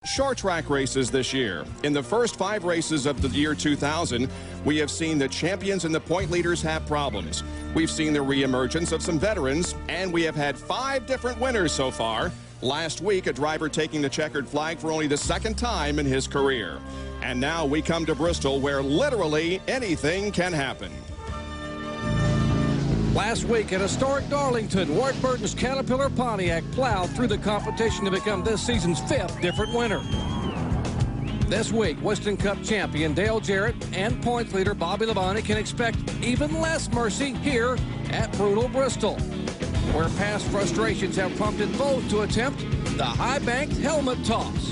Short track races this year. In the first 5 races of the year 2000, we have seen the champions and the point leaders have problems. We've seen the reemergence of some veterans, and we have had 5 different winners so far. Last week, a driver taking the checkered flag for only the 2nd time in his career. And now we come to Bristol, where literally anything can happen. Last week at historic Darlington, Ward Burton's Caterpillar Pontiac plowed through the competition to become this season's 5th different winner. This week, Winston Cup champion Dale Jarrett and points leader Bobby Labonte can expect even less mercy here at brutal Bristol, where past frustrations have prompted both to attempt the high-banked helmet toss.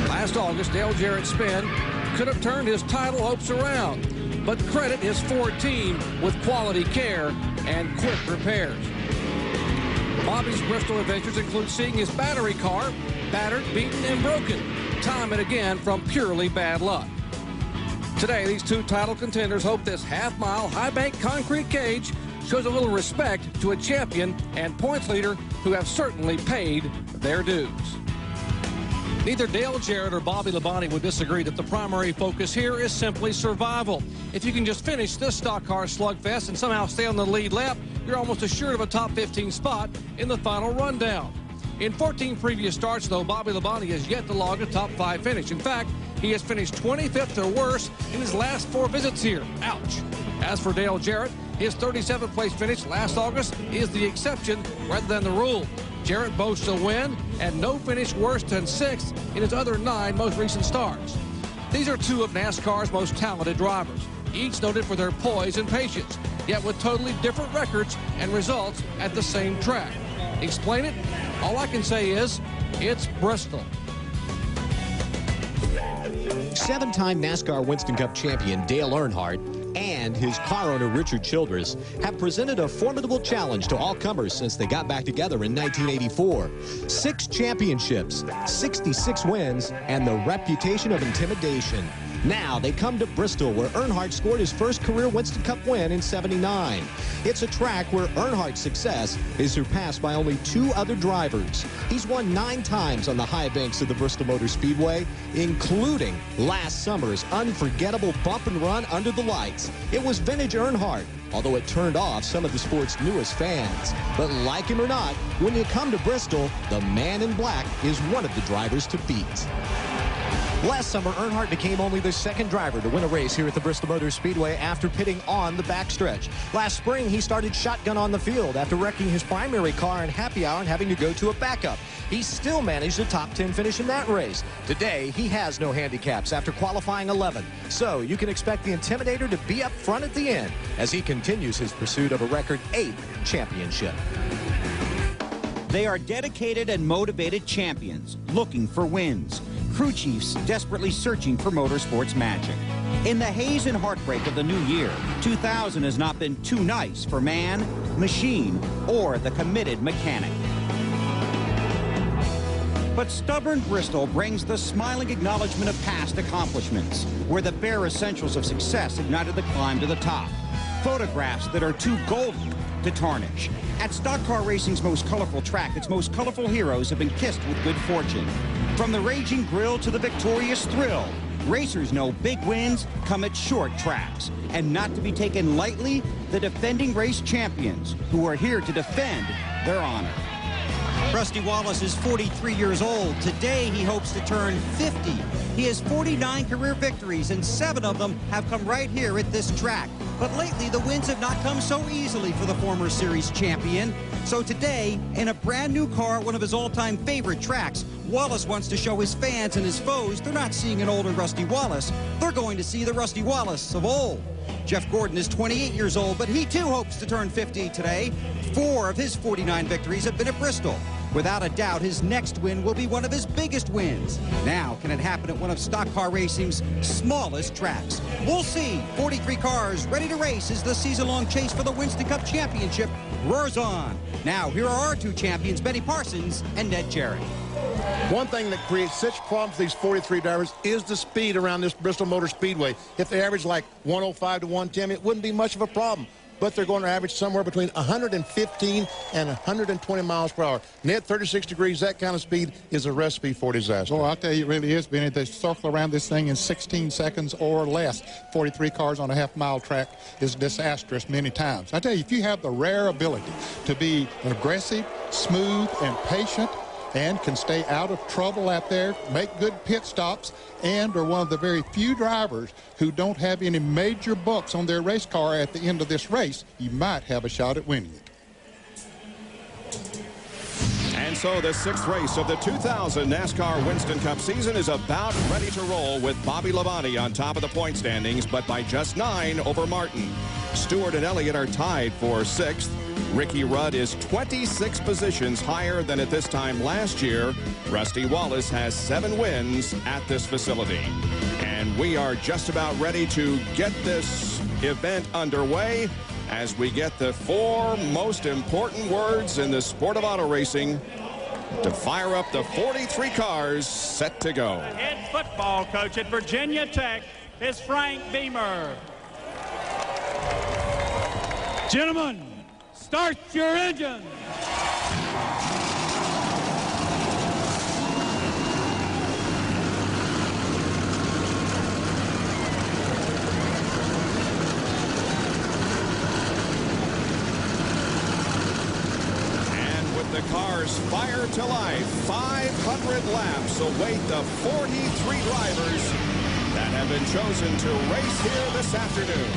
Last August, Dale Jarrett's spin could have turned his title hopes around, but credit his Ford team with quality care and quick repairs. Bobby's Bristol adventures include seeing his battery car battered, beaten, and broken, time and again from purely bad luck. Today, these 2 title contenders hope this half-mile high-bank concrete cage shows a little respect to a champion and points leader who have certainly paid their dues. Neither Dale Jarrett or Bobby Labonte would disagree that the primary focus here is simply survival. If you can just finish this stock car slugfest and somehow stay on the lead lap, you're almost assured of a top 15 spot in the final rundown. In 14 previous starts, though, Bobby Labonte has yet to log a top 5 finish. In fact, he has finished 25th or worse in his last 4 visits here. Ouch. As for Dale Jarrett, his 37th place finish last August is the exception rather than the rule. Jarrett boasts a win and no finish worse than 6th in his other 9 most recent starts. These are 2 of NASCAR's most talented drivers, each noted for their poise and patience, yet with totally different records and results at the same track. Explain it? All I can say is, it's Bristol. 7-time NASCAR Winston Cup champion Dale Earnhardt and his car owner Richard Childress have presented a formidable challenge to all comers since they got back together in 1984. 6 championships, 66 wins, and the reputation of intimidation. Now they come to Bristol, where Earnhardt scored his first career Winston Cup win in '79. It's a track where Earnhardt's success is surpassed by only 2 other drivers. He's won 9 times on the high banks of the Bristol Motor Speedway, including last summer's unforgettable bump and run under the lights. It was vintage Earnhardt, although it turned off some of the sport's newest fans. But like him or not, when you come to Bristol, the man in black is one of the drivers to beat. Last summer, Earnhardt became only the 2nd driver to win a race here at the Bristol Motor Speedway after pitting on the backstretch. Last spring, he started shotgun on the field after wrecking his primary car in happy hour and having to go to a backup. He still managed a top 10 finish in that race. Today, he has no handicaps after qualifying 11. So you can expect the Intimidator to be up front at the end as he continues his pursuit of a record 8th championship. They are dedicated and motivated champions looking for wins. Crew chiefs desperately searching for motorsports magic. In the haze and heartbreak of the new year, 2000 has not been too nice for man, machine, or the committed mechanic. But stubborn Bristol brings the smiling acknowledgement of past accomplishments, where the bare essentials of success ignited the climb to the top. Photographs that are too golden to tarnish. At stock car racing's most colorful track, its most colorful heroes have been kissed with good fortune. From the raging grill to the victorious thrill, racers know big wins come at short tracks. And not to be taken lightly, the defending race champions who are here to defend their honor. Rusty Wallace is 43 years old. Today, he hopes to turn 50. He has 49 career victories, and 7 of them have come right here at this track. But lately, the wins have not come so easily for the former series champion. So today, in a brand new car at one of his all-time favorite tracks, Wallace wants to show his fans and his foes they're not seeing an older Rusty Wallace. They're going to see the Rusty Wallace of old. Jeff Gordon is 28 years old, but he too hopes to turn 50 today. 4 of his 49 victories have been at Bristol. Without a doubt, his next win will be one of his biggest wins. Now, can it happen at one of stock car racing's smallest tracks? We'll see. 43 cars ready to race as the season-long chase for the Winston Cup Championship roars on. Now, here are our 2 champions, Benny Parsons and Ned Jarrett. One thing that creates such problems for these 43 drivers is the speed around this Bristol Motor Speedway. If they average like 105 to 110, it wouldn't be much of a problem. but they're going to average somewhere between 115 and 120 miles per hour. Net 36 degrees, that kind of speed is a recipe for disaster. Well, I'll tell you, it really is, Benny. They circle around this thing in 16 seconds or less. 43 cars on a half-mile track is disastrous many times. I tell you, if you have the rare ability to be aggressive, smooth, and patient, and can stay out of trouble out there, make good pit stops, and are one of the very few drivers who don't have any major bucks on their race car at the end of this race, you might have a shot at winning it. And so the 6th race of the 2000 NASCAR Winston Cup season is about ready to roll, with Bobby Labonte on top of the point standings, but by just 9 over Martin. Stewart and Elliott are tied for 6th. Ricky Rudd is 26 positions higher than at this time last year. Rusty Wallace has 7 wins at this facility. And we are just about ready to get this event underway as we get the 4 most important words in the sport of auto racing to fire up the 43 cars set to go. The head football coach at Virginia Tech is Frank Beamer. Gentlemen, start your engine. The cars fire to life. 500 laps await the 43 drivers that have been chosen to race here this afternoon.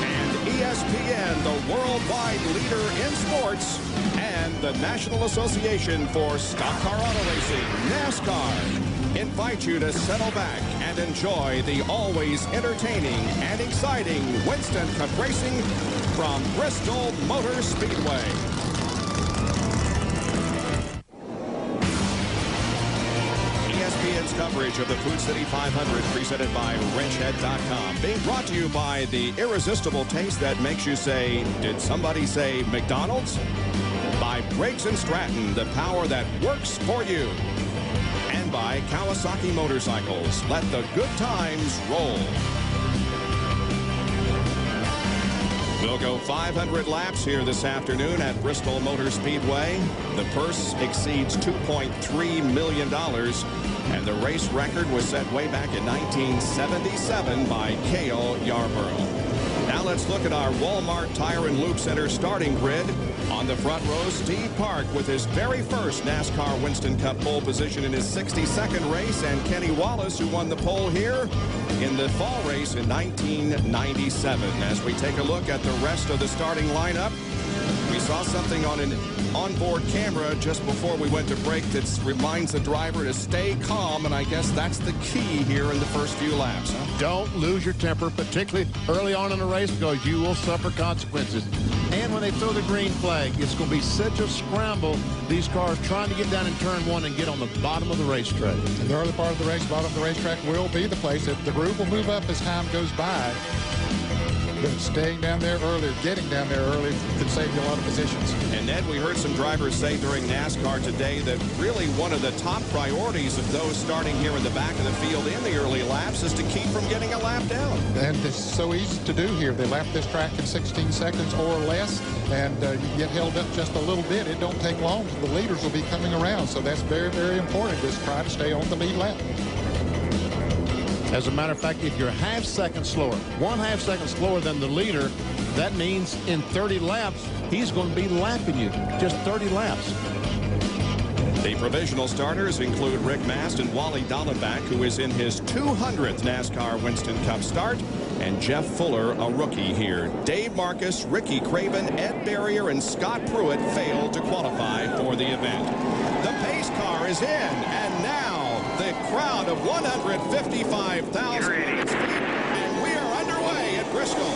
And ESPN, the worldwide leader in sports, and the National Association for Stock Car Auto Racing, NASCAR, invite you to settle back and enjoy the always entertaining and exciting Winston Cup racing from Bristol Motor Speedway. ESPN's coverage of the Food City 500 presented by WrenchHead.com, being brought to you by the irresistible taste that makes you say, did somebody say McDonald's? By Briggs & Stratton, the power that works for you. And by Kawasaki Motorcycles. Let the good times roll. We'll go 500 laps here this afternoon at Bristol Motor Speedway. The purse exceeds $2.3 million, and the race record was set way back in 1977 by Cale Yarborough. Now let's look at our Walmart Tire and Lube Center starting grid. On the front row, Steve Park with his very first NASCAR Winston Cup pole position in his 62nd race, and Kenny Wallace, who won the pole here in the fall race in 1997. As we take a look at the rest of the starting lineup, we saw something on an onboard camera just before we went to break that reminds the driver to stay calm, and I guess that's the key here in the first few laps. Huh? Don't lose your temper, particularly early on in the race, because you will suffer consequences. And when they throw the green flag, it's going to be such a scramble, these cars trying to get down in turn 1 and get on the bottom of the racetrack. And the early part of the race, bottom of the racetrack will be the place that the groove will move up as time goes by. But staying down there early, getting down there early, could save you a lot of positions. And Ned, we heard some drivers say during NASCAR today that really one of the top priorities of those starting here in the back of the field in the early laps is to keep from getting a lap down. And it's so easy to do here. They lap this track in 16 seconds or less, and you get held up just a little bit. It don't take long. The leaders will be coming around, so that's very, very important. Just try to stay on the lead lap. As a matter of fact, if you're half second slower, 1/2 second slower than the leader, that means in 30 laps, he's going to be lapping you. Just 30 laps. The provisional starters include Rick Mast and Wally Dallenbach, who is in his 200th NASCAR Winston Cup start, and Jeff Fuller, a rookie here. Dave Marcus, Ricky Craven, Ed Barrier, and Scott Pruitt failed to qualify for the event. The pace car is in, and now the crowd of 155,000 and we are underway at Bristol.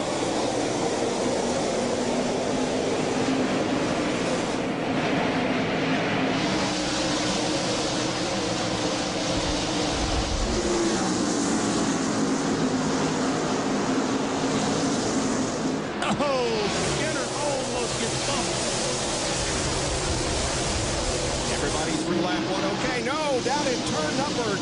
Everybody through lap 1. Okay, no, down in turn number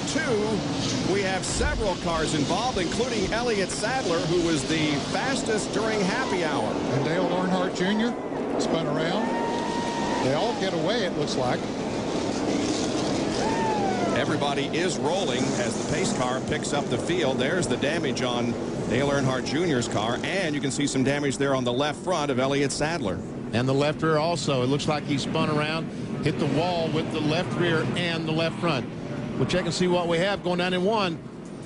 2, we have several cars involved, including Elliott Sadler, who was the fastest during happy hour. And Dale Earnhardt Jr. spun around. They all get away, it looks like. Everybody is rolling as the pace car picks up the field. There's the damage on Dale Earnhardt Jr.'s car, and you can see some damage there on the left front of Elliott Sadler. And the left rear also. It looks like he spun around, hit the wall with the left rear and the left front. We'll check and see what we have going down in 1.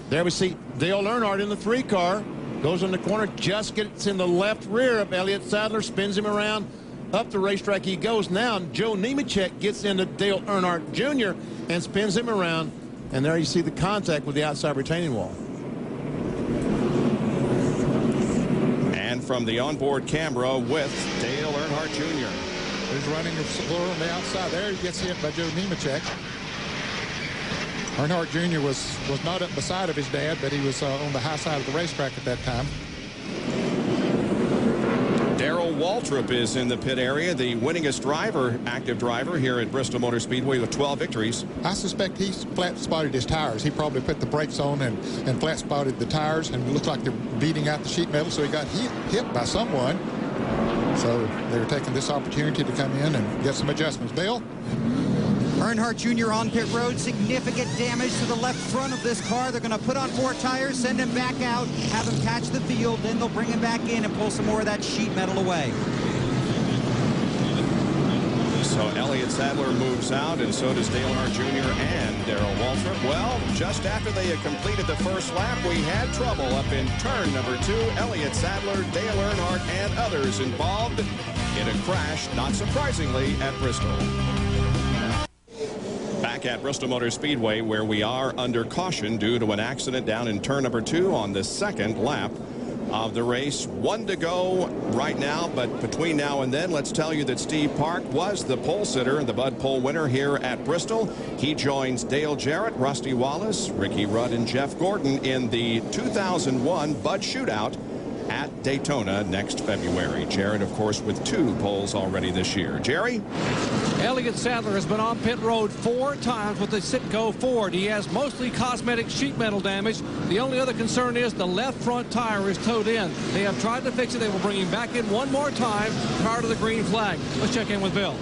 There we see Dale Earnhardt in the 3 car. Goes in the corner, just gets in the left rear of Elliott Sadler, spins him around. Up the racetrack he goes now. Joe Nemechek gets into Dale Earnhardt Jr. and spins him around. And there you see the contact with the outside retaining wall. And from the onboard camera with Dale Earnhardt Jr. He's running a little on the outside. There he gets hit by Joe Nemechek. Earnhardt Jr. was not up beside of his dad, but he was on the high side of the racetrack at that time. Darrell Waltrip is in the pit area, the winningest driver, active driver here at Bristol Motor Speedway with 12 victories. I suspect he flat spotted his tires. He probably put the brakes on and flat spotted the tires, and it looked like they're beating out the sheet metal, so he got hit by someone. So they're taking this opportunity to come in and get some adjustments. Bill? Earnhardt Jr. on pit road, significant damage to the left front of this car. They're going to put on 4 tires, send him back out, have him catch the field, then they'll bring him back in and pull some more of that sheet metal away. So Elliott Sadler moves out, and so does Dale Earnhardt Jr. and Darrell Waltrip. Well, just after they had completed the first lap, we had trouble up in turn number 2. Elliott Sadler, Dale Earnhardt, and others involved in a crash, not surprisingly, at Bristol. Back at Bristol Motor Speedway, where we are under caution due to an accident down in turn number 2 on the second lap of the race. 1 to go right now, but between now and then, let's tell you that Steve Park was the pole sitter and the Bud Pole winner here at Bristol. He joins Dale Jarrett, Rusty Wallace, Ricky Rudd, and Jeff Gordon in the 2001 Bud Shootout at Daytona next February. Jarrett, of course, with 2 poles already this year. Jerry? Elliott Sadler has been on pit road 4 times with the Citgo Ford. He has mostly cosmetic sheet metal damage. The only other concern is the left front tire is towed in. They have tried to fix it. They will bring him back in one more time prior to the green flag. Let's check in with Bill.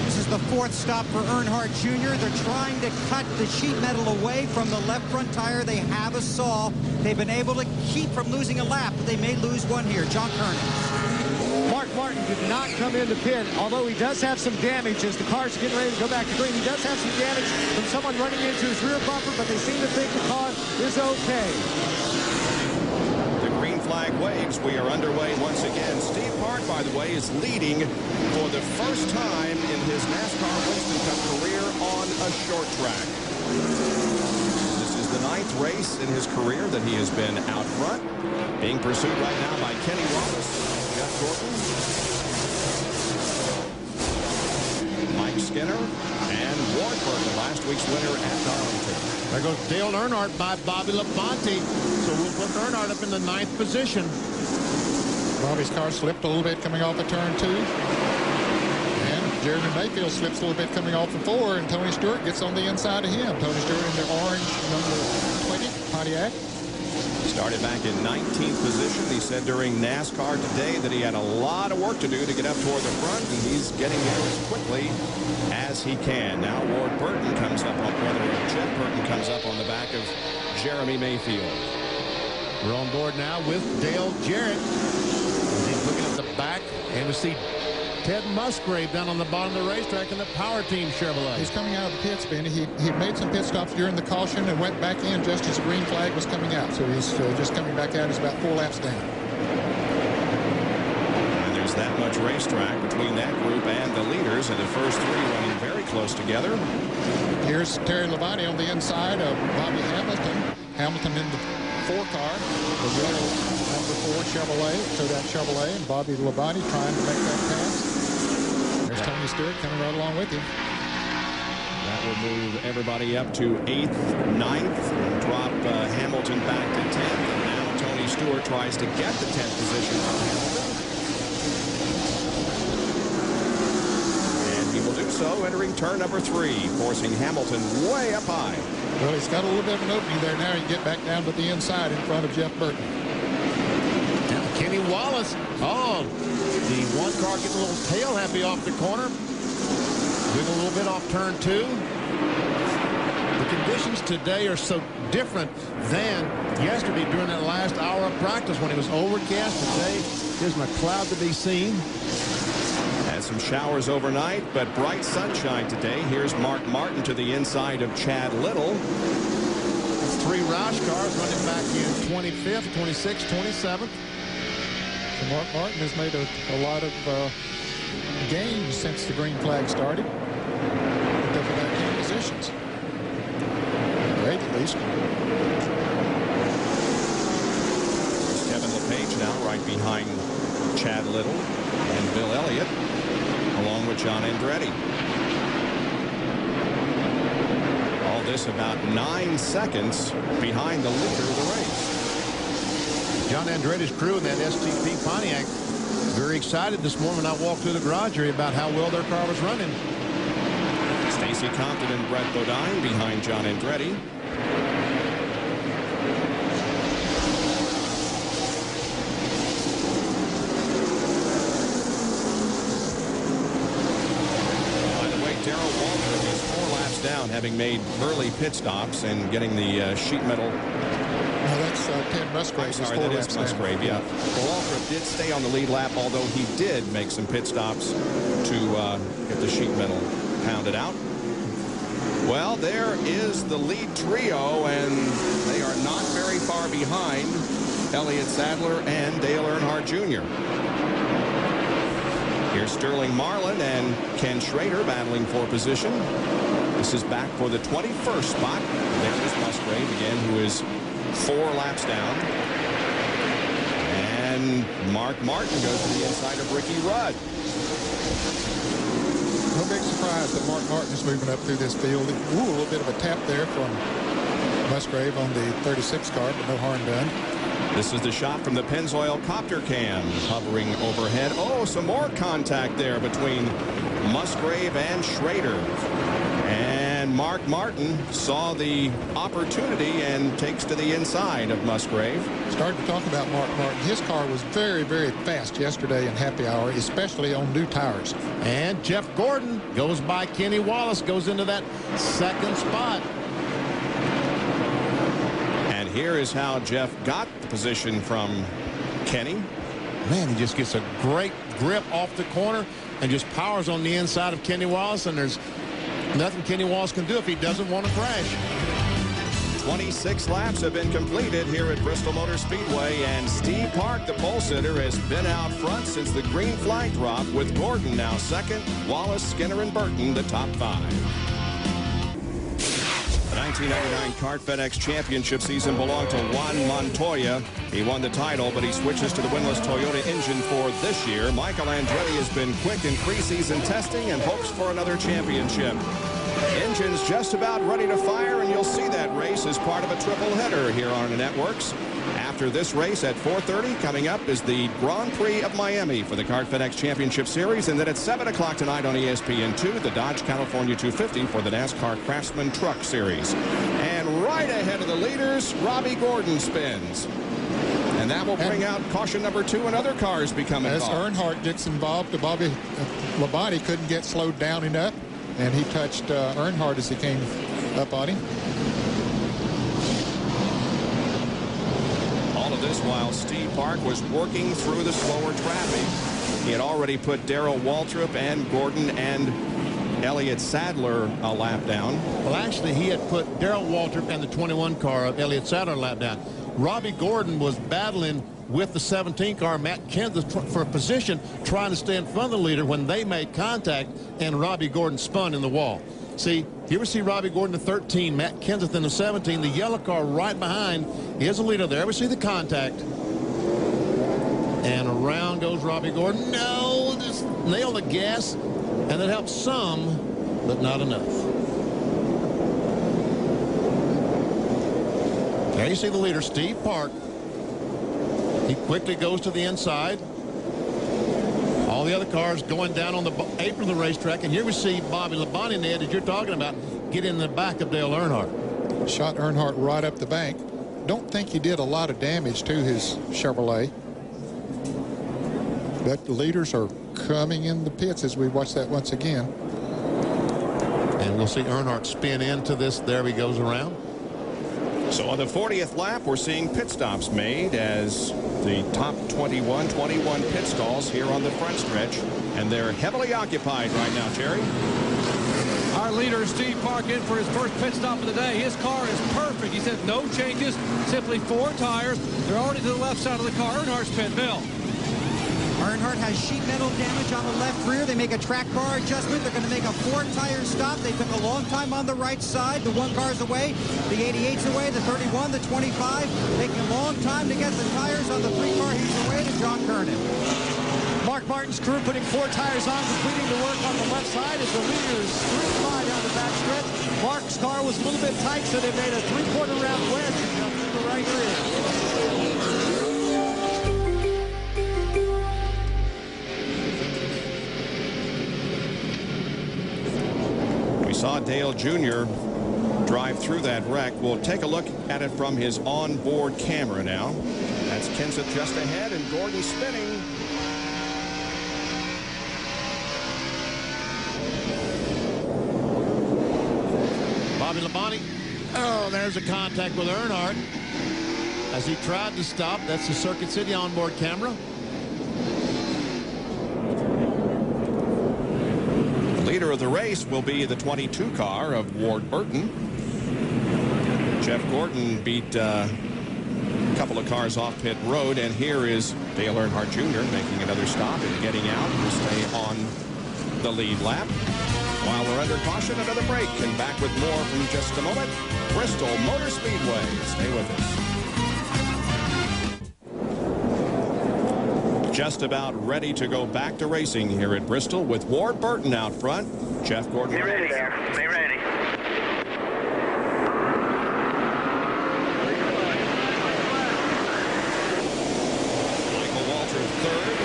This is the 4th stop for Earnhardt Jr. They're trying to cut the sheet metal away from the left front tire. They have a saw. They've been able to keep from losing a lap, but they may lose one here. John Kernan. Mark Martin did not come into pit, although he does have some damage as the car's getting ready to go back to green. He does have some damage from someone running into his rear bumper, but they seem to think the car is okay. The green flag waves. We are underway once again. Steve Park, by the way, is leading for the first time in his Nascar Winston Cup career on a short track. This is the 9th race in his career that he has been out front. Being pursued right now by Kenny Wallace, Jeff Gordon, Mike Skinner, and Ward Burton, last week's winner at Darlington. There goes Dale Earnhardt by Bobby Labonte. So we'll put Earnhardt up in the 9th position. Bobby's car slipped a little bit coming off of turn 2. And Jeremy Mayfield slips a little bit coming off of 4, and Tony Stewart gets on the inside of him. Tony Stewart in the orange number 20 Pontiac. Started back in 19th position. He said during NASCAR today that he had a lot of work to do to get up toward the front, and he's getting there as quickly as he can. Now Ward Burton comes up on, Jeff Burton comes up on the back of Jeremy Mayfield. We're on board now with Dale Jarrett. He's looking at the back, and we see Ted Musgrave down on the bottom of the racetrack in the Power Team Chevrolet. He's coming out of the pits, Benny. He made some pit stops during the caution and went back in just as the green flag was coming out. So he's just coming back out. He's about 4 laps down. And there's that much racetrack between that group and the leaders, and the first 3 running very close together. Here's Terry Labonte on the inside of Bobby Hamilton. Hamilton in the 4 car, the yellow number 4 Chevrolet, Kodak Chevrolet, and Bobby Labonte trying to make that pass. There's Tony Stewart coming right along with him. That will move everybody up to 8th, 9th, and drop Hamilton back to 10th. And now Tony Stewart tries to get the 10th position from Hamilton. And he will do so. so entering turn number 3, forcing Hamilton way up high. Well, he's got a little bit of an opening there now. He can get back down to the inside in front of Jeff Burton. Now Kenny Wallace. Oh, the one car getting a little tail happy off the corner. Wiggle a little bit off turn 2. The conditions today are so different than yesterday during that last hour of practice when it was overcast. Today isn't a cloud to be seen. Had some showers overnight, but bright sunshine today. Here's Mark Martin to the inside of Chad Little. 3 Roush cars running back in 25th, 26th, 27th. So Mark Martin has made a lot of gains since the green flag started. Different back positions. Great, at least. There's Kevin LePage now right behind Chad Little and Bill Elliott, along with John Andretti. All this about 9 seconds behind the leader of the race. John Andretti's crew in that STP Pontiac very excited this morning when I walked through the garage area about how well their car was running. Stacy Compton and Brett Bodine behind John Andretti. By the way, Darrell Walter is 4 laps down, having made early pit stops and getting the sheet metal. No, that's Ted Musgrave. Sorry, that is Musgrave, yeah. Well, Waltrip did stay on the lead lap, although he did make some pit stops to get the sheet metal pounded out. Well, there is the lead trio, and they are not very far behind Elliott Sadler and Dale Earnhardt Jr. Here's Sterling Marlin and Ken Schrader battling for position. This is back for the 21st spot. There is Musgrave again, who is 4 laps down. And Mark Martin goes to the inside of Ricky Rudd. No big surprise that Mark Martin is moving up through this field. Ooh, a little bit of a tap there from Musgrave on the 36 car, but no harm done. This is the shot from the Pennzoil copter cam hovering overhead. Oh, some more contact there between Musgrave and Schrader. And Mark Martin saw the opportunity and takes to the inside of Musgrave. Started to talk about Mark Martin. His car was very, very fast yesterday in happy hour, especially on new tires. And Jeff Gordon goes by Kenny Wallace, goes into that 2nd spot. And here is how Jeff got the position from Kenny. Man, he just gets a great grip off the corner and just powers on the inside of Kenny Wallace, and there's nothing Kenny Wallace can do if he doesn't want to crash. 26 laps have been completed here at Bristol Motor Speedway, and Steve Park, the pole sitter, has been out front since the green flag drop, with Gordon now 2nd, Wallace, Skinner, and Burton the top 5. The 1999 Kart FedEx Championship season belonged to Juan Montoya. He won the title, but he switches to the winless Toyota engine for this year. Michael Andretti has been quick in preseason testing and hopes for another championship. Engine's just about ready to fire, and you'll see that race as part of a triple header here on the networks. After this race at 4:30, coming up is the Grand Prix of Miami for the Kart FedEx Championship Series, and then at 7 o'clock tonight on ESPN2, the Dodge California 250 for the NASCAR Craftsman Truck Series. And right ahead of the leaders, Robbie Gordon spins. And that will bring out caution number 2, and other cars become involved. As Earnhardt gets involved, Bobby Labonte couldn't get slowed down enough, and he touched Earnhardt as he came up on him. All of this while Steve Park was working through the slower traffic. He had already put Darrell Waltrip and Gordon and Elliott Sadler a lap down. Well, actually, he had put Darrell Waltrip and the 21 car of Elliott Sadler a lap down. Robbie Gordon was battling with the 17 car, Matt Kenseth, for a position, trying to stay in front of the leader when they made contact, and Robbie Gordon spun in the wall. See, here we see Robbie Gordon, the 13, Matt Kenseth in the 17. The yellow car right behind is the leader there. We see the contact. And around goes Robbie Gordon. No, just nail the gas, and that helps some, but not enough. There you see the leader, Steve Park. He quickly goes to the inside. All the other cars going down on the apron of the racetrack. And here we see Bobby Labonte, Ned, as you're talking about, get in the back of Dale Earnhardt. Shot Earnhardt right up the bank. Don't think he did a lot of damage to his Chevrolet. But the leaders are coming in the pits as we watch that once again. And we'll see Earnhardt spin into this. There he goes around. So on the 40th lap, we're seeing pit stops made as the top 21 pit stalls here on the front stretch. And they're heavily occupied right now, Jerry. Our leader, Steve Park, in for his first pit stop of the day. His car is perfect. He said no changes, simply 4 tires. They're already to the left side of the car. Earnhardt's pit. Bill. Earnhardt has sheet metal damage on the left rear. They make a track bar adjustment. They're going to make a 4-tire stop. They took a long time on the right side. The 1 car's away. The 88's away. The 31, the 25. Taking a long time to get the tires on the 3 car. He's away to John Kernan. Mark Martin's crew putting 4 tires on, completing the work on the left side as the leaders streak by down the back stretch. Mark's car was a little bit tight, so they made a 3/4 round wedge through the right rear. We saw Dale Jr. drive through that wreck. We'll take a look at it from his onboard camera now. That's Kenseth just ahead and Gordon spinning. Bobby Labonte. Oh, there's a contact with Earnhardt as he tried to stop. That's the Circuit City onboard camera. The leader of the race will be the 22 car of Ward Burton. Jeff Gordon beat a couple of cars off pit road, and here is Dale Earnhardt Jr. making another stop and getting out. We'll stay on the lead lap. While we're under caution, another break, and back with more from just a moment. Bristol Motor Speedway. Stay with us. Just about ready to go back to racing here at Bristol with Ward Burton out front. Jeff Gordon. Be ready, sir. Be ready. Michael Walter third.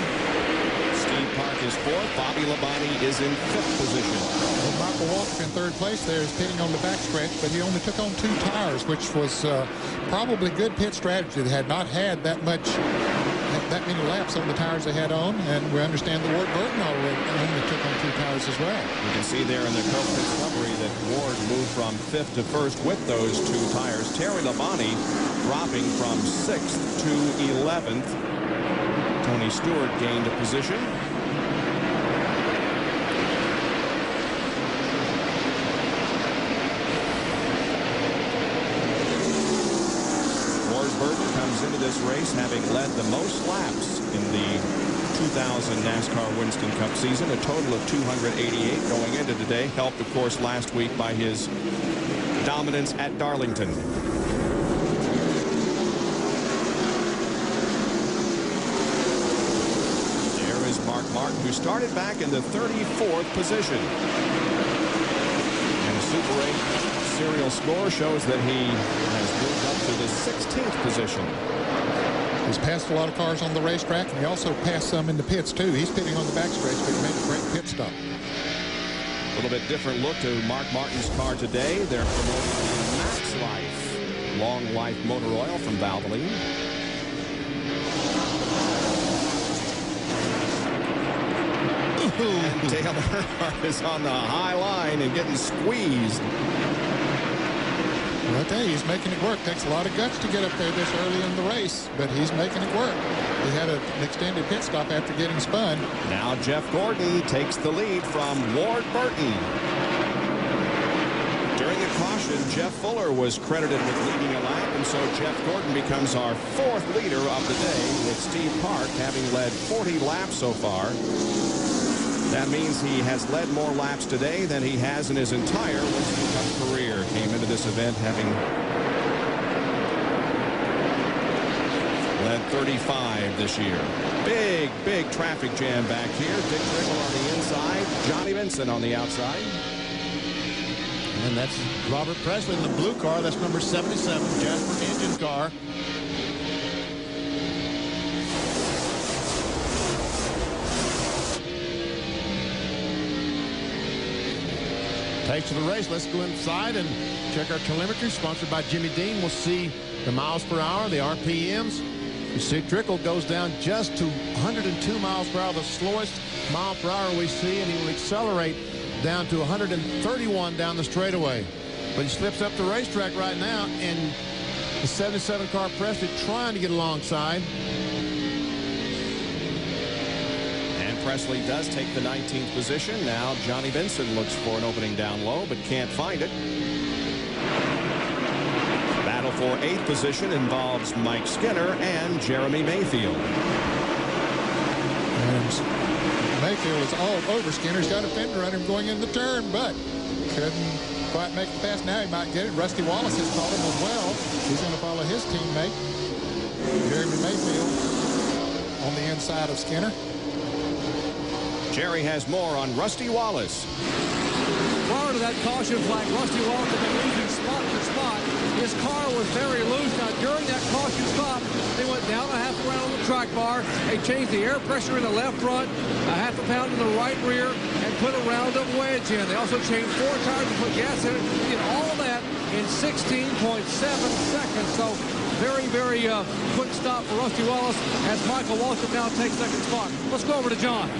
Steve Park is fourth. Bobby Labonte is in 5th position. Well, Michael Waltrip in 3rd place there is pitting on the backstretch, but he only took on 2 tires, which was probably good pit strategy. They had not had that many laps on the tires they had on, and we understand that Ward Burton only took on 2 tires as well. You can see there in the cockpit summary that Ward moved from 5th to 1st with those 2 tires. Terry Labonte dropping from 6th to 11th. Tony Stewart gained a position. Burton comes into this race having led the most laps in the 2000 NASCAR Winston Cup season, a total of 288 going into today, helped of course last week by his dominance at Darlington. There is Mark Martin, who started back in the 34th position. And the Super 8 serial score shows that he has moved up to the 16th position. He's passed a lot of cars on the racetrack, and he also passed some in the pits too. He's pitting on the backstretch, but he made a great pit stop. A little bit different look to Mark Martin's car today. They're promoting the Max Life long life motor oil from Valvoline. And Dale Earnhardt is on the high line and getting squeezed. Well, I tell you, he's making it work. Takes a lot of guts to get up there this early in the race, but he's making it work. He had an extended pit stop after getting spun. Now Jeff Gordon takes the lead from Ward Burton. During the caution, Jeff Fuller was credited with leading a lap, and so Jeff Gordon becomes our 4th leader of the day, with Steve Park having led 40 laps so far. That means he has led more laps today than he has in his entire Winston Cup career. Came into this event having led 35 this year. Big traffic jam back here. Dick Triggle on the inside. Johnny Vincent on the outside. And that's Robert Presley in the blue car. That's number 77, Jasper engine car. Pace of the race. Let's go inside and check our telemetry, sponsored by Jimmy Dean. We'll see the miles per hour, the RPMs. You see Trickle goes down just to 102 miles per hour, the slowest mile per hour we see, and he will accelerate down to 131 down the straightaway. But he slips up the racetrack right now, and the 77 car Presley trying to get alongside. Presley does take the 19th position. Now Johnny Vincent looks for an opening down low, but can't find it. Battle for 8th position involves Mike Skinner and Jeremy Mayfield. And Mayfield is all over Skinner. He's got a fender on him going in the turn, but couldn't quite make the pass. Now he might get it. Rusty Wallace has caught him as well. He's going to follow his teammate, Jeremy Mayfield, on the inside of Skinner. Jerry has more on Rusty Wallace. Prior to that caution flag, Rusty Wallace had been losing spot for spot. His car was very loose. Now, during that caution stop, they went down a half round on the track bar. They changed the air pressure in the left front, a half a pound in the right rear, and put a round-up wedge in. They also changed 4 tires and put gas in it. They did all that in 16.7 seconds. So very, very quick stop for Rusty Wallace as Michael Waltrip now takes second spot. Let's go over to John.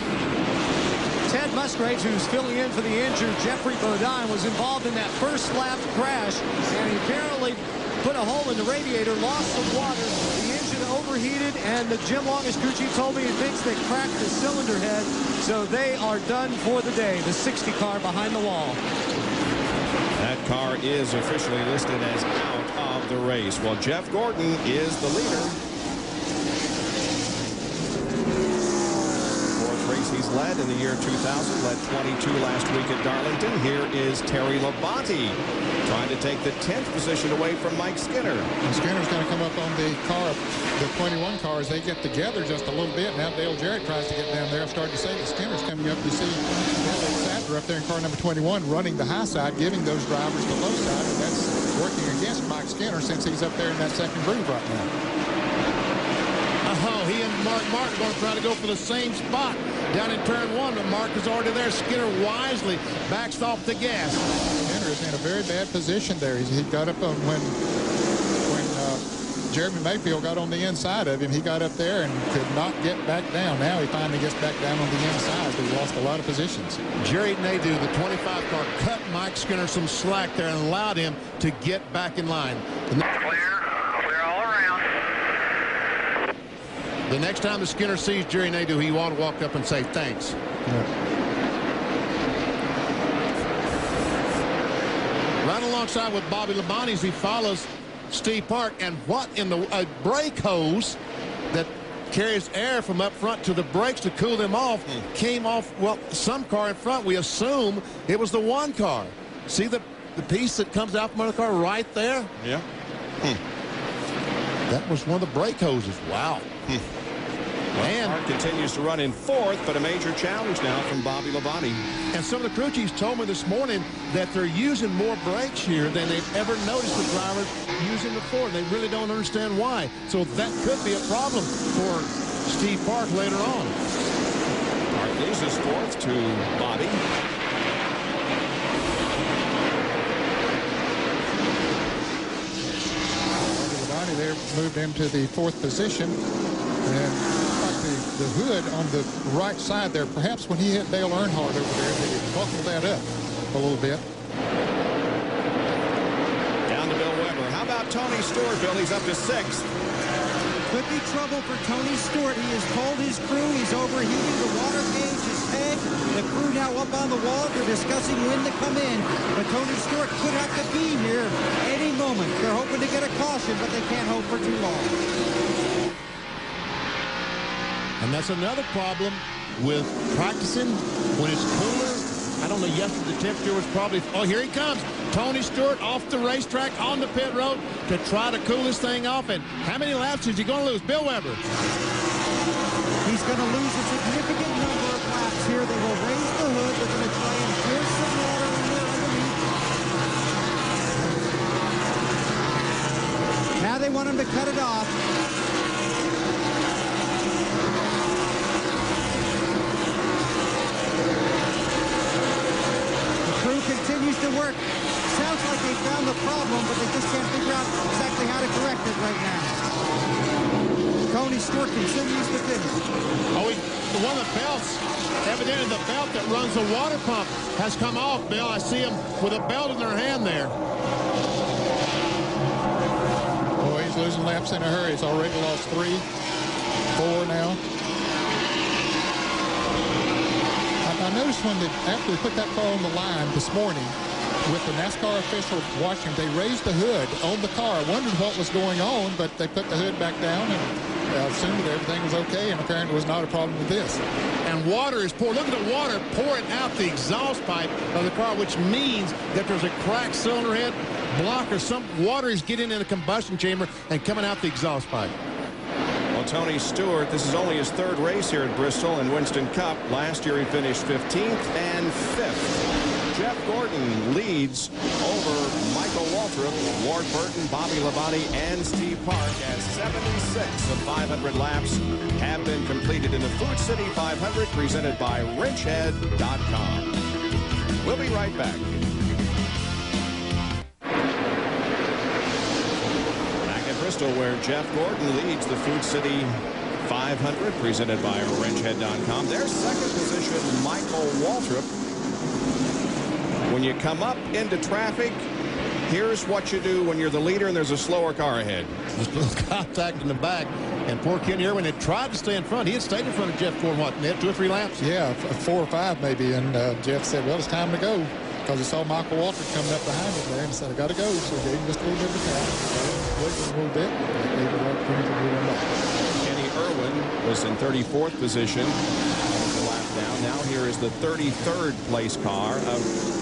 Ted Musgrave, who's filling in for the injured Jeffrey Bodine, was involved in that first lap crash, and he apparently put a hole in the radiator, lost some water, the engine overheated, and the Jim Longish crew chief told me he thinks they cracked the cylinder head, so they are done for the day. The 60 car behind the wall. That car is officially listed as out of the race. Well, Jeff Gordon is the leader. He's led in the year 2000, led 22 last week at Darlington. Here is Terry Labonte trying to take the 10th position away from Mike Skinner. And Skinner's going to come up on the car, the 21 cars. They get together just a little bit. Now Dale Jarrett tries to get down there. I'm starting to say that Skinner's coming up. You see Sadler up there in car number 21 running the high side, giving those drivers the low side. And that's working against Mike Skinner since he's up there in that second groove right now. He and Mark Martin going to try to go for the same spot down in turn 1, but Mark is already there. Skinner wisely backs off the gas. Skinner is in a very bad position there. He got up on when Jeremy Mayfield got on the inside of him. He got up there and could not get back down. Now he finally gets back down on the inside. He lost a lot of positions. Jerry Nadeau, the 25 car, cut Mike Skinner some slack there and allowed him to get back in line. Clear all around. The next time the Skinner sees Jerry Nadeau, he ought to walk up and say thanks. Right alongside with Bobby Labonte as he follows Steve Park. And what in the brake hose that carries air from up front to the brakes to cool them off came off, well, some car in front. We assume it was the 1 car. See the piece that comes out from under the car right there? Yeah. That was one of the brake hoses. Wow. And Mark continues to run in 4th, but a major challenge now from Bobby Labonte. And some of the crew chiefs told me this morning that they're using more brakes here than they've ever noticed the drivers using before. They really don't understand why. So that could be a problem for Steve Park later on. Park loses 4th to Bobby. Labonte there moved him to the 4th position. And the hood on the right side there, perhaps when he hit Dale Earnhardt over there, they buckled that up a little bit. Down to Bill Weber. How about Tony Stewart, Bill? He's up to 6th. Could be trouble for Tony Stewart. He has told his crew he's overheating. The water gauge is pegged. The crew now up on the wall. They're discussing when to come in. But Tony Stewart could have to be here any moment. They're hoping to get a caution, but they can't hope for too long. And that's another problem with practicing when it's cooler. I don't know, yesterday the temperature was probably, oh, here he comes. Tony Stewart off the racetrack on the pit road to try to cool this thing off. And how many laps is he going to lose? Bill Weber. He's going to lose a significant number of laps here. They will raise the hood. They're going to try and force some water in there underneath. Now they want him to cut it off. continues to work. Sounds like they found the problem, but they just can't figure out exactly how to correct it right now. Tony Stewart continues to finish. Oh, the one of the belts, evidently the belt that runs the water pump has come off, Bill. I see them with a belt in their hand there. Oh, he's losing laps in a hurry. He's already lost 3, 4 now. I noticed after they put that car on the line this morning, with the NASCAR official watching, they raised the hood on the car. I wondered what was going on, but they put the hood back down and assumed that everything was okay, and apparently was not a problem with this. And water is pouring. Look at the water pouring out the exhaust pipe of the car, which means that there's a cracked cylinder head block or some water is getting in the combustion chamber and coming out the exhaust pipe. Well, Tony Stewart, this is only his 3rd race here at Bristol and Winston Cup. Last year he finished 15th and 5th. Jeff Gordon leads over Michael Waltrip, Ward Burton, Bobby Labonte, and Steve Park as 76 of 500 laps have been completed in the Food City 500 presented by wrenchhead.com. We'll be right back. Back at Bristol, where Jeff Gordon leads the Food City 500 presented by wrenchhead.com. Their second position, Michael Waltrip. When you come up into traffic, here's what you do when you're the leader and there's a slower car ahead. Just a little contact in the back. And poor Kenny Irwin had tried to stay in front. He had stayed in front of Jeff Gordon, what, Ned, 2 or 3 laps? Yeah, 4 or 5 maybe. And Jeff said, well, it's time to go. Because he saw Michael Walter coming up behind him there and said, I got to go. So he gave him just a little bit of time. Waited a little bit. Kenny Irwin was in 34th position. A lap down. Now here is the 33rd place car of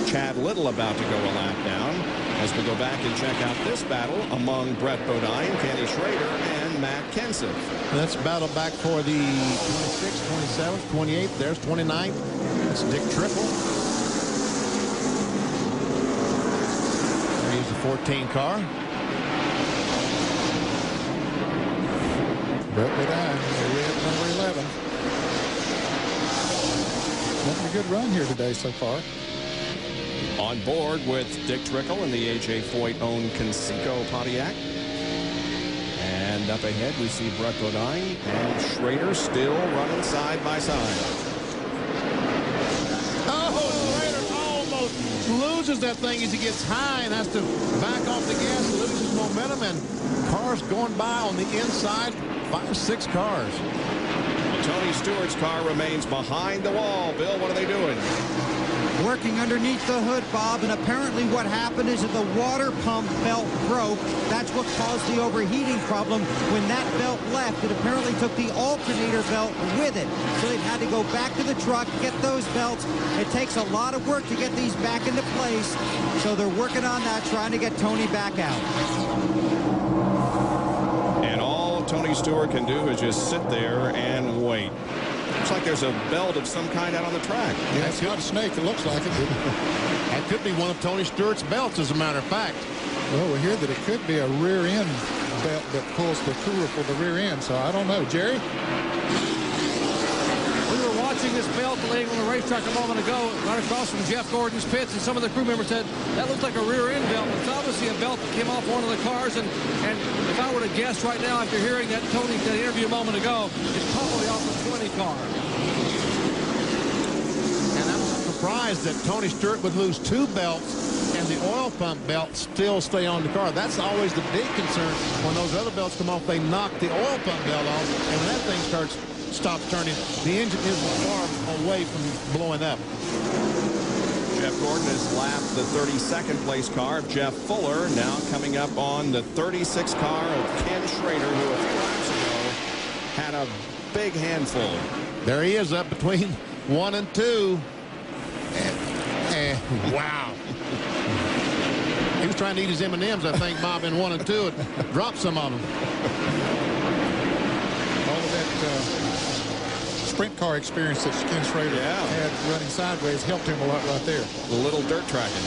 Chad Little about to go a lap down as we go back and check out this battle among Brett Bodine, Kenny Schrader, and Matt Kenseth. That's battle back for the 26th, 27th, 28th. There's 29th. That's Dick Triple. There's the 14 car. Brett Bodine, number 11. Having a good run here today so far. On board with Dick Trickle in the A.J. Foyt-owned Conseco Pontiac. And up ahead, we see Brett Bodine and Schrader still running side by side. Oh, Schrader almost loses that thing as he gets high and has to back off the gas, loses momentum, and cars going by on the inside, 5 or 6 cars. Well, Tony Stewart's car remains behind the wall. Bill, what are they doing? Working underneath the hood, Bob, and apparently what happened is that the water pump belt broke. That's what caused the overheating problem. When that belt left, it apparently took the alternator belt with it. So they've had to go back to the truck, get those belts. It takes a lot of work to get these back into place. So they're working on that, trying to get Tony back out. And all Tony Stewart can do is just sit there and wait. Looks like there's a belt of some kind out on the track. Yeah, it's not a snake. It looks like it. That could be one of Tony Stewart's belts, as a matter of fact. Well, we hear that it could be a rear end belt that pulls the cooler for the rear end. So I don't know. Jerry? We were watching this belt laying on the racetrack a moment ago, right across from Jeff Gordon's pits, and some of the crew members said, that looks like a rear end belt. It's obviously a belt that came off one of the cars, and if I were to guess right now after hearing that interview a moment ago, it's probably off the 20 car. And I'm surprised that Tony Stewart would lose 2 belts and the oil pump belt still stay on the car. That's always the big concern. When those other belts come off, they knock the oil pump belt off, and when that thing stops turning, the engine is far away from blowing up. Jeff Gordon has lapped the 32nd place car of Jeff Fuller, now coming up on the 36th car of Ken Schrader, who a few laps ago had a big handful. There he is up between 1 and 2. Wow. He was trying to eat his M&Ms, I think, Bob, in 1 and 2, and dropped some of them. All of that sprint car experience that Ken Schrader had running sideways helped him a lot right there. A little dirt tracking.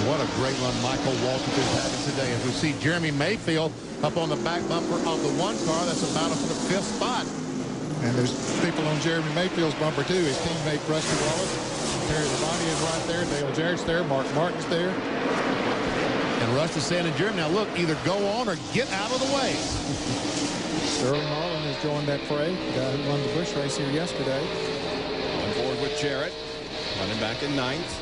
What a great run Michael Waltrip is having today. As we see Jeremy Mayfield up on the back bumper of the 1 car, that's a battle for the 5th spot. And there's people on Jeremy Mayfield's bumper, too. His teammate, Rusty Wallace, Terry Labonte is right there. Dale Jarrett's there. Mark Martin's there. And Russ is saying in Germany, now look, either go on or get out of the way. Sterling Marlin has joined that fray. The guy who won the Busch race here yesterday. On board with Jarrett. Running back in 9th.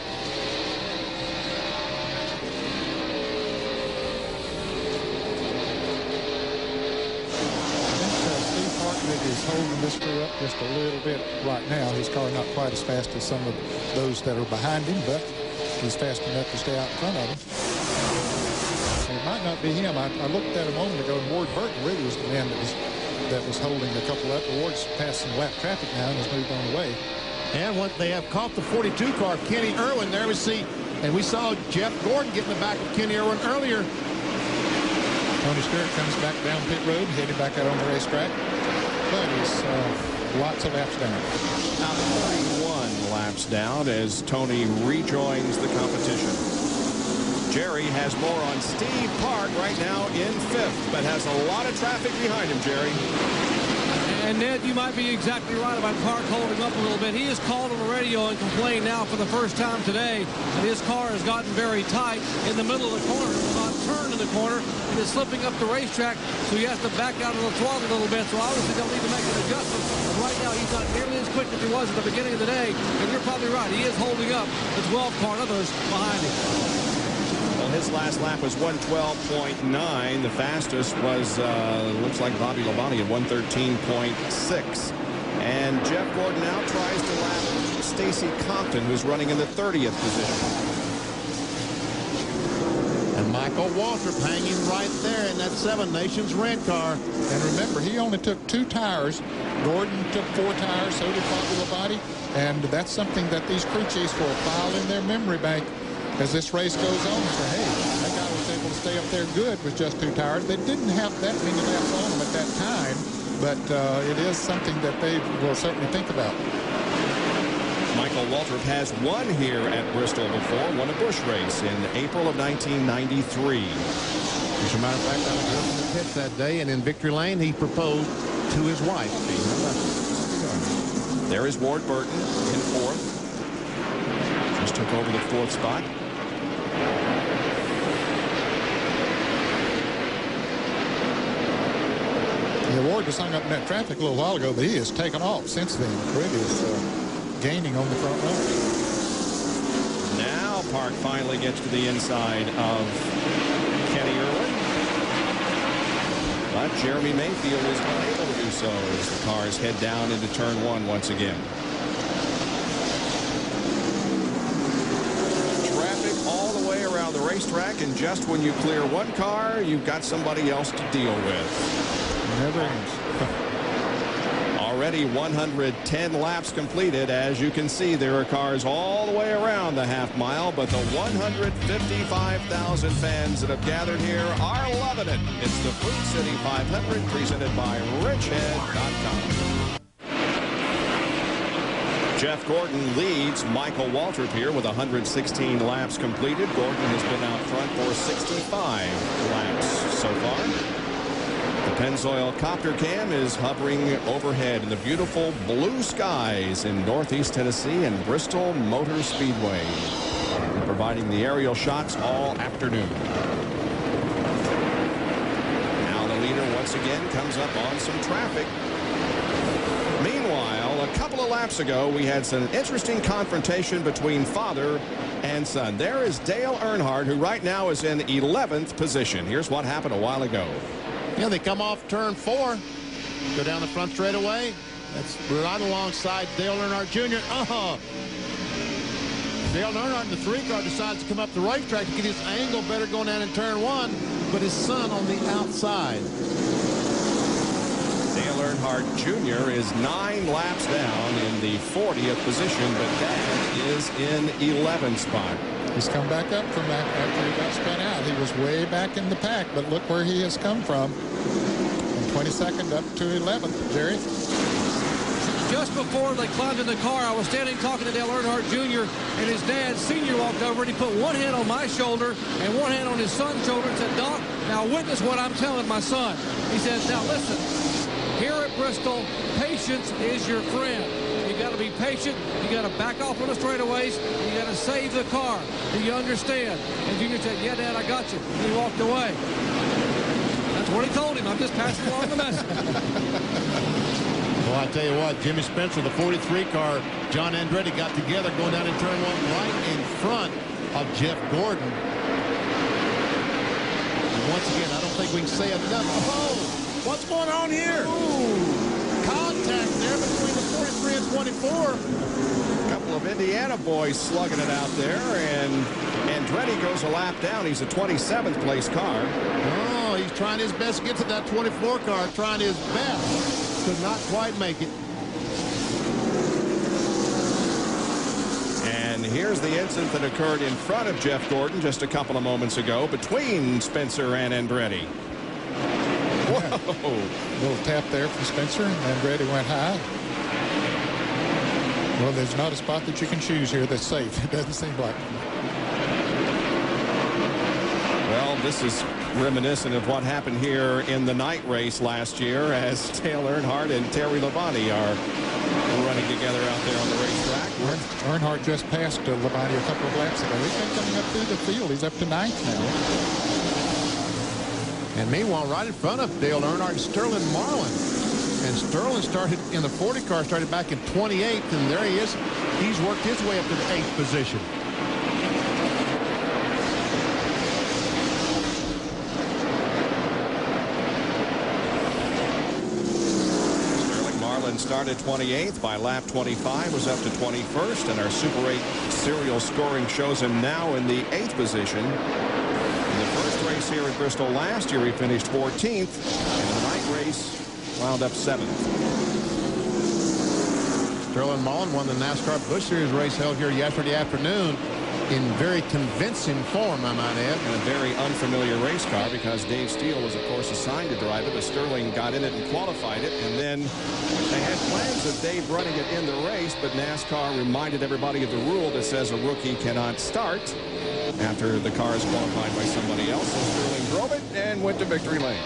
Is holding this crew up just a little bit right now. His car not quite as fast as some of those that are behind him, but he's fast enough to stay out in front of him. And it might not be him. I looked at a moment ago, and Ward Burton really was the man that was holding a couple up. Ward's passed some lap traffic now and has moved on the way. And what they have caught the 42 car, Kenny Irwin. There we see, and we saw Jeff Gordon getting the back of Kenny Irwin earlier. Tony Stewart comes back down pit road, heading back out on the racetrack. But he's lots of laps down. Now 31 laps down as Tony rejoins the competition. Jerry has more on Steve Park right now in 5th, but has a lot of traffic behind him, Jerry. And Ned, you might be exactly right about Park holding up a little bit. He has called on the radio and complained now for the first time today that his car has gotten very tight in the middle of the corner. It will not turn in the corner and is slipping up the racetrack, so he has to back out of the throttle a little bit. So obviously they'll need to make an adjustment. But right now he's not nearly as quick as he was at the beginning of the day. And you're probably right. He is holding up the 12 car and others behind him. Well, his last lap was 112.9. The fastest was, looks like Bobby Labonte at 113.6. And Jeff Gordon now tries to lap Stacy Compton, who's running in the 30th position. And Michael Waltrip hanging right there in that Seven Nations rent car. And remember, he only took 2 tires. Gordon took 4 tires, so did Bobby Labonte. And that's something that these crew chiefs will file in their memory bank as this race goes on. So, hey, that guy was able to stay up there good with just 2 tires. They didn't have that many laps on them at that time, but it is something that they will certainly think about. Michael Waltrip has won here at Bristol before, won a Busch race in April of 1993. As a matter of fact, I was in the pits that day, and in Victory Lane, he proposed to his wife. There is Ward Burton in 4th. Just took over the 4th spot. The Ward was hung up in that traffic a little while ago, but he has taken off since then. Really is gaining on the front runners. Now Park finally gets to the inside of Kenny Irwin. But Jeremy Mayfield is unable to do so as the cars head down into turn 1 once again. Traffic all the way around the racetrack, and just when you clear one car, you've got somebody else to deal with. Never ends. Already 110 laps completed. As you can see, there are cars all the way around the half mile, but the 155,000 fans that have gathered here are loving it. It's the Food City 500 presented by richhead.com. Jeff Gordon leads Michael Waltrip here with 116 laps completed. Gordon has been out front for 65 laps so far. The Pennzoil Copter Cam is hovering overhead in the beautiful blue skies in Northeast Tennessee and Bristol Motor Speedway, providing the aerial shots all afternoon. Now the leader once again comes up on some traffic. Meanwhile, a couple of laps ago, we had some interesting confrontation between father and son. There is Dale Earnhardt, who right now is in 11th position. Here's what happened a while ago. Yeah, they come off turn 4, go down the front straightaway. That's right alongside Dale Earnhardt Jr. Dale Earnhardt in the 3 car decides to come up the racetrack to get his angle better going down in turn 1, but his son on the outside. Dale Earnhardt Jr. is 9 laps down in the 40th position, but Dad is in 11th spot. He's come back up from that after he got spun out. He was way back in the pack, but look where he has come from. From 22nd up to 11th, Jerry. Just before they climbed in the car, I was standing talking to Dale Earnhardt Jr., and his dad, Senior, walked over, and he put one hand on my shoulder and one hand on his son's shoulder and said, "Doc, now witness what I'm telling my son." He says, "Now listen, here at Bristol, patience is your friend. You got to be patient. You got to back off on the straightaways. You got to save the car. Do you understand? And Junior said, yeah, Dad, I got you. And he walked away. That's what he told him. I'm just passing along the message. Well, I tell you what, Jimmy Spencer, the 43 car, John Andretti got together going down in turn 1 right in front of Jeff Gordon. And once again, I don't think we can say enough. Oh, what's going on here? Ooh, contact there between the 43 and 24. A couple of Indiana boys slugging it out there, and Andretti goes a lap down. He's a 27th place car. Oh, he's trying his best to get to that 24 car, trying his best. Could not quite make it. And here's the incident that occurred in front of Jeff Gordon just a couple of moments ago between Spencer and Andretti. Whoa. Little tap there from Spencer, and Andretti went high. Well, there's not a spot that you can choose here that's safe. It doesn't seem like. Well, this is reminiscent of what happened here in the night race last year as Dale Earnhardt and Terry Labonte are running together out there on the racetrack. Earnhardt just passed Labonte a couple of laps ago. He's been coming up through the field. He's up to 9th now. And meanwhile, right in front of Dale Earnhardt, Sterling Marlin. And Sterling started in the 40 car, started back in 28th, and there he is. He's worked his way up to the 8th position. Started 28th. By lap 25 was up to 21st, and our Super 8 serial scoring shows him now in the 8th position. In the first race here at Bristol last year, he finished 14th, and in the night race wound up 7th. Sterling Marlin won the NASCAR Busch Series race held here yesterday afternoon in very convincing form, I might add. And a very unfamiliar race car because Dave Steele was, of course, assigned to drive it, but Sterling got in it and qualified it. And then they had plans of Dave running it in the race, but NASCAR reminded everybody of the rule that says a rookie cannot start after the car is qualified by somebody else. So Sterling drove it and went to victory lane.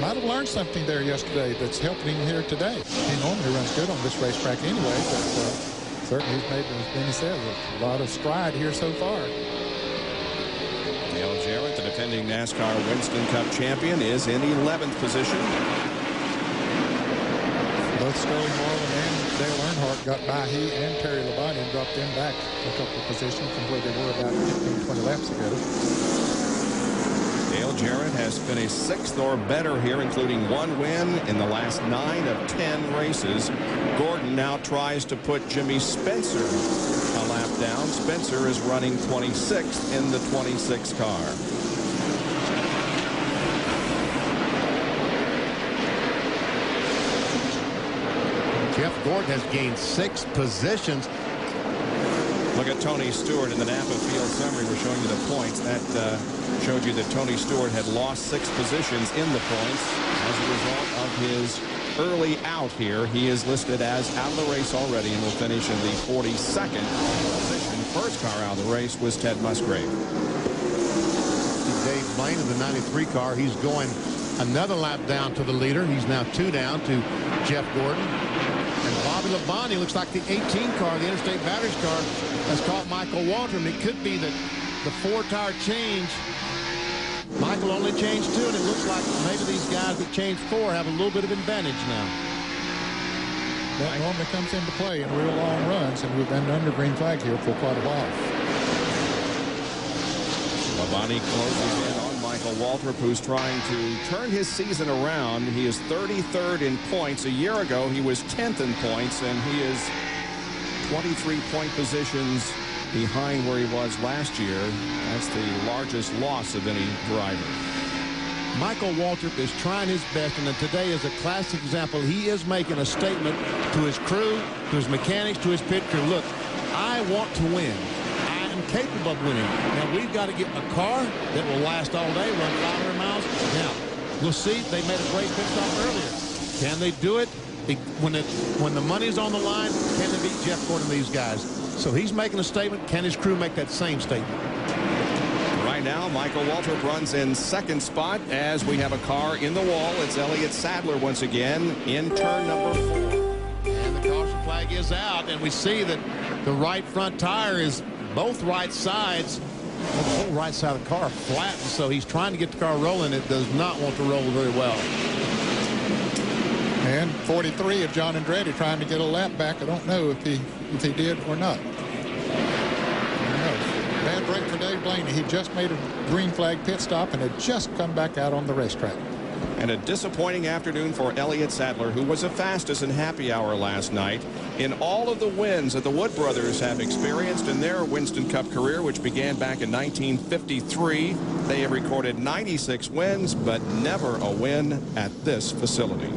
Might have learned something there yesterday that's helping him here today. He normally runs good on this racetrack anyway, but certainly he's made, as Benny says, a lot of stride here so far. Dale Jarrett, the defending NASCAR Winston Cup champion, is in 11th position. Both Sterling Marlin and Dale Earnhardt got by he and Terry Labonte and dropped them back a couple of positions from where they were about 15-20 laps ago. Dale Jarrett has finished 6th or better here, including 1 win in the last 9 of 10 races. Gordon now tries to put Jimmy Spencer a lap down. Spencer is running 26th in the 26 car. Jeff Gordon has gained 6 positions. Look at Tony Stewart in the Napa Field summary. We're showing you the points. That showed you that Tony Stewart had lost 6 positions in the points as a result of his early out here. He is listed as out of the race already and will finish in the 42nd position. First car out of the race was Ted Musgrave. Dave Blaine in the 93 car. He's going another lap down to the leader. He's now 2 down to Jeff Gordon. And Bobby Labonte looks like the 18 car, the Interstate Batteries car, has caught Michael Walter. And it could be that the 4-tire change, Michael only changed 2, and it looks like maybe these guys that changed 4 have a little bit of advantage now. That normally comes into play in real long runs, and we've been under green flag here for quite a while. Labonte closes in on Michael Waltrip, who's trying to turn his season around. He is 33rd in points. A year ago, he was 10th in points, and he is 23 point positions behind where he was last year. That's the largest loss of any driver. Michael Waltrip is trying his best, and today is a classic example. He is making a statement to his crew, to his mechanics, to his pit crew. Look, I want to win. I am capable of winning. Now, we've got to get a car that will last all day, run 500 miles. Now, we'll see. They made a great pit stop earlier. Can they do it? When the money's on the line, can they beat Jeff Gordon and these guys? So he's making a statement. Can his crew make that same statement? Right now, Michael Waltrip runs in 2nd spot as we have a car in the wall. It's Elliott Sadler once again in turn number 4. And the caution flag flag is out, and we see that the right front tire is both right sides. The whole right side of the car flattened, so he's trying to get the car rolling. It does not want to roll very well. And 43 of John Andretti trying to get a lap back. I don't know if he did or not. Bad break for Dave Blaney. He just made a green flag pit stop and had just come back out on the racetrack. And a disappointing afternoon for Elliott Sadler, who was the fastest in happy hour last night. In all of the wins that the Wood brothers have experienced in their Winston Cup career, which began back in 1953, they have recorded 96 wins, but never a win at this facility.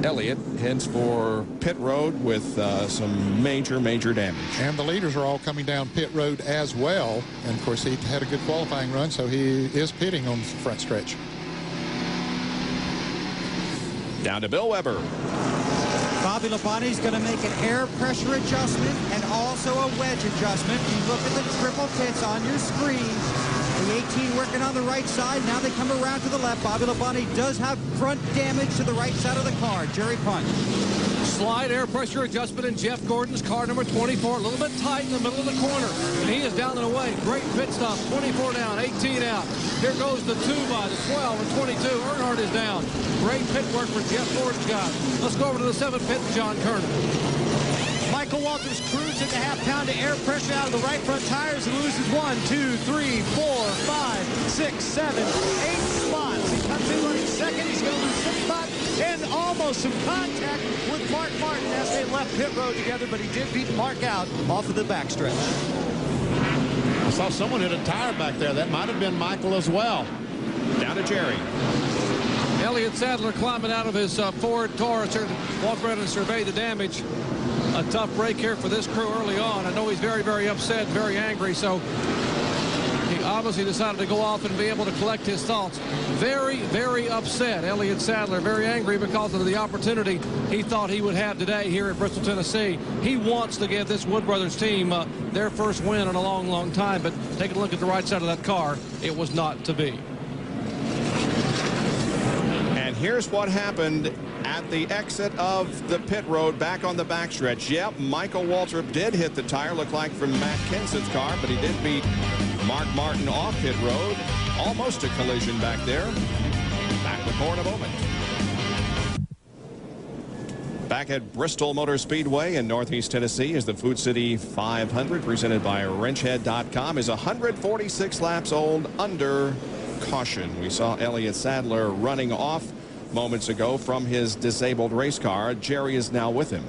Elliott heads for pit road with some major damage. And the leaders are all coming down pit road as well. And, of course, he had a good qualifying run, so he is pitting on the front stretch. Down to Bill Weber. Bobby Labonte's going to make an air pressure adjustment and also a wedge adjustment. You look at the triple pits on your screen. The 18 working on the right side. Now they come around to the left. Bobby Labonte does have front damage to the right side of the car. Jerry Punch. Slide air pressure adjustment in Jeff Gordon's car number 24. A little bit tight in the middle of the corner. And he is down and away. Great pit stop. 24 down, 18 out. Here goes the 2 by the 12 and 22. Earnhardt is down. Great pit work for Jeff Gordon's guy. Let's go over to the 7th pit, John Kerner. Michael Walters cruising the half-pound of air pressure out of the right front tires and loses 1, 2, 3, 4, 5, 6, 7, 8 spots. He comes in running second. He's going to lose 6 spots and almost some contact with Mark Martin as they left pit road together, but he did beat Mark out off of the backstretch. I saw someone hit a tire back there. That might have been Michael as well. Down to Jerry. Elliott Sadler climbing out of his Ford Taurus here to walk around and survey the damage. A tough break here for this crew early on. I know he's very upset, very angry, so he obviously decided to go off and be able to collect his thoughts. Very upset. Elliott Sadler, very angry because of the opportunity he thought he would have today here at Bristol, Tennessee. He wants to give this Wood Brothers team their first win in a long time, but taking a look at the right side of that car, it was not to be. And here's what happened at the exit of the pit road back on the backstretch. Yep, Michael Waltrip did hit the tire, looked like from Matt Kenseth's car, but he did beat Mark Martin off pit road. Almost a collision back there. Back with more in a moment. Back at Bristol Motor Speedway in Northeast Tennessee is the Food City 500 presented by wrenchhead.com. Is 146 laps old under caution. We saw Elliott Sadler running off moments ago from his disabled race car. Jerry is now with him.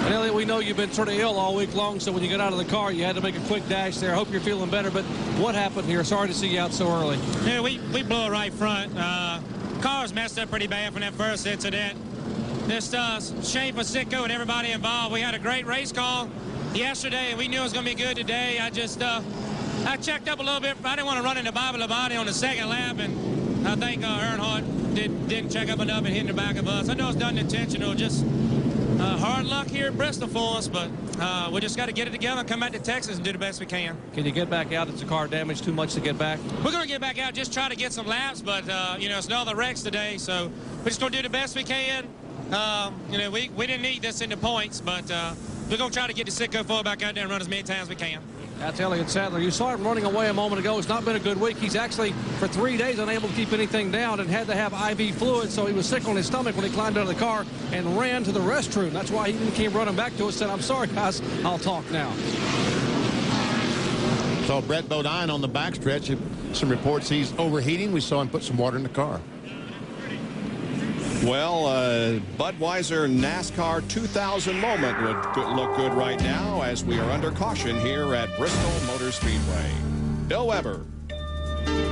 And Elliott, we know you've been sort of ill all week long, so when you got out of the car, you had to make a quick dash there. I hope you're feeling better, but what happened here? Sorry to see you out so early. Yeah, we blew a right front. Car was messed up pretty bad from that first incident. Just shame for Sitco and everybody involved. We had a great race call yesterday, and we knew it was going to be good today. I checked up a little bit. I didn't want to run into Bobby Labonte on the second lap, and I think Earnhardt didn't check up enough and hit the back of us. I know it's done intentional, just hard luck here at Bristol for us, but we just got to get it together and come back to Texas and do the best we can. Can you get back out? Is the car damaged too much to get back? We're going to get back out, just try to get some laps, but you know, it's no other wrecks today, so we're just going to do the best we can. You know, we didn't need this in the points, but we're going to try to get the Sitco 4 back out there and run as many times as we can. That's Elliott Sadler. You saw him running away a moment ago. It's not been a good week. He's actually, for 3 days, unable to keep anything down and had to have IV fluid, so he was sick on his stomach when he climbed out of the car and ran to the restroom. That's why he came running back to us and said, "I'm sorry, guys, I'll talk now." Saw Brett Bodine on the backstretch. Some reports he's overheating. We saw him put some water in the car. Well, Budweiser NASCAR 2000 moment would look good right now as we are under caution here at Bristol Motor Speedway. Bill Weber.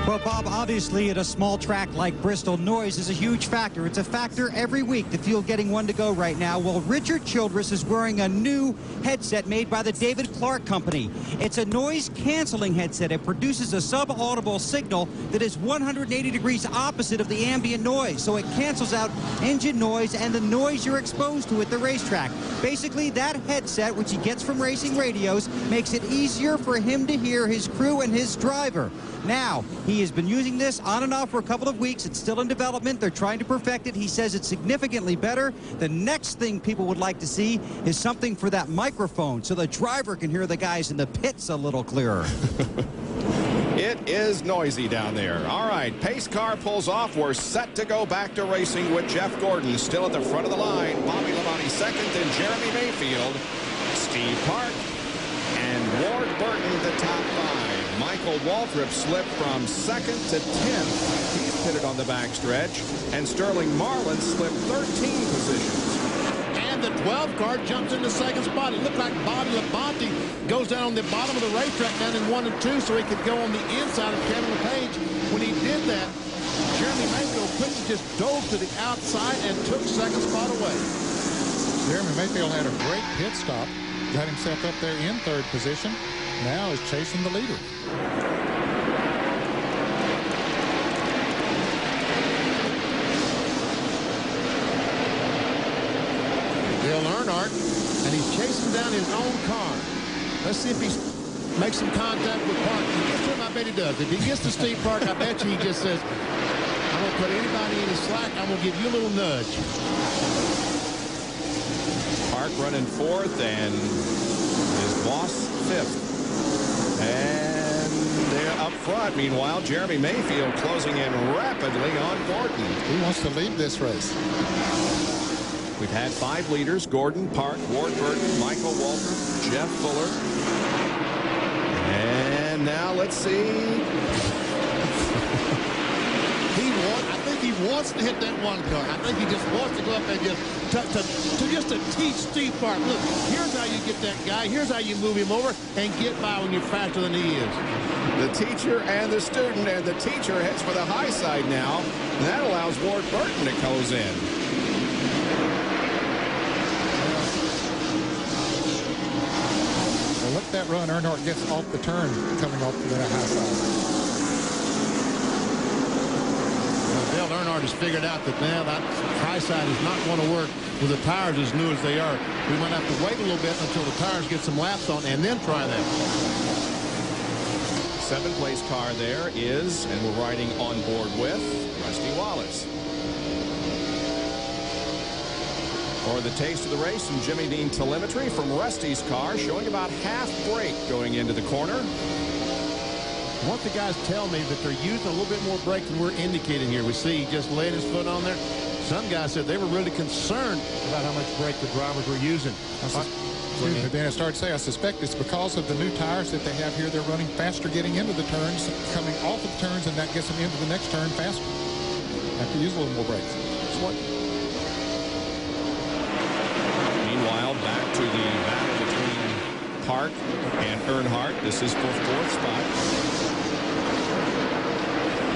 Well, Bob, obviously at a small track like Bristol, noise is a huge factor. It's a factor every week, the field getting one to go right now. Well, Richard Childress is wearing a new headset made by the David Clark Company. It's a noise-canceling headset. It produces a sub-audible signal that is 180 degrees opposite of the ambient noise, so it cancels out engine noise and the noise you're exposed to at the racetrack. Basically, that headset, which he gets from racing radios, makes it easier for him to hear his crew and his driver. Now, he He has been using this on and off for a couple of weeks. It's still in development. They're trying to perfect it. He says it's significantly better. The next thing people would like to see is something for that microphone so the driver can hear the guys in the pits a little clearer. It is noisy down there. All right, pace car pulls off. We're set to go back to racing with Jeff Gordon still at the front of the line. Bobby Labonte second, then Jeremy Mayfield, Steve Park, and Ward Burton the top five. Michael Waltrip slipped from second to 10th. He's pitted on the backstretch. And Sterling Marlin slipped 13 positions. And the 12 car jumps into second spot. It looked like Bobby Labonte goes down on the bottom of the racetrack down in 1 and 2 so he could go on the inside of Kevin LePage. When he did that, Jeremy Mayfield quickly just dove to the outside and took second spot away. Jeremy Mayfield had a great pit stop. Got himself up there in third position. Now is chasing the leader. Dale Earnhardt, and he's chasing down his own car. Let's see if he makes some contact with Park. If he gets to him, I bet he does. If he gets to Steve Park, I bet you he just says, I'm going to put anybody in his slack. I'm going to give you a little nudge. Park running fourth and his boss fifth. And they're up front. Meanwhile, Jeremy Mayfield closing in rapidly on Gordon. He wants to lead this race. We've had 5 leaders: Gordon, Park, Ward Burton, Michael Waltrip, Jeff Fuller. And now let's see. I think he wants to hit that one car. I think he just wants to go up and just to teach Steve Park, look, here's how you get that guy, here's how you move him over and get by when you're faster than he is. The teacher and the student, and the teacher heads for the high side now. And that allows Ward Burton to close in. Well, look at that run. Earnhardt gets off the turn coming off the high side. Dale Earnhardt has figured out that now that high side is not going to work with the tires as new as they are. We might have to wait a little bit until the tires get some laps on and then try that. 7th place car there is, and we're riding on board with, Rusty Wallace. For the taste of the race, some Jimmy Dean telemetry from Rusty's car showing about half brake going into the corner. What the guys tell me that they're using a little bit more brake than we're indicating here. We see he just laid his foot on there. Some guys said they were really concerned about how much brake the drivers were using. Then I started to say, I suspect it's because of the new tires that they have here. They're running faster getting into the turns, coming off of the turns, and that gets them into the next turn faster. Have to use a little more brakes. Meanwhile, back to the battle between Park and Earnhardt. This is for 4th spot.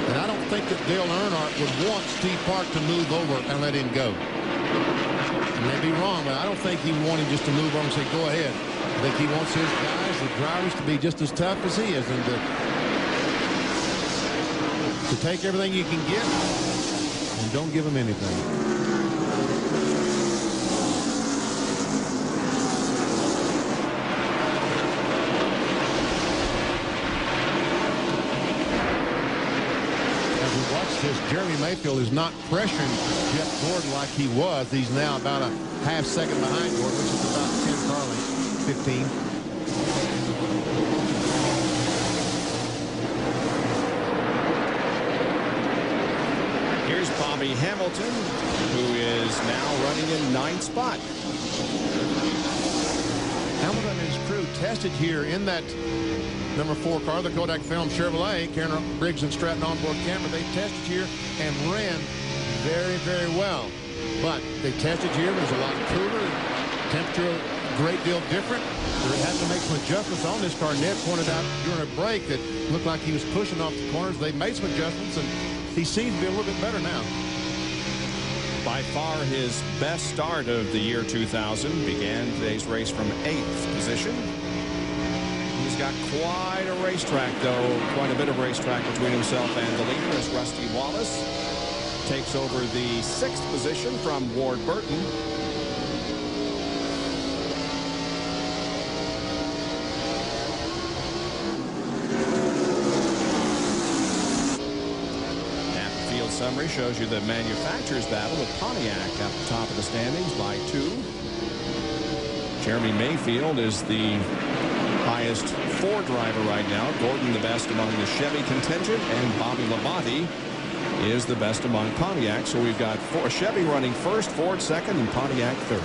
And I don't think that Dale Earnhardt would want Steve Park to move over and let him go. I may be wrong, but I don't think he would want him just to move over and say, go ahead. I think he wants his guys, the drivers, to be just as tough as he is and to take everything you can get and don't give him anything. Jeremy Mayfield is not pressuring Jeff Gordon like he was. He's now about a half second behind Gordon, which is about 10 car lengths, 15. Here's Bobby Hamilton, who is now running in 9th spot. Hamilton and his crew tested here in that number 4 car, the Kodak Film Chevrolet, Karen Briggs and Stratton onboard camera. They tested here and ran very, very well. But they tested here. It was a lot cooler. Temperature a great deal different. They had to make some adjustments on this car. Ned pointed out during a break that looked like he was pushing off the corners. They made some adjustments, and he seems to be a little bit better now. By far his best start of the year 2000. Began today's race from 8th position. He's got quite a racetrack, though, quite a bit of racetrack between himself and the leader as Rusty Wallace takes over the 6th position from Ward Burton. summary shows you the manufacturer's battle with Pontiac at the top of the standings by 2. Jeremy Mayfield is the highest Ford driver right now. Gordon the best among the Chevy contingent, and Bobby Labonte is the best among Pontiac. So we've got Chevy running first, Ford second, and Pontiac third.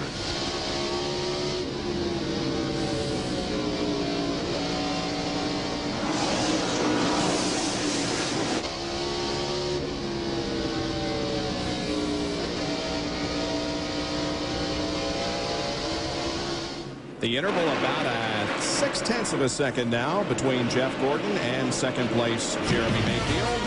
The interval about at 0.6 of a second now between Jeff Gordon and second place Jeremy Mayfield,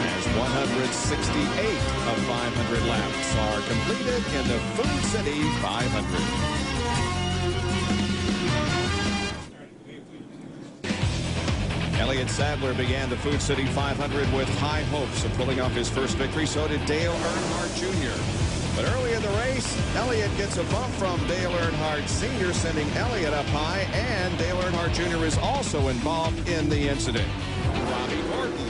as 168 of 500 laps are completed in the Food City 500. Elliott Sadler began the Food City 500 with high hopes of pulling off his first victory. So did Dale Earnhardt Jr. But early in the race, Elliott gets a bump from Dale Earnhardt Sr., sending Elliott up high, and Dale Earnhardt Jr. is also involved in the incident. Robbie Gordon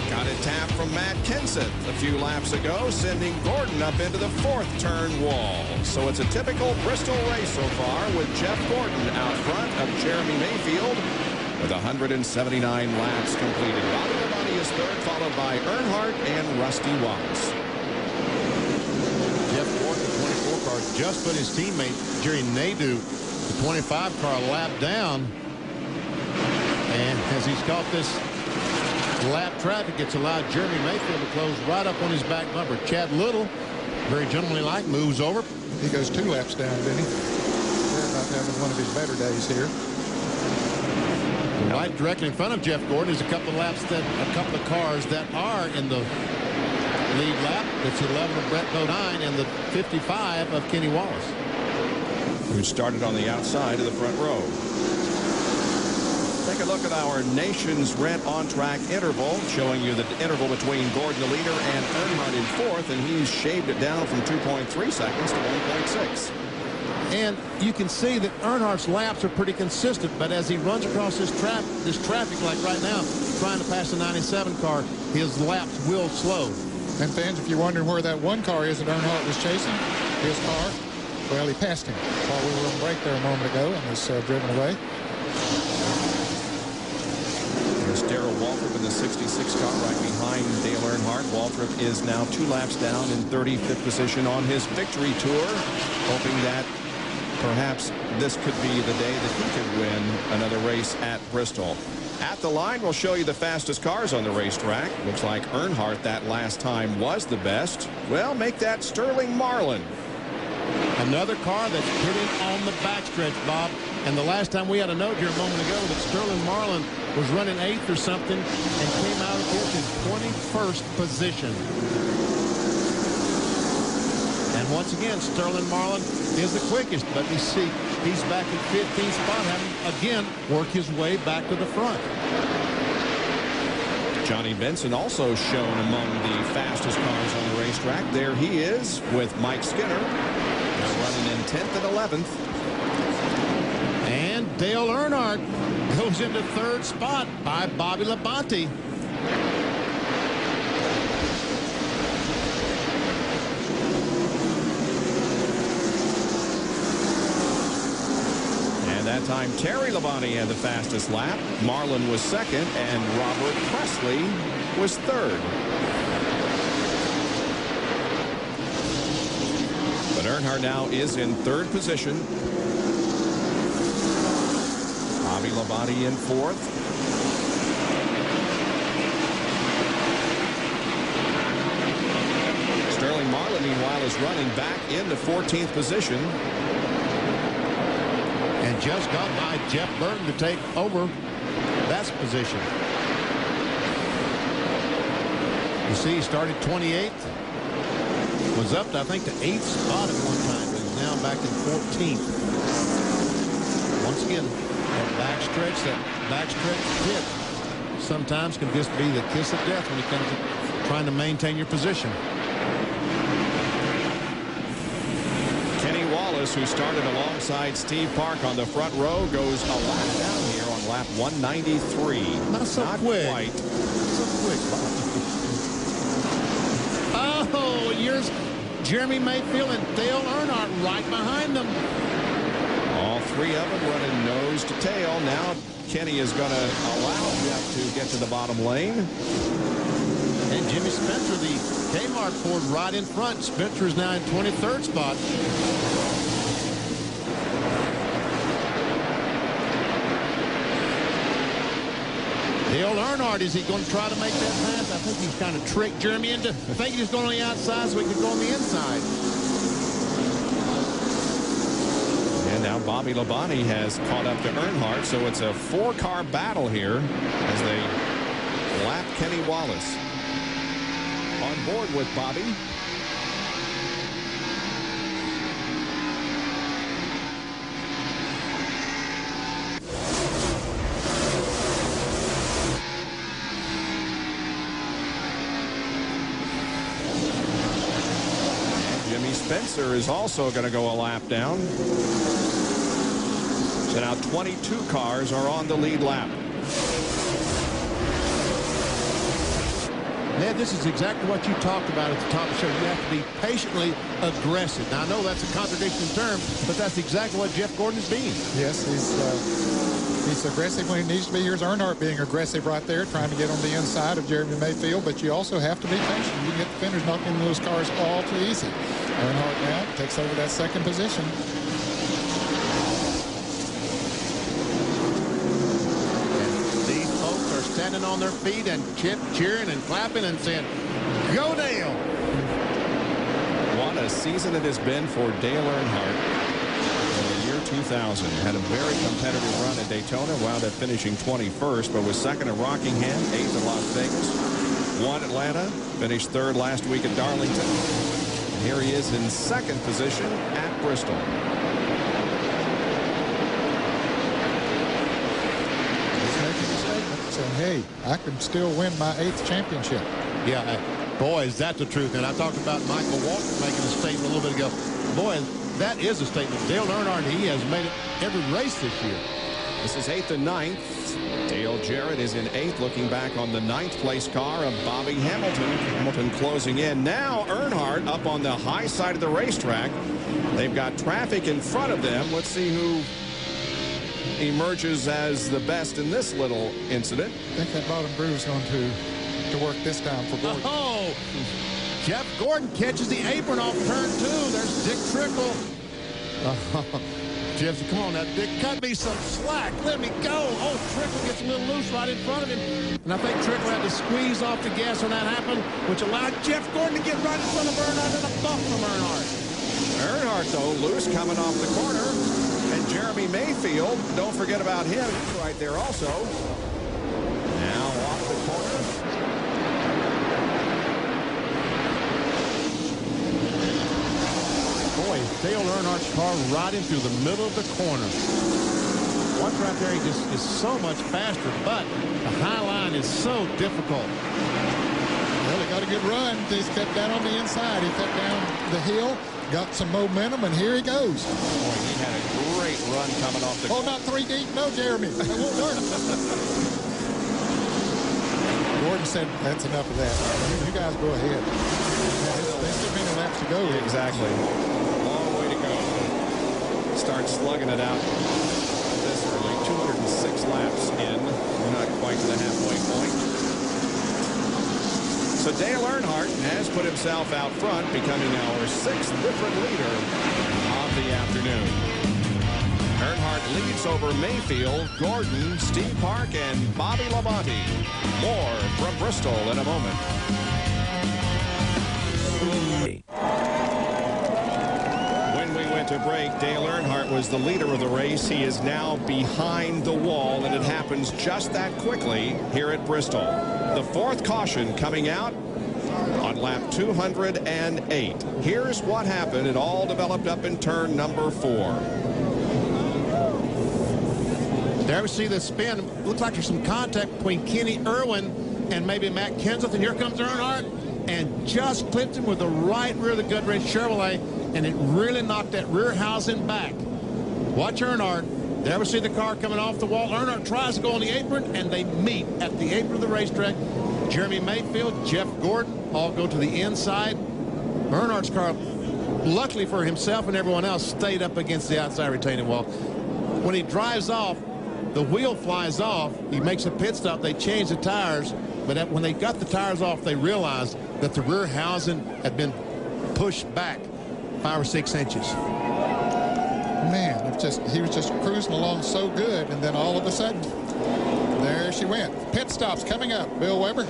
got it tapped from Matt Kenseth a few laps ago, sending Gordon up into the fourth turn wall. So it's a typical Bristol race so far, with Jeff Gordon out front of Jeremy Mayfield with 179 laps completed. Bobby Labonte is third, followed by Earnhardt and Rusty Wallace. Just put his teammate Jerry Nadeau, the 25 car, lap down, and as he's caught this lap traffic, it's allowed Jeremy Mayfield to close right up on his back bumper. Chad Little, very gentlemanly-like, moves over. He goes 2 laps down, didn't he? They're about having one of his better days here. Right directly in front of Jeff Gordon is a couple of cars that are in the lead lap. It's 11 of Brett Bodine and the 55 of Kenny Wallace, who started on the outside of the front row. Take a look at our Nation's Rent on-track interval, showing you the interval between Gordon the leader and Earnhardt in fourth, and he's shaved it down from 2.3 seconds to 1.6. And you can see that Earnhardt's laps are pretty consistent, but as he runs across this traffic like right now, trying to pass the 97 car, his laps will slow. And fans, if you're wondering where that one car is that Earnhardt was chasing, his car, well, he passed him while we were on break there a moment ago and was driven away. There's Darrell Waltrip in the 66 car right behind Dale Earnhardt. Waltrip is now 2 laps down in 35th position on his victory tour, hoping that perhaps this could be the day that he could win another race at Bristol. At the line, we'll show you the fastest cars on the racetrack. Looks like Earnhardt that last time was the best. Well, make that Sterling Marlin. Another car that's hitting on the backstretch, Bob. And the last time we had a note here a moment ago that Sterling Marlin was running 8th or something and came out of this in 21st position. And once again, Sterling Marlin is the quickest, but you see he's back in 15th spot, having again work his way back to the front. Johnny Benson also shown among the fastest cars on the racetrack. There he is with Mike Skinner, running in 10th and 11th. And Dale Earnhardt goes into 3rd spot by Bobby Labonte. That time, Terry Labonte had the fastest lap. Marlin was second, and Robert Presley was third. But Earnhardt now is in 3rd position. Bobby Labonte in 4th. Sterling Marlin, meanwhile, is running back into 14th position. And just got by Jeff Burton to take over that position. You see, he started 28th, was up to, I think, the 8th spot at one time, but he's now back in 14th. Once again, that backstretch tip sometimes can just be the kiss of death when it comes to trying to maintain your position. Who started alongside Steve Park on the front row, goes a lap down here on lap 193. Not so quick. Quite. So quick. Oh, here's Jeremy Mayfield and Dale Earnhardt right behind them. All three of them running nose to tail. Now Kenny is going to allow Jeff to get to the bottom lane. And Jimmy Spencer, the Kmart Ford, right in front. Spencer is now in 23rd spot. Dale Earnhardt, is he going to try to make that pass? I think he's kind of tricked Jeremy into thinking he's going on the outside so he can go on the inside. And now Bobby Labonte has caught up to Earnhardt, so it's a four-car battle here as they lap Kenny Wallace. On board with Bobby. Spencer is also going to go a lap down. So now 22 cars are on the lead lap. Ned, this is exactly what you talked about at the top of the show. You have to be patiently aggressive. Now, I know that's a contradiction in terms, but that's exactly what Jeff Gordon is being. Yes, he's aggressive when he needs to be. Here's Earnhardt being aggressive right there, trying to get on the inside of Jeremy Mayfield, but you also have to be patient. You can get the fenders knocked into those cars all too easy. Earnhardt now takes over that second position. And these folks are standing on their feet and cheering and clapping and saying, "Go Dale!" What a season it has been for Dale Earnhardt. In the year 2000, had a very competitive run at Daytona, wound up finishing 21st, but was second at Rockingham, 8th at Las Vegas, won Atlanta, finished third last week at Darlington. Here he is in second position at Bristol. He's making a statement saying, hey, I can still win my 8th championship. Yeah, boy, is that the truth. And I talked about Michael Walker making a statement a little bit ago. Boy, that is a statement. Dale Earnhardt, he has made it every race this year. This is 8th and 9th. Dale Jarrett is in 8th, looking back on the 9th place car of Bobby Hamilton. Hamilton closing in. Now Earnhardt up on the high side of the racetrack. They've got traffic in front of them. Let's see who emerges as the best in this little incident. I think that bottom groove is going to work this time for Gordon. Oh, Jeff Gordon catches the apron off turn 2. There's Dick Trickle. Jeff, come on now, Dick, cut me some slack. Let me go. Oh, Trickle gets a little loose right in front of him. And I think Trickle had to squeeze off the gas when that happened, which allowed Jeff Gordon to get right in front of Earnhardt and a bump from Earnhardt. Earnhardt, though, loose coming off the corner. And Jeremy Mayfield, don't forget about him. He's right there also. Now off the corner. Boy, Dale Earnhardt's car right in through the middle of the corner. Watch right there, he just is so much faster, but the high line is so difficult. Well, he got a good run. He's cut down on the inside. He cut down the hill, got some momentum, and here he goes. Boy, he had a great run coming off the corner. Oh, not 3 deep. No, Jeremy. That won't work. Gordon said, that's enough of that. You guys go ahead. There's still many laps to go. Exactly. Long way to go. Start slugging it out this early. 206 laps in. We're not quite to the halfway point. So Dale Earnhardt has put himself out front, becoming our 6th different leader of the afternoon. Earnhardt leads over Mayfield, Gordon, Steve Park, and Bobby Labonte. More from Bristol in a moment. When we went to break, Dale Earnhardt was the leader of the race. He is now behind the wall, and it happens just that quickly here at Bristol. The 4th caution coming out on lap 208. Here's what happened. It all developed up in turn number 4. There we see the spin. Looks like there's some contact between Kenny Irwin and maybe Matt Kenseth. And here comes Earnhardt and just clipped him with the right rear of the Goodrich Chevrolet. And it really knocked that rear housing back. Watch Earnhardt. There we see the car coming off the wall. Earnhardt tries to go on the apron, and they meet at the apron of the racetrack. Jeremy Mayfield, Jeff Gordon all go to the inside. Earnhardt's car, luckily for himself and everyone else, stayed up against the outside retaining wall. When he drives off, the wheel flies off. He makes a pit stop. They change the tires. But when they got the tires off, they realized that the rear housing had been pushed back 5 or 6 inches. Man, he was just cruising along so good, and then all of a sudden, there she went. Pit stops coming up. Bill Weber.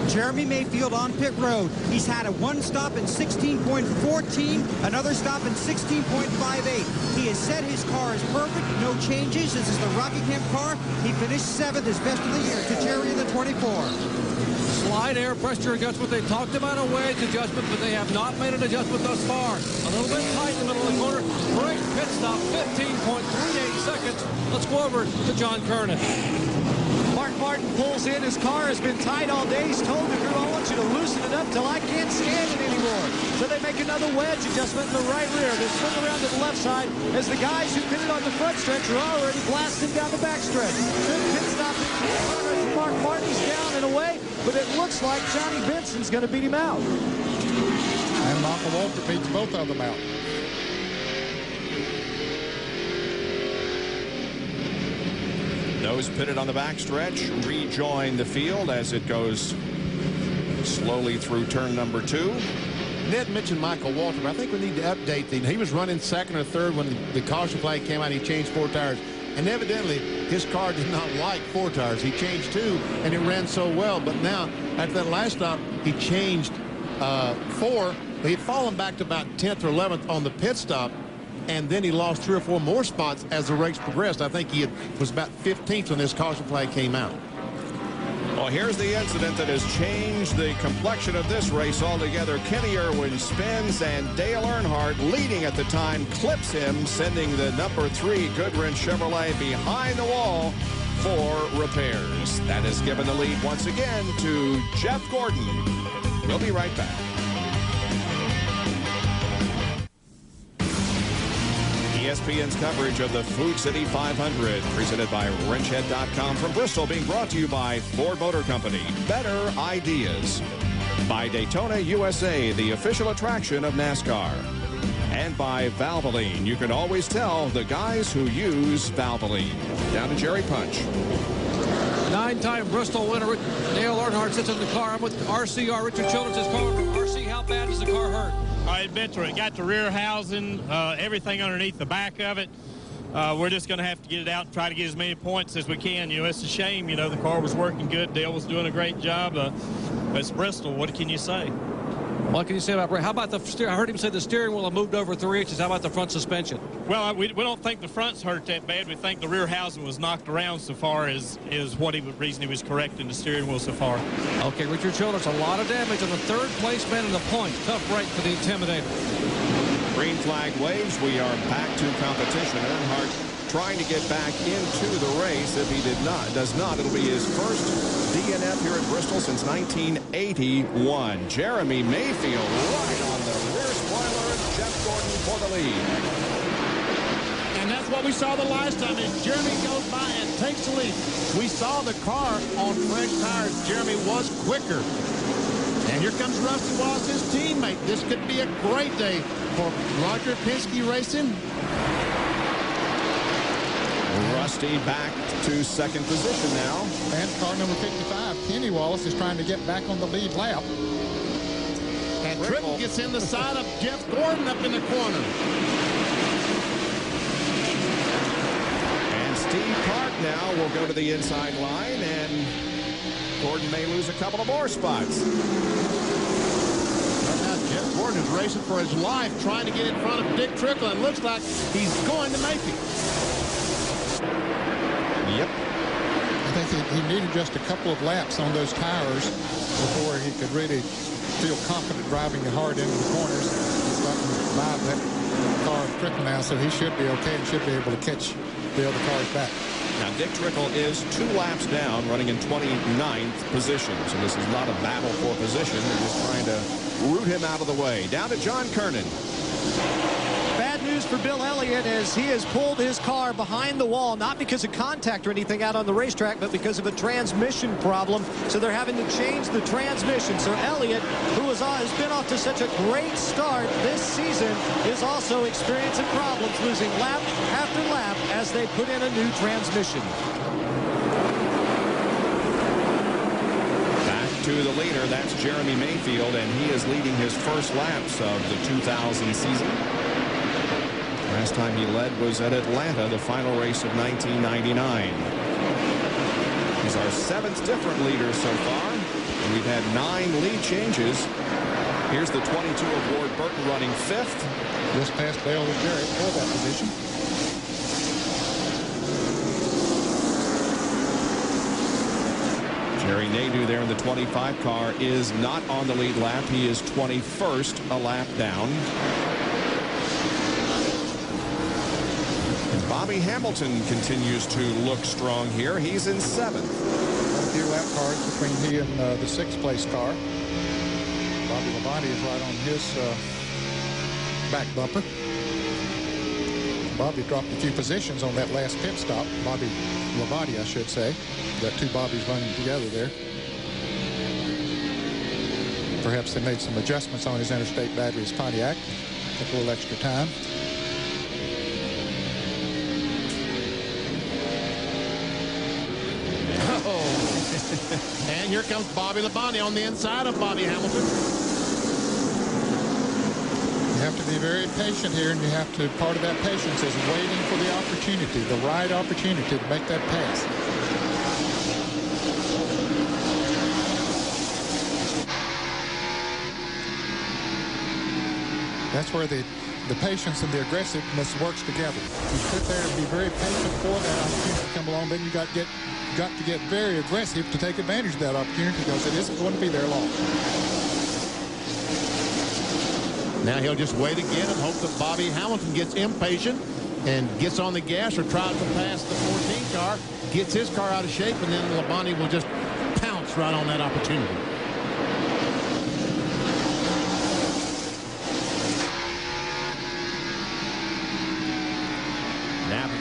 Jeremy Mayfield on pit road. He's had a one stop in 16.14, another stop in 16.58. He has said his car is perfect, no changes. This is the Rockingham car. He finished 7th, his best of the year, to Jerry in the 24. Slide air pressure adjustment. They talked about a wedge adjustment, but they have not made an adjustment thus far. A little bit tight in the middle of the corner. Great pit stop, 15.38 seconds. Let's go over to John Kernan. Mark Martin pulls in. His car has been tight all day. He's told the crew, I want you to loosen it up till I can't stand it anymore. So they make another wedge adjustment in the right rear. They swing around to the left side as the guys who pitted on the front stretch are already blasting down the back stretch. Good pit stop in Mark Martin's down and away, but it looks like Johnny Benson's going to beat him out. And Michael Walter beats both of them out. Those pitted on the backstretch rejoin the field as it goes slowly through turn number 2. Ned mentioned Michael Walter, but I think we need to update he was running 2nd or 3rd when the caution flag came out. He changed 4 tires. And evidently, his car did not like 4 tires. He changed 2, and it ran so well. But now, after that last stop, he changed 4. He had fallen back to about 10th or 11th on the pit stop. And then he lost 3 or 4 more spots as the race progressed. I think he was about 15th when this caution flag came out. Well, here's the incident that has changed the complexion of this race altogether. Kenny Irwin spins, and Dale Earnhardt, leading at the time, clips him, sending the number 3 Goodwrench Chevrolet behind the wall for repairs. That has given the lead once again to Jeff Gordon. We'll be right back. ESPN's coverage of the Food City 500, presented by WrenchHead.com, from Bristol, being brought to you by Ford Motor Company. Better ideas. By Daytona USA, the official attraction of NASCAR. And by Valvoline. You can always tell the guys who use Valvoline. Down to Jerry Punch. 9-time Bristol winner Dale Earnhardt sits in the car. I'm with RCR, Richard Childress' car. RC, how bad is the car hurt? It bent her. It got the rear housing, everything underneath the back of it. We're just going to have to get it out and try to get as many points as we can. You know, it's a shame. You know, the car was working good. Dale was doing a great job. It's Bristol. What can you say? What can you say about Brady? How about the steering? I heard him say the steering wheel moved over 3 inches. How about the front suspension? Well, we don't think the front's hurt that bad. We think the rear housing was knocked around so far is what reason he was correcting the steering wheel so far. Okay, Richard Childress, a lot of damage on the 3rd place man in the points. Tough break for the Intimidator. Green flag waves. We are back to competition. Earnhardt trying to get back into the race. If he does not, it'll be his first DNF here at Bristol since 1981. Jeremy Mayfield right on the rear spoiler. Jeff Gordon for the lead. And that's what we saw the last time as Jeremy goes by and takes the lead. We saw the car on fresh tires. Jeremy was quicker. And here comes Rusty Wallace, his teammate. This could be a great day for Roger Penske Racing. Rusty back to 2nd position now. And car number 55, Kenny Wallace, is trying to get back on the lead lap. And Trickle gets in the side of Jeff Gordon up in the corner. And Steve Clark now will go to the inside line, and Gordon may lose a couple of more spots. Right now, Jeff Gordon is racing for his life, trying to get in front of Dick Trickle, and looks like he's going to make it. Yep. I think he needed just a couple of laps on those tires before he could really feel confident driving hard into the corners. He's gotten by that car of Trickle now, so he should be okay and should be able to catch the other cars back. Now, Dick Trickle is 2 laps down, running in 29th position. So this is not a battle for position. They're just trying to root him out of the way. Down to John Kernan. Bad news for Bill Elliott as he has pulled his car behind the wall, not because of contact or anything out on the racetrack, but because of a transmission problem. So they're having to change the transmission. So Elliott, who has been off to such a great start this season, is also experiencing problems, losing lap after lap as they put in a new transmission. To the leader, that's Jeremy Mayfield, and he is leading his first laps of the 2000 season. Last time he led was at Atlanta, the final race of 1999. He's our 7th different leader so far, and we've had 9 lead changes. Here's the 22 of Ward Burton running 5th. Just past Dale Jarrett for that position. Jerry Nadeau there in the 25 car is not on the lead lap. He is 21st, a lap down. And Bobby Hamilton continues to look strong here. He's in 7th. A few lap cars between he and the 6th place car. Bobby Labonte is right on his back bumper. Bobby dropped a few positions on that last pit stop. Bobby Labonte, I should say. Got 2 Bobbies running together there. Perhaps they made some adjustments on his interstate batteries Pontiac. Took a little extra time. And here comes Bobby Labonte on the inside of Bobby Hamilton. You have to be very patient here, and you have to, part of that patience is waiting for the opportunity, the right opportunity to make that pass. That's where the patience and the aggressiveness works together. You sit there and be very patient for that opportunity to come along, then you got to get very aggressive to take advantage of that opportunity because it isn't going to be there long. Now he'll just wait again and hope that Bobby Hamilton gets impatient and gets on the gas or tries to pass the 14 car, gets his car out of shape, and then Labonte will just pounce right on that opportunity.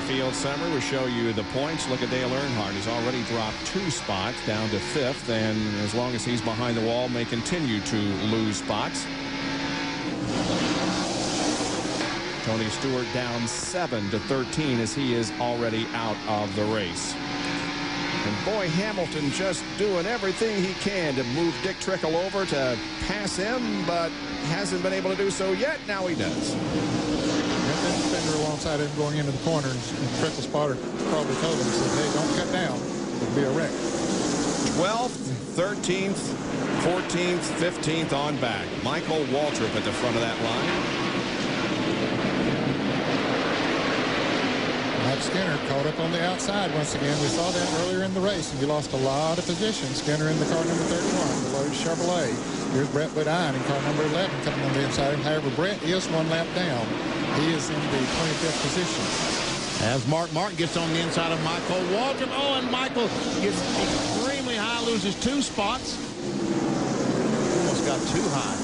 Field summary will show you the points. Look at Dale Earnhardt. He's already dropped 2 spots down to 5th, and as long as he's behind the wall, may continue to lose spots. Tony Stewart down 7 to 13 as he is already out of the race. And boy, Hamilton just doing everything he can to move Dick Trickle over to pass him, but hasn't been able to do so yet. Now he does. Fender alongside him going into the corner, and Trickle spotter probably told him, said, hey, don't cut down. It'll be a wreck. 12th, 13th, 14th, 15th on back. Michael Waltrip at the front of that line. Mike Skinner caught up on the outside once again. We saw that earlier in the race, and he lost a lot of position. Skinner in the car number 31, the Lotus Chevrolet. Here's Brett Bodine in car number 11 coming on the inside. However, Brett is 1 lap down. He is in the 25th position. As Mark Martin gets on the inside of Michael Waltrip. Oh, and Michael gets extremely high, loses 2 spots. Almost got too high.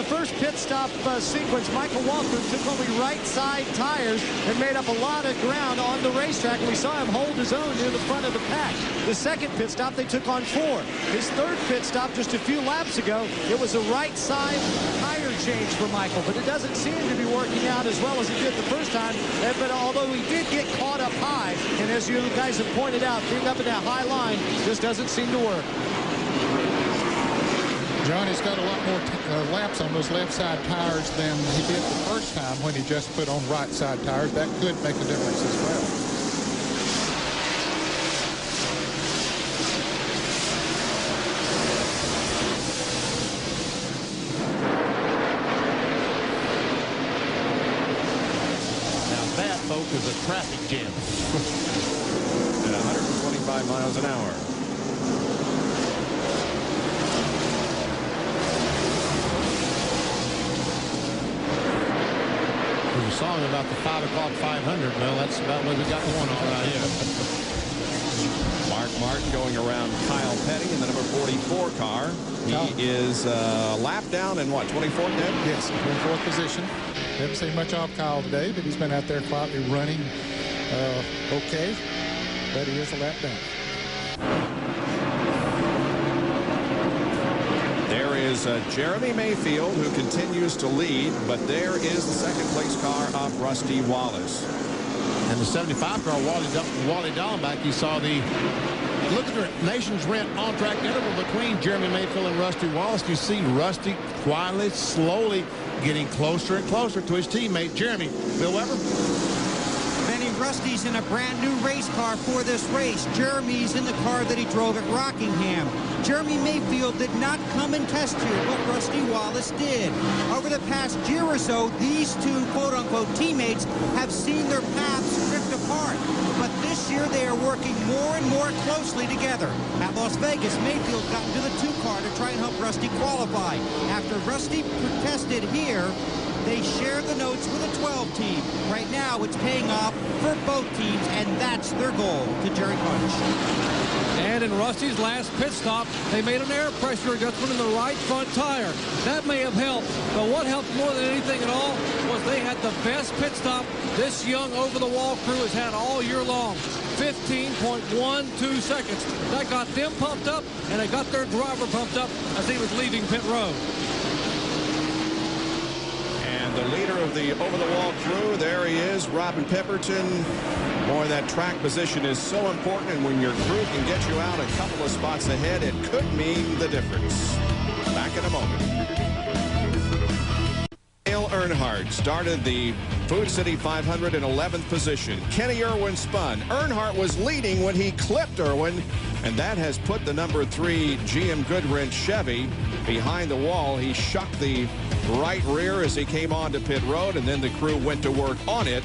First pit stop sequence, Michael Waltrip took only right side tires and made up a lot of ground on the racetrack, and we saw him hold his own near the front of the pack. The second pit stop, they took on 4. His third pit stop just a few laps ago, it was a right side tire change for Michael, but it doesn't seem to be working out as well as it did the first time. But although he did get caught up high, and as you guys have pointed out, being up in that high line just doesn't seem to work. Johnny's got a lot more laps on those left side tires than he did the first time when he just put on right side tires. That could make a difference as well. Now that, folks, is a traffic jam. At 125 miles an hour. song about the 5 o'clock 500. Well, that's about what we got going on right here. Mark Martin going around Kyle Petty in the number 44 car. He is a lap down in what, 24th then? Yes, 24th position. Haven't seen much of Kyle today, but he's been out there quietly running okay. But he is a lap down. There is Jeremy Mayfield, who continues to lead, but there is the second place car of Rusty Wallace. And the 75 car, Wally Dallenbach, you saw the look at the Nation's Rent on-track interval between Jeremy Mayfield and Rusty Wallace. You see Rusty quietly, slowly getting closer and closer to his teammate, Jeremy. Bill Weber? Benny, Rusty's in a brand new race car for this race. Jeremy's in the car that he drove at Rockingham. Jeremy Mayfield did not come and test here, but Rusty Wallace did. Over the past year or so, these two quote-unquote teammates have seen their paths drift apart. But this year, they are working more and more closely together. At Las Vegas, Mayfield got into the 2 car to try and help Rusty qualify. After Rusty protested here, they share the notes with a 12 team. Right now, it's paying off for both teams, and that's their goal, to Jerry Punch. And in Rusty's last pit stop, they made an air pressure adjustment in the right front tire. That may have helped, but what helped more than anything at all was they had the best pit stop this young over-the-wall crew has had all year long. 15.12 seconds. That got them pumped up, and it got their driver pumped up as he was leaving pit road. And the leader of the over-the-wall crew, there he is, Robin Pemberton. Boy, that track position is so important, and when your crew can get you out a couple of spots ahead, it could mean the difference. Back in a moment. Dale Earnhardt started the Food City 500 in 11th position. Kenny Irwin spun. Earnhardt was leading when he clipped Irwin, and that has put the number 3 GM Goodwrench Chevy behind the wall. He shucked the right rear as he came onto pit road, and then the crew went to work on it,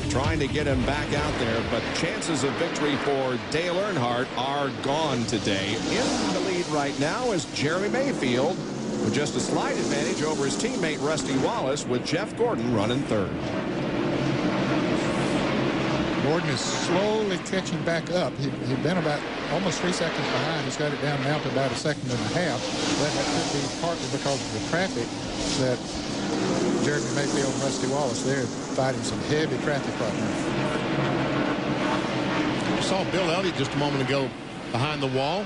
trying to get him back out there. But chances of victory for Dale Earnhardt are gone today. In the lead right now is Jeremy Mayfield, with just a slight advantage over his teammate Rusty Wallace, with Jeff Gordon running third. Gordon is slowly catching back up. He'd been about almost 3 seconds behind. He's got it down now to about 1.5 seconds. That could be partly because of the traffic that Jeremy Mayfield and Rusty Wallace, they're fighting some heavy traffic right now. We saw Bill Elliott just a moment ago behind the wall,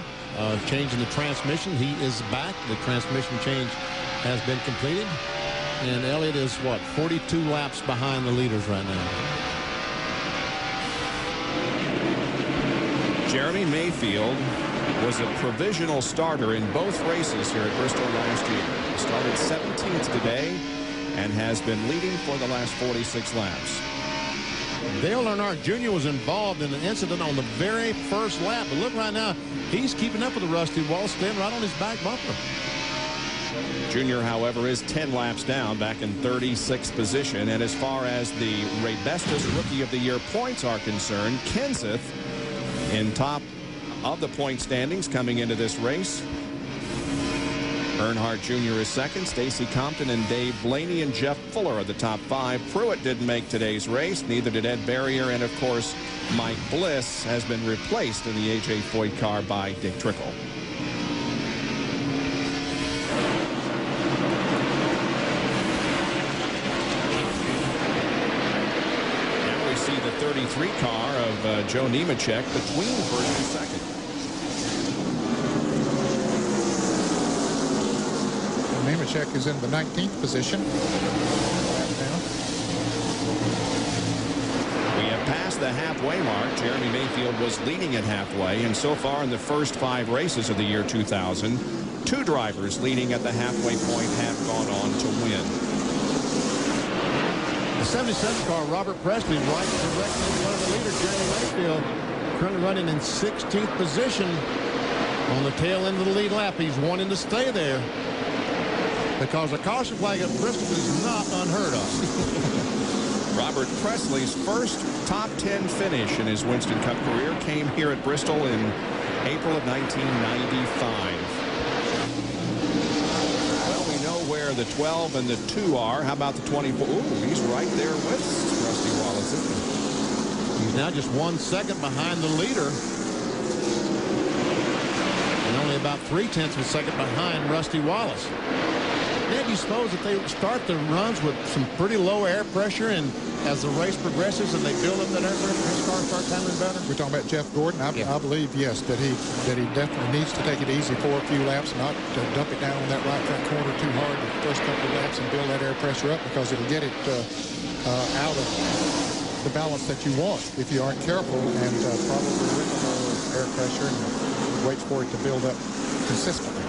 changing the transmission. He is back. The transmission change has been completed. And Elliott is, what, 42 laps behind the leaders right now. Jeremy Mayfield was a provisional starter in both races here at Bristol last year. He started 17th today and has been leading for the last 46 laps. Dale Earnhardt Jr. was involved in an incident on the very first lap. But look right now, he's keeping up with the Rusty Wallace, staying right on his back bumper. Junior, however, is 10 laps down, back in 36th position. And as far as the Raybestos Rookie of the Year points are concerned, Kenseth in top of the point standings coming into this race. Earnhardt Jr. is second. Stacy Compton and Dave Blaney and Jeff Fuller are the top 5. Pruitt didn't make today's race. Neither did Ed Barrier. And, of course, Mike Bliss has been replaced in the A.J. Foyt car by Dick Trickle. Now we see the 33 car of Joe Nemechek between first and second. Nemechek is in the 19th position. We have passed the halfway mark. Jeremy Mayfield was leading at halfway, and so far in the first 5 races of the year 2000, 2 drivers leading at the halfway point have gone on to win. The 77 car, Robert Presley, right directly in front of the leader, Jeremy Mayfield, currently running in 16th position on the tail end of the lead lap. He's wanting to stay there, because a caution flag at Bristol is not unheard of. Robert Presley's first top 10 finish in his Winston Cup career came here at Bristol in April of 1995. Well, we know where the 12 and the 2 are. How about the 24? Ooh, he's right there with Rusty Wallace, isn't he? He's now just 1 second behind the leader. And only about 3/10 of a second behind Rusty Wallace. Now, do you suppose that they start the runs with some pretty low air pressure, and as the race progresses and they build up that air pressure, his car starts handling better? We're talking about Jeff Gordon. I believe, yes, that he definitely needs to take it easy for a few laps, not to dump it down on that right front corner too hard the first couple of laps and build that air pressure up, because it'll get it out of the balance that you want if you aren't careful, and probably with the air pressure and waits for it to build up consistently.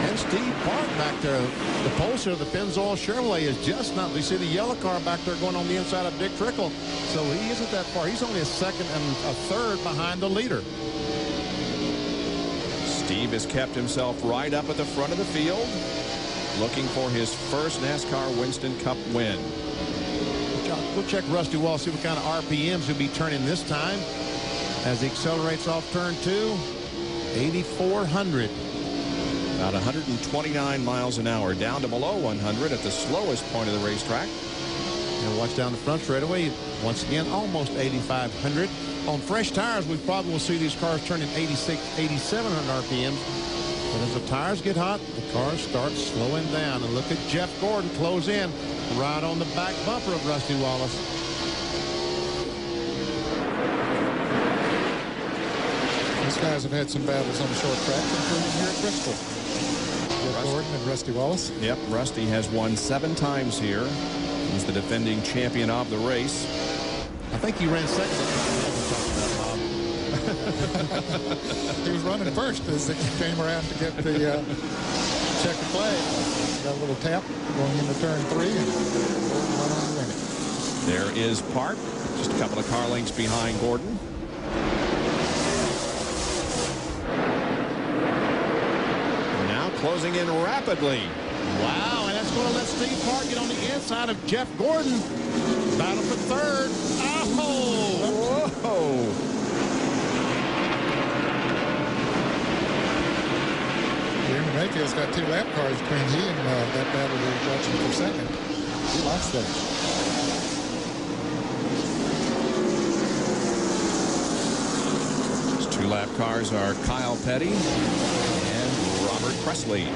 And Steve Park back there, the poster of the Pennzoil Chevrolet is just not. We see the yellow car back there going on the inside of Dick Trickle, so he isn't that far. He's only a second and a third behind the leader. Steve has kept himself right up at the front of the field, looking for his first NASCAR Winston Cup win. We'll check Rusty Wallace, see what kind of RPMs he'll be turning this time as he accelerates off turn 2. 8,400. About 129 miles an hour, down to below 100 at the slowest point of the racetrack. And watch down the front straightaway. Once again, almost 8,500. On fresh tires, we probably will see these cars turning 86, 8,700 RPMs. But as the tires get hot, the cars start slowing down. And look at Jeff Gordon close in right on the back bumper of Rusty Wallace. These guys have had some battles on the short track, including here at Bristol. Jeff Gordon and Rusty Wallace. Yep, Rusty has won 7 times here. He's the defending champion of the race. I think he ran second. He was running first as they came around to get the checkered flag. Got a little tap going into turn 3 and went on to win it. There is Park, just a couple of car lengths behind Gordon. Now closing in rapidly. Wow, and that's going to let Steve Park get on the inside of Jeff Gordon. Battle for third. Oh! Whoa! Jeremy Mayfield's got 2 lap cars between he and that battle we're watching for second. He likes that. Those 2 lap cars are Kyle Petty and Robert Presley.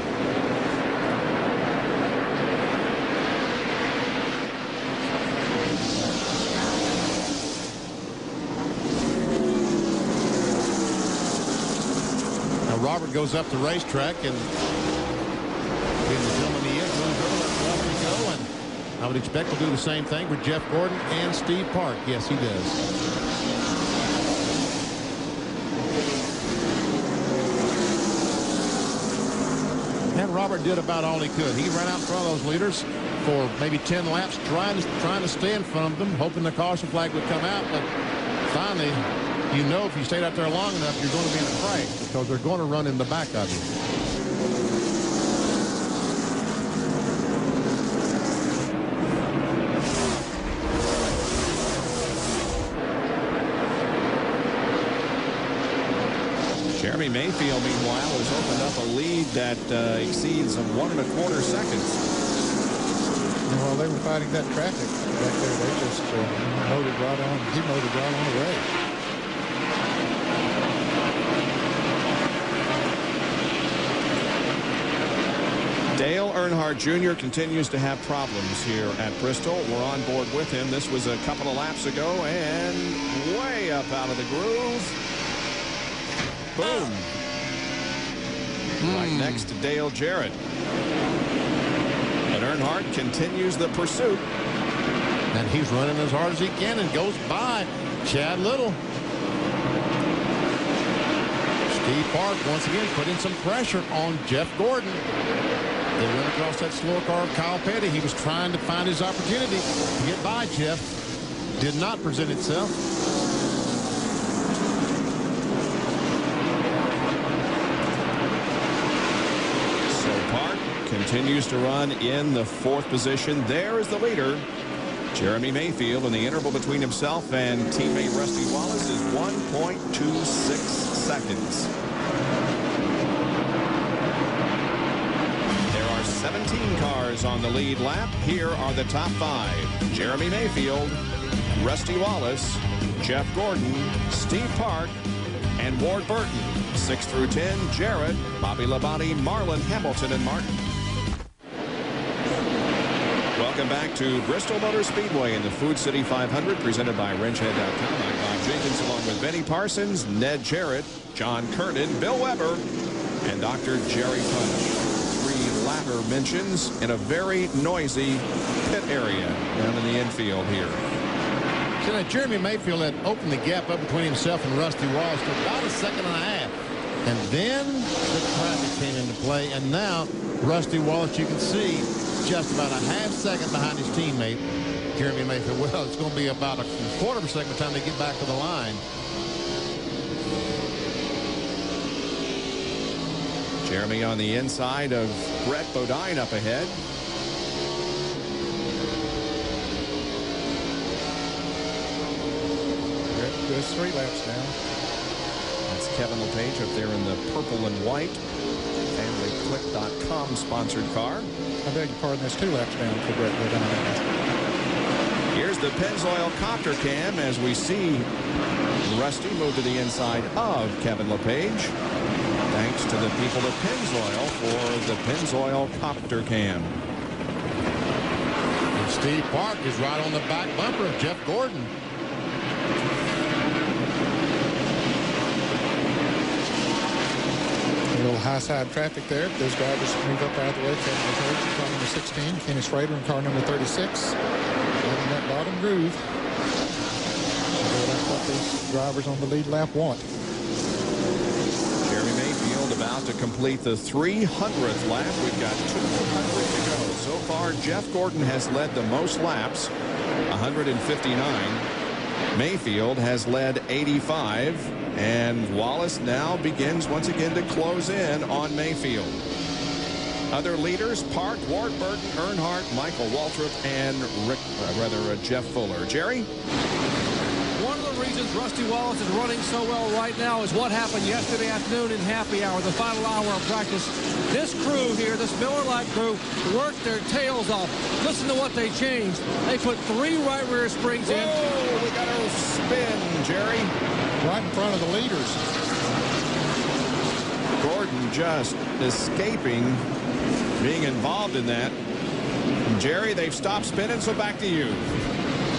Robert goes up the racetrack, and being the gentleman he is, moves over, lets Rusty go, and I would expect to do the same thing for Jeff Gordon and Steve Park. Yes, he does. And Robert did about all he could. He ran out in front of those leaders for maybe 10 laps, trying to stay in front of them, hoping the caution flag would come out, but finally, you know, if you stayed out there long enough, you're going to be in a crash because they're going to run in the back of you. Jeremy Mayfield, meanwhile, has opened up a lead that exceeds 1 1/4 seconds. And while they were fighting that traffic back there, they just motored right on. He motored right on away. Dale Earnhardt Jr. continues to have problems here at Bristol. We're on board with him. This was a couple of laps ago, and way up out of the groove. Boom. Right next to Dale Jarrett. But Earnhardt continues the pursuit. And he's running as hard as he can and goes by Chad Little. Steve Park once again putting some pressure on Jeff Gordon. They went across that slow car of Kyle Petty. He was trying to find his opportunity to get by Jeff. Did not present itself. So Park continues to run in the 4th position. There is the leader, Jeremy Mayfield, and the interval between himself and teammate Rusty Wallace is 1.26 seconds. 17 cars on the lead lap. Here are the top 5. Jeremy Mayfield, Rusty Wallace, Jeff Gordon, Steve Park, and Ward Burton. 6 through 10, Jarrett, Bobby Labonte, Marlon Hamilton, and Martin. Welcome back to Bristol Motor Speedway in the Food City 500, presented by WrenchHead.com. I'm Bob Jenkins, along with Benny Parsons, Ned Jarrett, John Kernan, Bill Weber, and Dr. Jerry Punch. 3 ladder mentions in a very noisy pit area down in the infield here. So now Jeremy Mayfield had opened the gap up between himself and Rusty Wallace for about a second and a half. And then the traffic came into play, and now Rusty Wallace, you can see, just about a half second behind his teammate, Jeremy Mayfield. Well, it's going to be about a quarter of a second by the time they get back to the line. Jeremy on the inside of Brett Bodine up ahead. Goes 3 laps down. That's Kevin LePage up there in the purple and white FamilyClick.com sponsored car. I beg your pardon, there's 2 laps down for Brett Bodine. Here's the Pennzoil copter cam as we see Rusty move to the inside of Kevin LePage. Thanks to the people at Pennzoil for the Pennzoil copter cam. And Steve Park is right on the back bumper of Jeff Gordon. A little high side traffic there. Those drivers move up out of the way. Kevin LePage in car number 16. Kenny Schrader in car number 36. In that bottom groove. So that's what these drivers on the lead lap want. Jeremy Mayfield about to complete the 300th lap. We've got 200 to go. So far, Jeff Gordon has led the most laps, 159. Mayfield has led 85. And Wallace now begins once again to close in on Mayfield. Other leaders: Park, Ward Burton, Earnhardt, Michael Waltrip, and Jeff Fuller. Jerry? One of the reasons Rusty Wallace is running so well right now is what happened yesterday afternoon in happy hour, the final hour of practice. This crew here, this Miller Lite crew, worked their tails off. Listen to what they changed. They put 3 right rear springs in. Oh, we got a spin, Jerry. Right in front of the leaders. Gordon just escaping being involved in that. Jerry, they've stopped spinning, so back to you.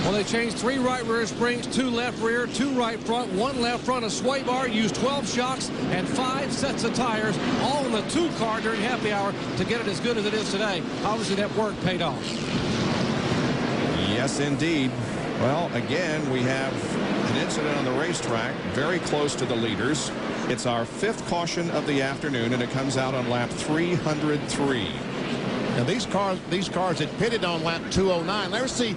Well, they changed 3 right rear springs, 2 left rear, 2 right front, 1 left front, a sway bar, used 12 shocks and 5 sets of tires, all in the 2 car during happy hour to get it as good as it is today. Obviously, that work paid off. Yes, indeed. Well, again, we have an incident on the racetrack very close to the leaders. It's our 5th caution of the afternoon, and it comes out on lap 303. Now these cars had pitted on lap 209. Let's see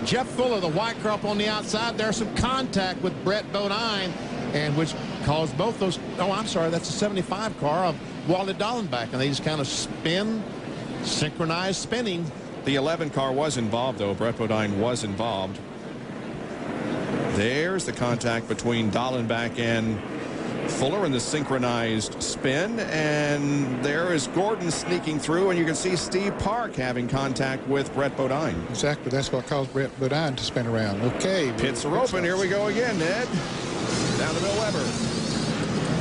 Jeff Fuller, the white car, up on the outside. There's some contact with Brett Bodine, and which caused both those. Oh, I'm sorry, that's a 75 car of Wally Dallenbach, and they just kind of spin, synchronized spinning. The 11 car was involved, though. Brett Bodine was involved. There's the contact between Dallenbach and Fuller in the synchronized spin, and there is Gordon sneaking through, and you can see Steve Park having contact with Brett Bodine. Exactly, that's what caused Brett Bodine to spin around. Okay. Pits are open. Here we go again, Ned. Down to Bill Weber.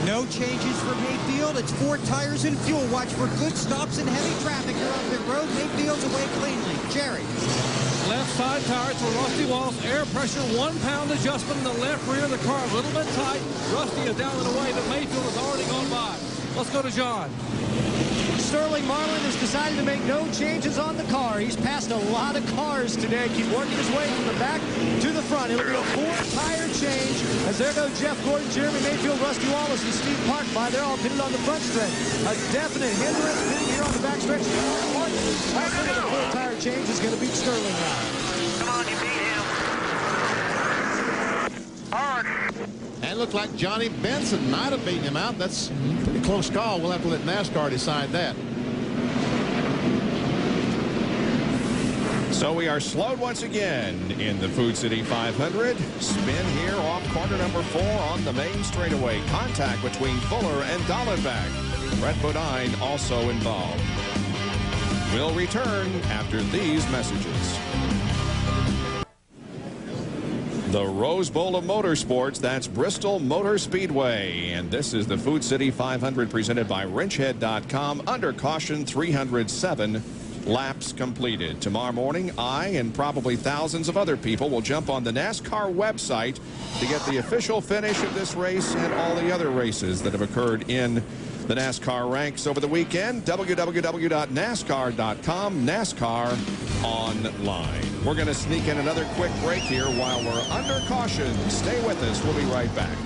No changes for Mayfield. It's 4 tires and fuel. Watch for good stops and heavy traffic here on pit road. Mayfield's away cleanly. Jerry. Left side tires for Rusty Wallace. Air pressure, 1 pound adjustment in the left rear of the car. A little bit tight. Rusty is down and away, but Mayfield has already gone by. Let's go to John. Sterling Marlin has decided to make no changes on the car. He's passed a lot of cars today. Keep working his way from the back to the front. It'll be a 4-tire change as there go Jeff Gordon, Jeremy Mayfield, Rusty Wallace, and Steve Park by. They're all pitted on the front stretch. A definite hindrance pitting here on the back stretch. The 4-tire change is going to beat Sterling now. Come on, you beat him. Hard. And it looked like Johnny Benson might have beaten him out. That's a pretty close call. We'll have to let NASCAR decide that. So we are slowed once again in the Food City 500. Spin here off corner number 4 on the main straightaway. Contact between Fuller and Dallenbach. Brett Bodine also involved. We'll return after these messages. The Rose Bowl of Motorsports, that's Bristol Motor Speedway. And this is the Food City 500 presented by wrenchhead.com. Under caution, 307 laps completed. Tomorrow morning, I and probably thousands of other people will jump on the NASCAR website to get the official finish of this race and all the other races that have occurred in the NASCAR ranks over the weekend. www.nascar.com. NASCAR online. We're going to sneak in another quick break here while we're under caution. Stay with us. We'll be right back.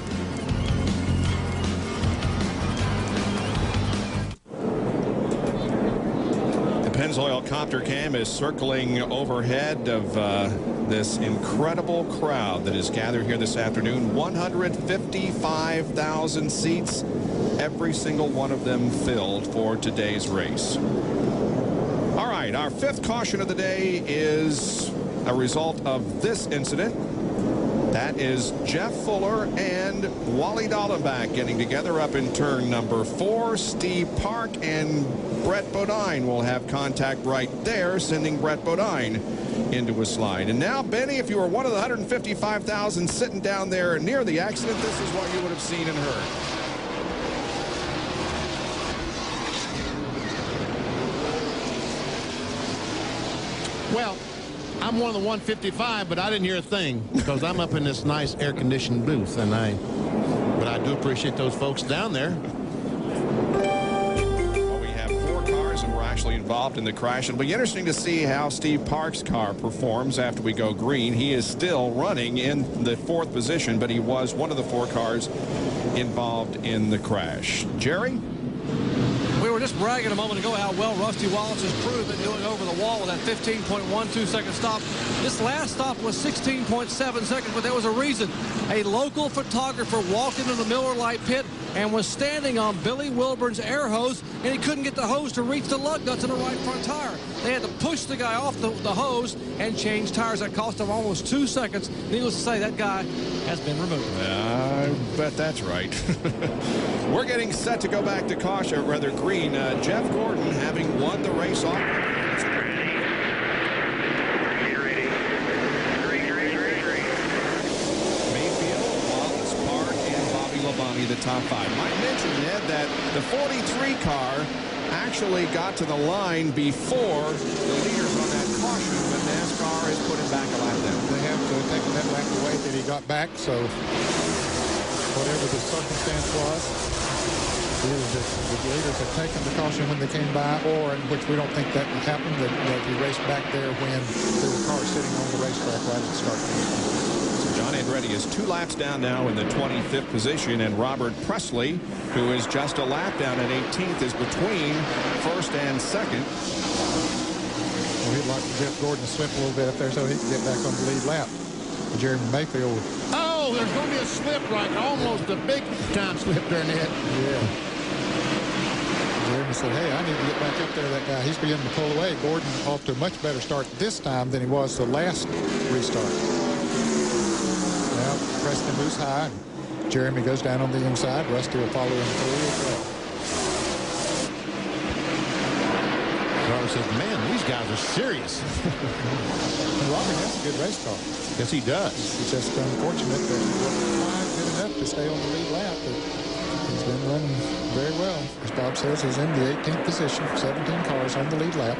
The Pennzoil Copter Cam is circling overhead of this incredible crowd that is gathered here this afternoon. 155,000 seats, every single one of them filled for today's race. All right, our fifth caution of the day is a result of this incident. That is Jeff Fuller and Wally Dallenbach getting together up in turn number 4. Steve Park and Brett Bodine will have contact right there, sending Brett Bodine into a slide. And now, Benny, if you were one of the 155,000 sitting down there near the accident, this is what you would have seen and heard. Well, I'm one of the 155, but I didn't hear a thing because I'm up in this nice air-conditioned booth, but I do appreciate those folks down there. Well, we have 4 cars that were actually involved in the crash. It'll be interesting to see how Steve Park's car performs after we go green. He is still running in the 4th position, but he was one of the 4 cars involved in the crash. Jerry? We were just bragging a moment ago how well Rusty Wallace's crew has been doing over the wall with that 15.12-second stop. This last stop was 16.7 seconds, but there was a reason. A local photographer walked into the Miller Lite pit and was standing on Billy Wilburn's air hose, and he couldn't get the hose to reach the lug nuts in the right front tire. They had to push the guy off the hose and change tires. That cost him almost 2 seconds. Needless to say, that guy has been removed. I bet that's right. We're getting set to go back to caution, rather green. Jeff Gordon having won the race off. Mayfield, Wallace, Park, and Bobby Labonte, the top 5. Might mention, Ed, that the 43 car actually got to the line before the leaders on that caution, but NASCAR has put him back a lap down. They have to take that lap away that he got back, so whatever the circumstance was, is that the leaders have taken the caution when they came by, or in which we don't think that happened, that he raced back there when there were cars sitting on the racetrack right at the start. So John Andretti is 2 laps down now in the 25th position, and Robert Presley, who is just a lap down at 18th, is between 1st and 2nd. Well, he'd like Jeff Gordon to slip a little bit up there so he can get back on the lead lap. Jeremy Mayfield. Oh, there's going to be a slip right, almost a big-time slip there, Ned. Yeah. Jeremy said, hey, I need to get back up there. That guy, he's beginning to pull away. Gordon off to a much better start this time than he was the last restart. Now, Preston moves high. Jeremy goes down on the inside. Rusty will follow him through as well. Robert says, man, these guys are serious. Robert has a good race car. Yes, he does. It's just unfortunate that he wasn't quite good enough to stay on the lead lap, but he's been running very well. As Bob says, he's in the 18th position, 17 cars on the lead lap.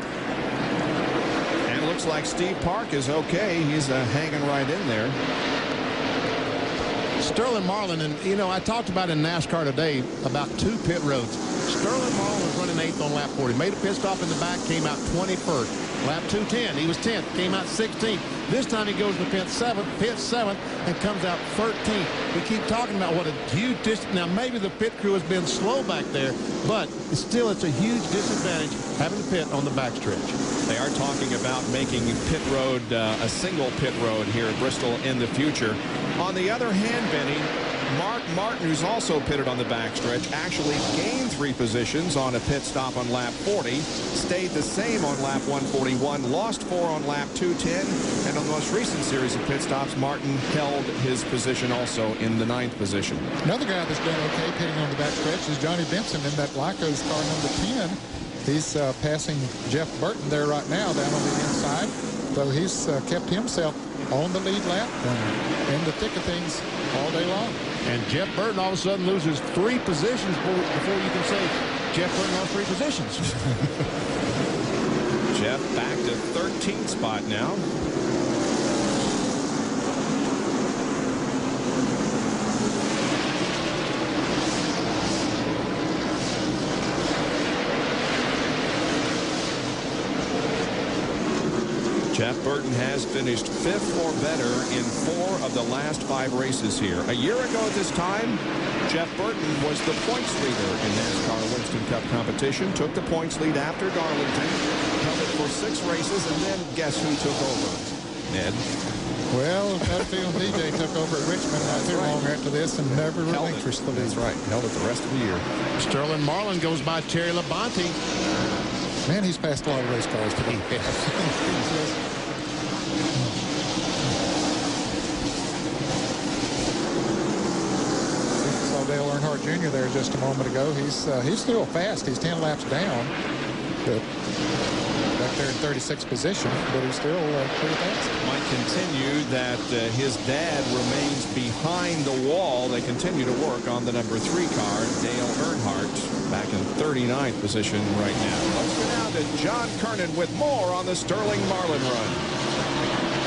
And it looks like Steve Park is okay. He's hanging right in there. Sterling Marlin, and you know, I talked about in NASCAR today about 2 pit roads. Sterling Marlin was running 8th on lap 40. Made a pit stop in the back, came out 21st. Lap 210, he was 10th, came out 16th. This time he goes to pit 7th, and comes out 13th. We keep talking about what a huge distance. Now, maybe the pit crew has been slow back there, but still, it's a huge disadvantage having to pit on the backstretch. They are talking about making pit road a single pit road here at Bristol in the future. On the other hand, Benny, Mark Martin, who's also pitted on the backstretch, actually gained 3 positions on a pit stop on lap 40, stayed the same on lap 141, lost 4 on lap 210, and on the most recent series of pit stops, Martin held his position also in the 9th position. Another guy that's done okay pitting on the backstretch is Johnny Benson in that Lycos car number 10. He's passing Jeff Burton there right now down on the inside. So he's kept himself on the lead lap and in the thick of things all day long. And Jeff Burton all of a sudden loses 3 positions before you can say Jeff Burton lost 3 positions. Jeff back to 13th spot now. Jeff Burton has finished 5th or better in 4 of the last 5 races here. A year ago at this time, Jeff Burton was the points leader in NASCAR Winston Cup competition, took the points lead after Darlington, held it for 6 races, and then guess who took over? Ned? Well, Nutfield DJ took over at Richmond not too long after this and never relinquished the lead. That's right. Held it the rest of the year. Sterling Marlin goes by Terry Labonte. Man, he's passed a lot of race cars today. Saw Dale Earnhardt Jr. there just a moment ago. He's still fast. He's 10 laps down. But back there in 36th position, but he's still pretty fast. Might continue that his dad remains behind the wall. They continue to work on the number 3 car, Dale Earnhardt, back in 39th position right now. Let's go down to John Kernan with more on the Sterling Marlin run.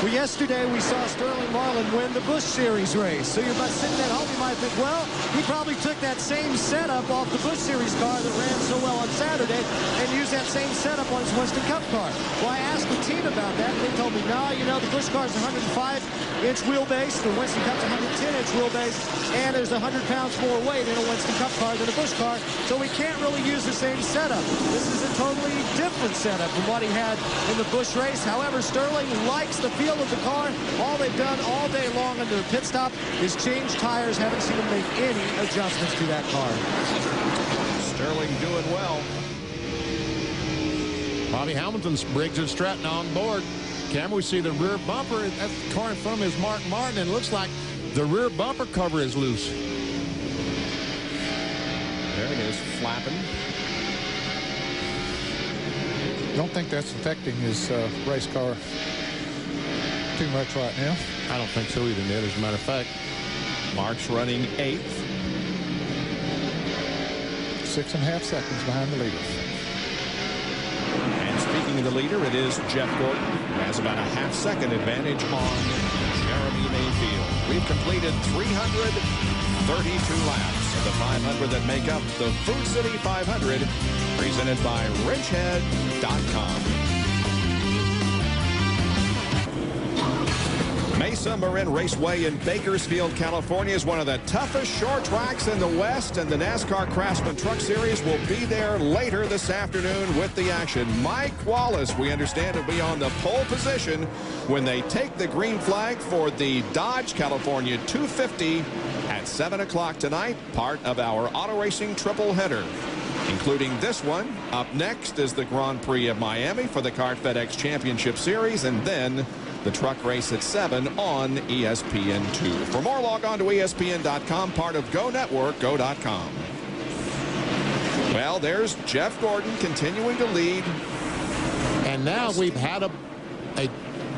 Well, yesterday we saw Sterling Marlin win the Busch Series race. So you're about sitting at home, you might think, well, he probably took that same setup off the Busch Series car that ran so well on Saturday and used that same setup on his Winston Cup car. Well, I asked the team about that, and they told me, no, you know, the Busch car's 105-inch wheelbase, the Winston Cup's 110-inch wheelbase, and there's 100 pounds more weight in a Winston Cup car than a Busch car, so we can't really use the same setup. This is a totally different setup from what he had in the Busch race. However, Sterling likes the feel of the car. All they've done all day long under the pit stop is change tires. Haven't seen him make any adjustments to that car. Sterling doing well. Bobby Hamilton's Briggs and Stratton on board. Camera, we see the rear bumper. That car in front of him is Mark Martin, and it looks like the rear bumper cover is loose. There it is, flapping. Don't think that's affecting his race car too much right now. I don't think so either, Ned. As a matter of fact, Mark's running 8th. 6.5 seconds behind the leader. And speaking of the leader, it is Jeff Gordon, who has about a half-second advantage on Jeremy Mayfield. We've completed 332 laps of the 500 that make up the Food City 500, presented by Richhead.com. Mesa Marin Raceway in Bakersfield, California is one of the toughest short tracks in the West, and the NASCAR Craftsman Truck Series will be there later this afternoon with the action. Mike Wallace, we understand, will be on the pole position when they take the green flag for the Dodge California 250 at 7 o'clock tonight, part of our auto racing triple header, including this one. Up next is the Grand Prix of Miami for the Kart FedEx Championship Series, and then the truck race at 7 on ESPN2. For more, log on to ESPN.com, part of Go Network, go.com. Well, there's Jeff Gordon continuing to lead. And now we've had a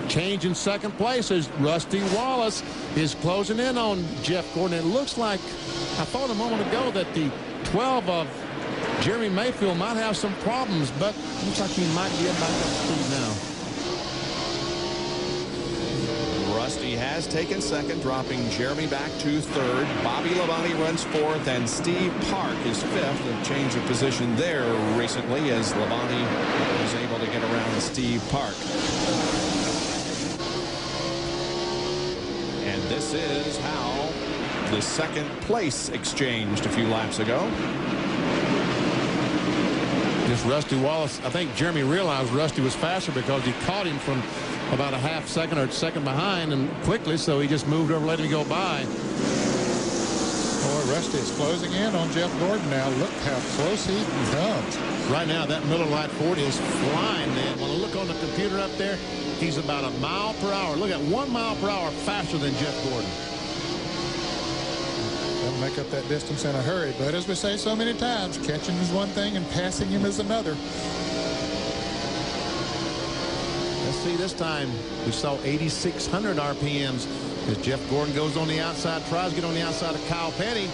change in second place as Rusty Wallace is closing in on Jeff Gordon. It looks like, I thought a moment ago that the 12 of Jeremy Mayfield might have some problems, but looks like he might get back up to speed now. Rusty has taken second, dropping Jeremy back to third. Bobby Labonte runs fourth, and Steve Park is fifth. A change of position there recently as Labonte was able to get around Steve Park. And this is how the second place exchanged a few laps ago. This Rusty Wallace, I think Jeremy realized Rusty was faster because he caught him from about a half second or second behind and quickly, so he just moved over, let him go by. Rusty is closing in on Jeff Gordon now. Look how close he comes. Right now, that Miller Lite 40 is flying, man. When I look on the computer up there, he's about a mile per hour. Look at 1 mile per hour faster than Jeff Gordon. They'll make up that distance in a hurry. But as we say so many times, catching is one thing and passing him is another. Let's see, this time we saw 8,600 RPMs as Jeff Gordon goes on the outside, tries to get on the outside of Kyle Petty.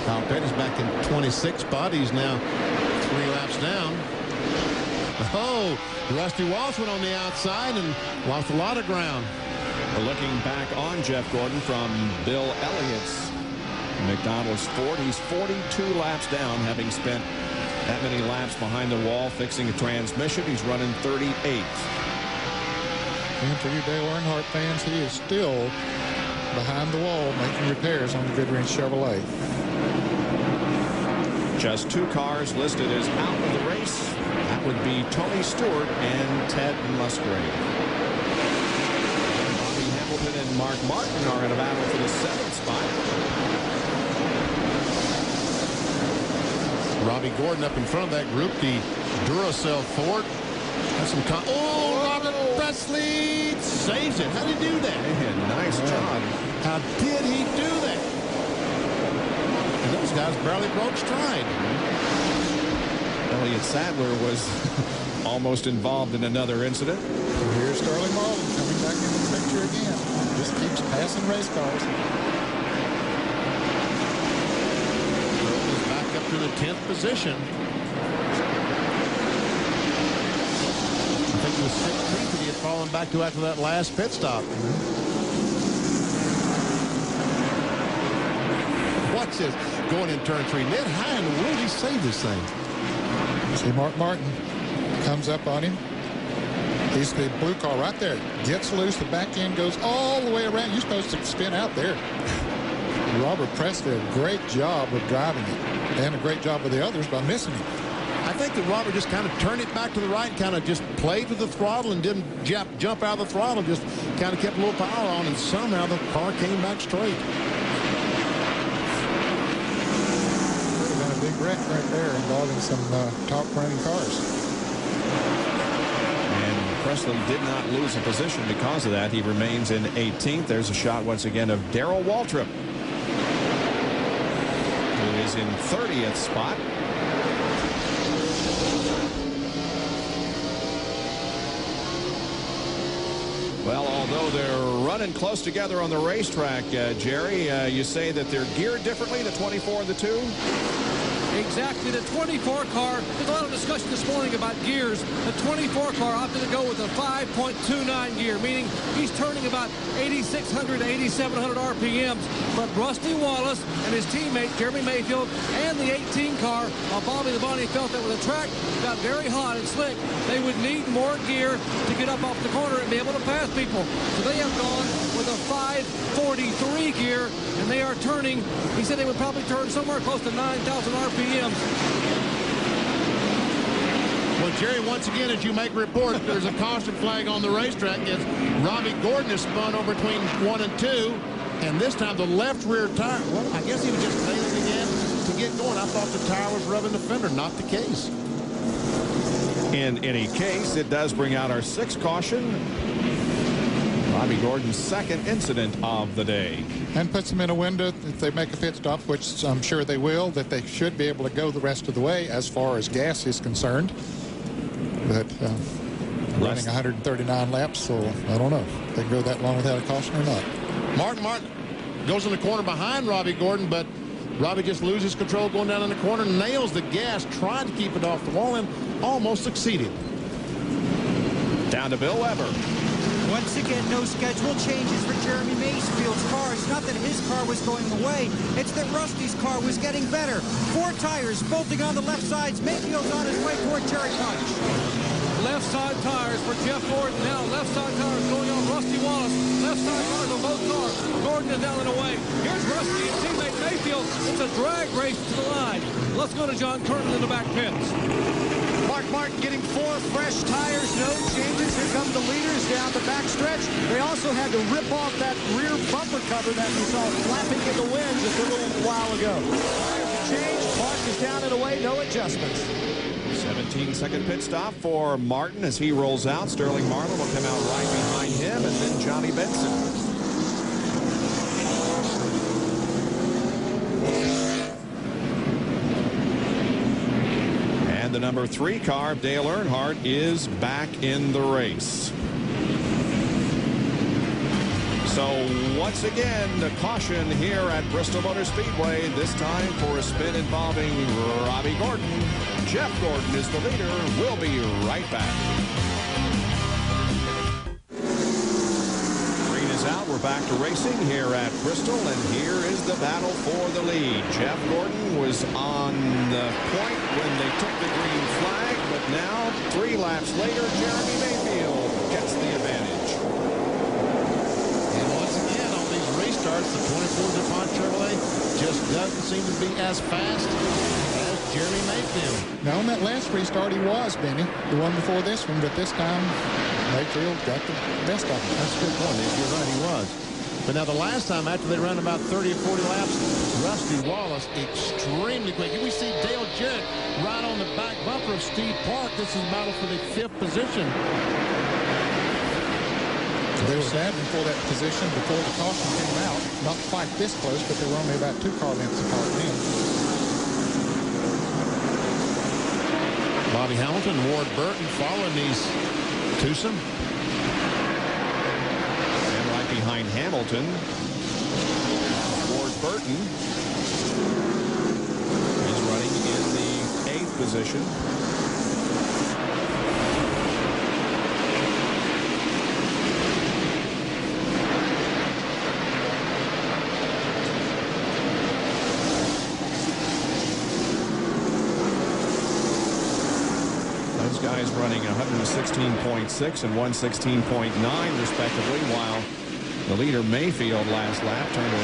Kyle Petty's back in 26th spot. He's now 3 laps down. Oh, Rusty Wallace went on the outside and lost a lot of ground. We're looking back on Jeff Gordon from Bill Elliott's McDonald's Ford. He's 42 laps down, having spent that many laps behind the wall fixing a transmission. He's running 38th. And for you Dale Earnhardt fans, he is still behind the wall making repairs on the Goodwrench Chevrolet. Just 2 cars listed as out of the race. That would be Tony Stewart and Ted Musgrave. Bobby Hamilton and Mark Martin are in a battle for the 7th spot. Robbie Gordon up in front of that group, the Duracell Ford. Has some Robert Presley saves it. How did he do that? Man, nice job. How did he do that? And those guys barely broke stride. Elliott Sadler was almost involved in another incident. Here's Sterling Marlin coming back into the picture again. Just keeps passing race cars. Is back up to the 10th position. I think it was 16th that he had fallen back to after that last pit stop. Watch this. Going in turn 3. Ned, how in the world he saved this thing? See Mark Martin comes up on him. He's the blue car right there. Gets loose. The back end goes all the way around. You're supposed to spin out there. Robert Presley did a great job of driving it. And a great job with the others by missing him. I think that Robert just kind of turned it back to the right and kind of just played with the throttle and didn't jump out of the throttle. Just kind of kept a little power on, and somehow the car came back straight. Big wreck right there involving some top running cars. And Presley did not lose a position because of that. He remains in 18th. There's a shot once again of Darrell Waltrip, who is in 30th spot. Well, although they're running close together on the racetrack, Jerry, you say that they're geared differently, the 24 and the 2? Exactly. The 24 car, there's a lot of discussion this morning about gears. The 24 car opted to go with a 5.29 gear, meaning he's turning about 8,600 to 8,700 RPMs. But Rusty Wallace and his teammate, Jeremy Mayfield, and the 18 car, Bobby Labonte, felt that when the track got very hot and slick, they would need more gear to get up off the corner and be able to pass people. So they have gone with a 543 gear, and they are turning, he said they would probably turn somewhere close to 9,000 RPMs. Well, Jerry, once again, as you make a report, there's a caution flag on the racetrack as Robbie Gordon is spun over between 1 and 2, and this time the left rear tire, well, I guess he was just failing again to get going. I thought the tire was rubbing the fender. Not the case. In any case, it does bring out our 6th caution. Robbie Gordon's 2nd incident of the day. And puts them in a window if they make a pit stop, which I'm sure they will, that they should be able to go the rest of the way as far as gas is concerned. But running 139 laps, so I don't know if they can go that long without a caution or not. Martin goes in the corner behind Robbie Gordon, but Robbie just loses control going down in the corner, nails the gas, tried to keep it off the wall, and almost succeeded. Down to Bill Weber. Once again, no schedule changes for Jeremy Mayfield's car. It's not that his car was going away. It's that Rusty's car was getting better. 4 tires bolting on the left sides. Mayfield's on his way toward Terry Punch. Left side tires for Jeff Gordon. Now left side tires going on Rusty Wallace. Left side tires on both cars. Gordon is down and away. Here's Rusty and teammate Mayfield. It's a drag race to the line. Let's go to John Curtin in the back pits. Mark Martin getting 4 fresh tires, no changes. Here come the leaders down the backstretch. They also had to rip off that rear bumper cover that we saw flapping in the wind just a little while ago. Change, Park is down and away, no adjustments. 17-second pit stop for Martin as he rolls out. Sterling Marlin will come out right behind him, and then Johnny Benson. The number 3 car, Dale Earnhardt, is back in the race. So once again, the caution here at Bristol Motor Speedway, this time for a spin involving Robbie Gordon. Jeff Gordon is the leader. We'll be right back. Green is out. We're back to racing here at Bristol, and here is the battle for the lead. Jeff Gordon was on the point when they took the green flag, but now 3 laps later, Jeremy Mayfield gets the advantage. And once again, on these restarts, the 24 DuPont Chevrolet just doesn't seem to be as fast as Jeremy Mayfield. Now, on that last restart, he was, Benny, the one before this one, but this time, Mayfield got the best of him. That's a good point. You're right, he was. But now the last time, after they ran about 30 or 40 laps, Rusty Wallace extremely quick. We see Dale Jarrett right on the back bumper of Steve Park. This is a battle for the 5th position. They were battling for that position before the caution came out. Not quite this close, but they were only about 2 car lengths apart then. Bobby Hamilton, Ward Burton following these twosome. Behind Hamilton, Ward Burton is running in the 8th position. Those guys running 116.6 and 116.9 respectively, while the leader, Mayfield, last lap, turned a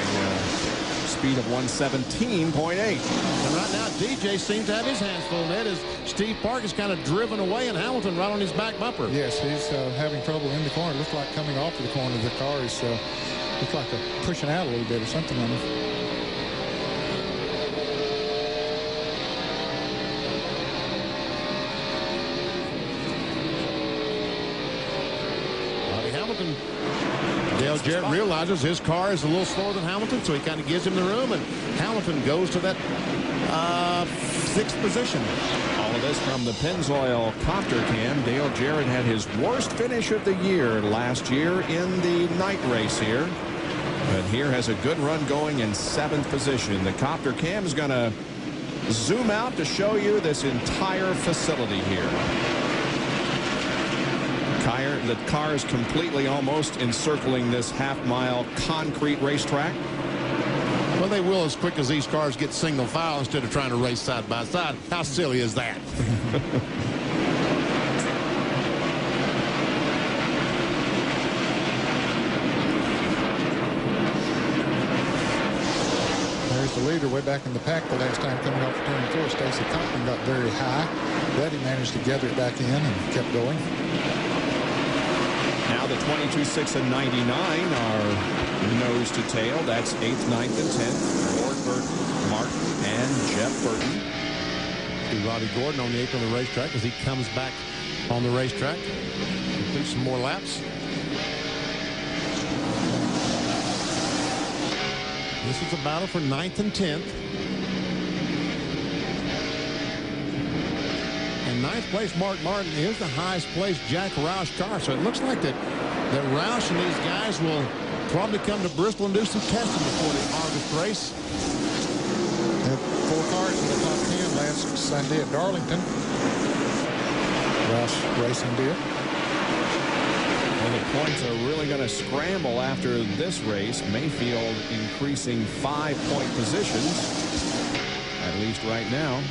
speed of 117.8. And right now, DJ seems to have his hands full. That is, Steve Park is kind of driven away, and Hamilton right on his back bumper. Yes, he's having trouble in the corner. Looks like coming off of the corner. The car is looks like pushing out a little bit or something on him. Bobby Hamilton. Dale Jarrett realizes his car is a little slower than Hamilton, so he kind of gives him the room, and Hamilton goes to that 6th position. All of this from the Pennzoil copter cam. Dale Jarrett had his worst finish of the year last year in the night race here, but here has a good run going in 7th position. The copter cam is going to zoom out to show you this entire facility here. The car is completely almost encircling this half-mile concrete racetrack. Well, they will as quick as these cars get single file instead of trying to race side by side. How silly is that? There's the leader way back in the pack the last time coming off turn 4. Stacy Compton got very high, but he managed to gather it back in and kept going. Now the 22, 6, and 99 are nose to tail. That's 8th, 9th, and 10th. Ward Burton, Martin, and Jeff Burton. See Robbie Gordon on the 8th on the racetrack as he comes back on the racetrack. Do some more laps. This is a battle for 9th and 10th. In 9th place, Mark Martin is the highest place Jack Roush car. So it looks like that Roush and these guys will probably come to Bristol and do some testing before the August race. Had 4 cars in the top 10 last Sunday at Darlington. Roush Racing did. And the points are really going to scramble after this race. Mayfield increasing 5-point positions, at least right now.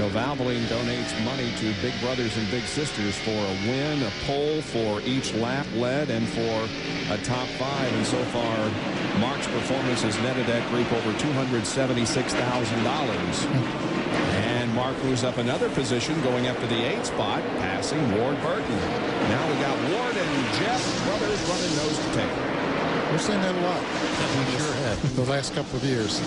know, Valvoline donates money to Big Brothers and Big Sisters for a win, a pole for each lap led, and for a top 5. And so far, Mark's performance has netted that group over $276,000. And Mark moves up another position, going up to the 8th spot, passing Ward Burton. Now we got Ward and Jeff Brothers running nose to tail. We're seeing that a lot. We sure have. The last couple of years.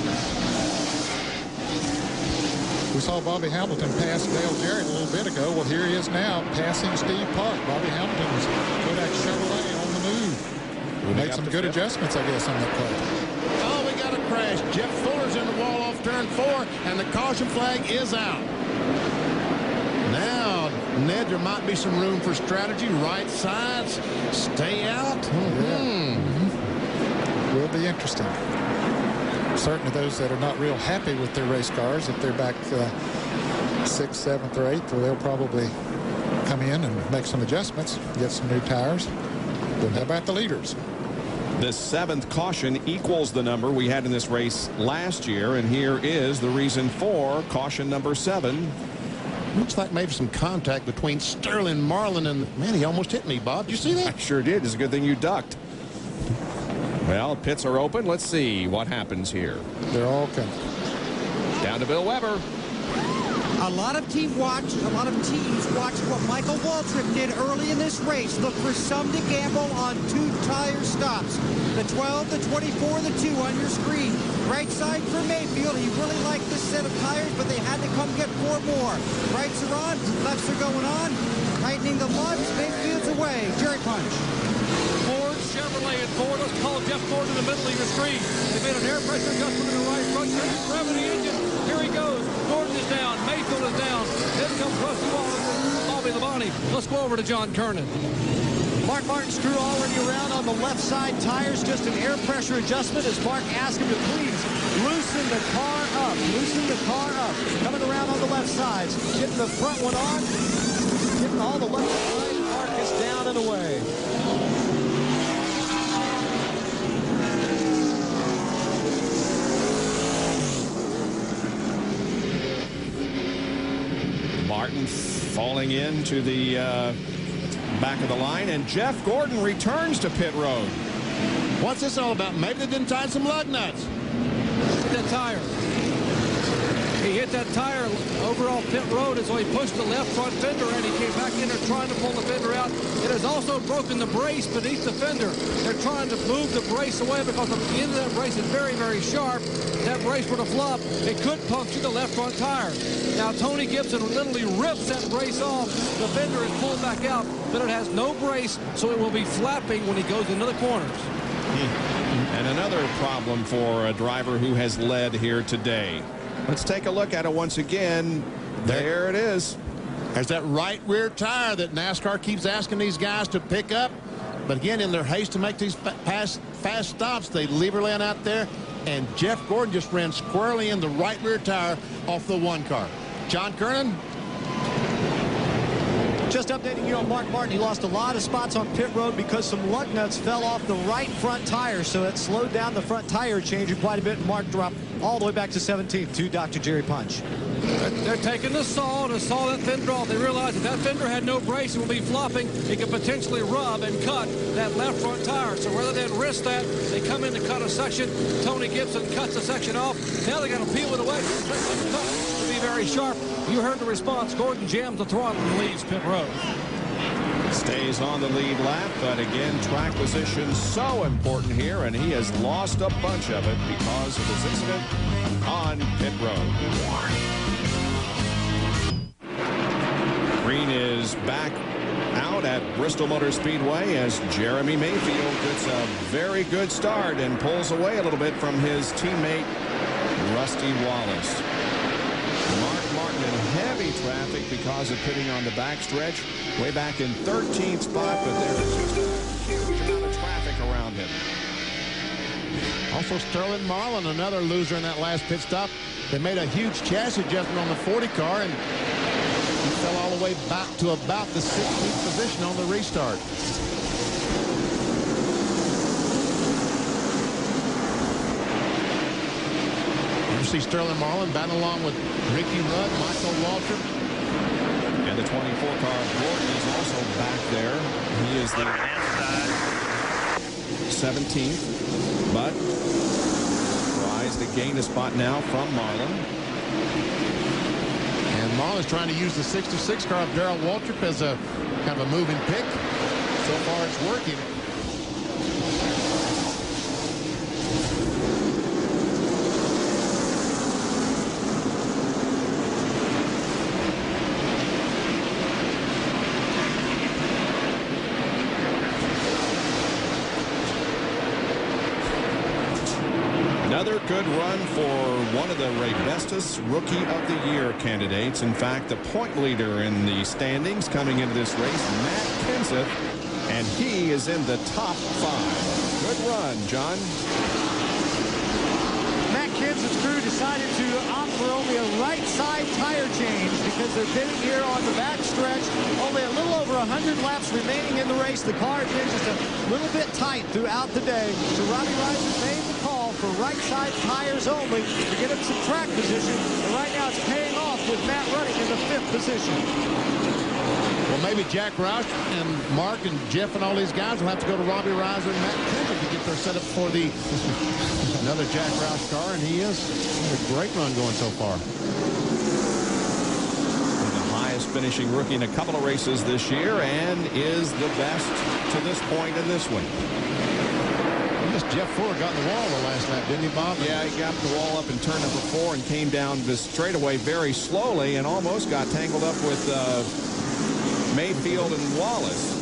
We saw Bobby Hamilton pass Dale Jarrett a little bit ago. Well, here he is now passing Steve Park. Bobby Hamilton was with that Chevrolet on the move. Made some good adjustments, I guess, on that play. Oh, we got a crash. Jeff Fuller's in the wall off turn 4, and the caution flag is out. Now, Ned, there might be some room for strategy. Right sides, stay out. Will be interesting. Certainly those that are not real happy with their race cars, if they're back 6th, 7th, or 8th, well, they'll probably come in and make some adjustments, get some new tires. But how about the leaders? The 7th caution equals the number we had in this race last year, and here is the reason for caution number 7. Looks like maybe some contact between Sterling Marlin and, man, he almost hit me, Bob. Did you see that? I sure did. It's a good thing you ducked. Well, pits are open. Let's see what happens here. They're all coming. Down to Bill Weber. A lot of teams watched what Michael Waltrip did early in this race. Look for some to gamble on 2 tire stops. The 12, the 24, the 2 on your screen. Right side for Mayfield. He really liked this set of tires, but they had to come get 4 more. Rights are on, lefts are going on. Tightening the lugs, Mayfield's away. Jerry punch. Ford, Chevrolet, and Ford. Let's call Jeff Ford in the middle of your screen. They made an air pressure adjustment in the right front. Revving the engine. Here he goes. Gordon is down. Mayfield is down. Then comes Rusty Wallace and Bobby Labonte. Let's go over to John Kernan. Mark Martin's crew already around on the left side tires. Just an air pressure adjustment as Mark asked him to please loosen the car up. Loosen the car up. Coming around on the left sides. Getting the front one on. Getting all the left side. Mark is down and away. Martin falling into the back of the line, and Jeff Gordon returns to pit road. What's this all about? Maybe they didn't tie some lug nuts. Hit that tire. He hit that tire over off pit road, and so he pushed the left front fender, and he came back in there trying to pull the fender out. It has also broken the brace beneath the fender. They're trying to move the brace away because the end of that brace is very, very sharp. That brace were to flop, it could puncture the left front tire. Now, Tony Gibson literally rips that brace off. The fender is pulled back out, but it has no brace, so it will be flapping when he goes into the corners. And another problem for a driver who has led here today. Let's take a look at it once again. There it is. There's that right rear tire that NASCAR keeps asking these guys to pick up. But again, in their haste to make these fast stops, they leave her laying out there. And Jeff Gordon just ran squarely in the right rear tire off the 1 car. John Kernan. Just updating you on Mark Martin. He lost a lot of spots on pit road because some lug nuts fell off the right front tire, so it slowed down the front tire changer quite a bit. Mark dropped all the way back to 17th to Dr. Jerry Punch. They're taking the saw to saw that fender off. They realize if that fender had no brace and will be flopping, it could potentially rub and cut that left front tire. So rather than risk that, they come in to cut a section. Tony Gibson cuts the section off. Now they got to peel it away. To be very sharp. You heard the response. Gordon jams the throttle and leaves pit road. Stays on the lead lap, but again, track position so important here, and he has lost a bunch of it because of his incident on pit road. Green is back out at Bristol Motor Speedway as Jeremy Mayfield gets a very good start and pulls away a little bit from his teammate Rusty Wallace. Mark Martin in heavy traffic because of pitting on the backstretch, way back in 13th spot, but there is just a huge amount of traffic around him. Also, Sterling Marlin, another loser in that last pit stop. They made a huge chassis adjustment on the 40 car, and he fell all the way back to about the 16th position on the restart. see Sterling Marlin battling along with Ricky Rudd, Michael Waltrip. And the 24 car, Gordon, is also back there. He is the 17th, but tries to gain a spot now from Marlin. And Marlin's trying to use the 66 car of Darrell Waltrip as a kind of a moving pick. So far, it's working. Another good run for one of the Ray Bestis Rookie of the Year candidates. In fact, the point leader in the standings coming into this race, Matt Kenseth, and he is in the top 5. Good run, John. Matt Kenseth's crew decided to opt for only a right side tire change because they're bidding here on the back stretch. Only a little over 100 laps remaining in the race. The car had been just a little bit tight throughout the day. So Robbie Reiser made the call for right side tires only to get him some track position. And right now it's paying off with Matt running in the 5th position. Well, maybe Jack Roush and Mark and Jeff and all these guys will have to go to Robbie Reiser and Matt Kenseth to get their setup for the another Jack Roush car, and he is a great run going so far. The highest finishing rookie in a couple of races this year, and is the best to this point in this one. I guess Jeff Fuller got in the wall the last lap, didn't he, Bob? Yeah, he got the wall up in turn number 4 and came down the straightaway very slowly and almost got tangled up with Mayfield and Wallace.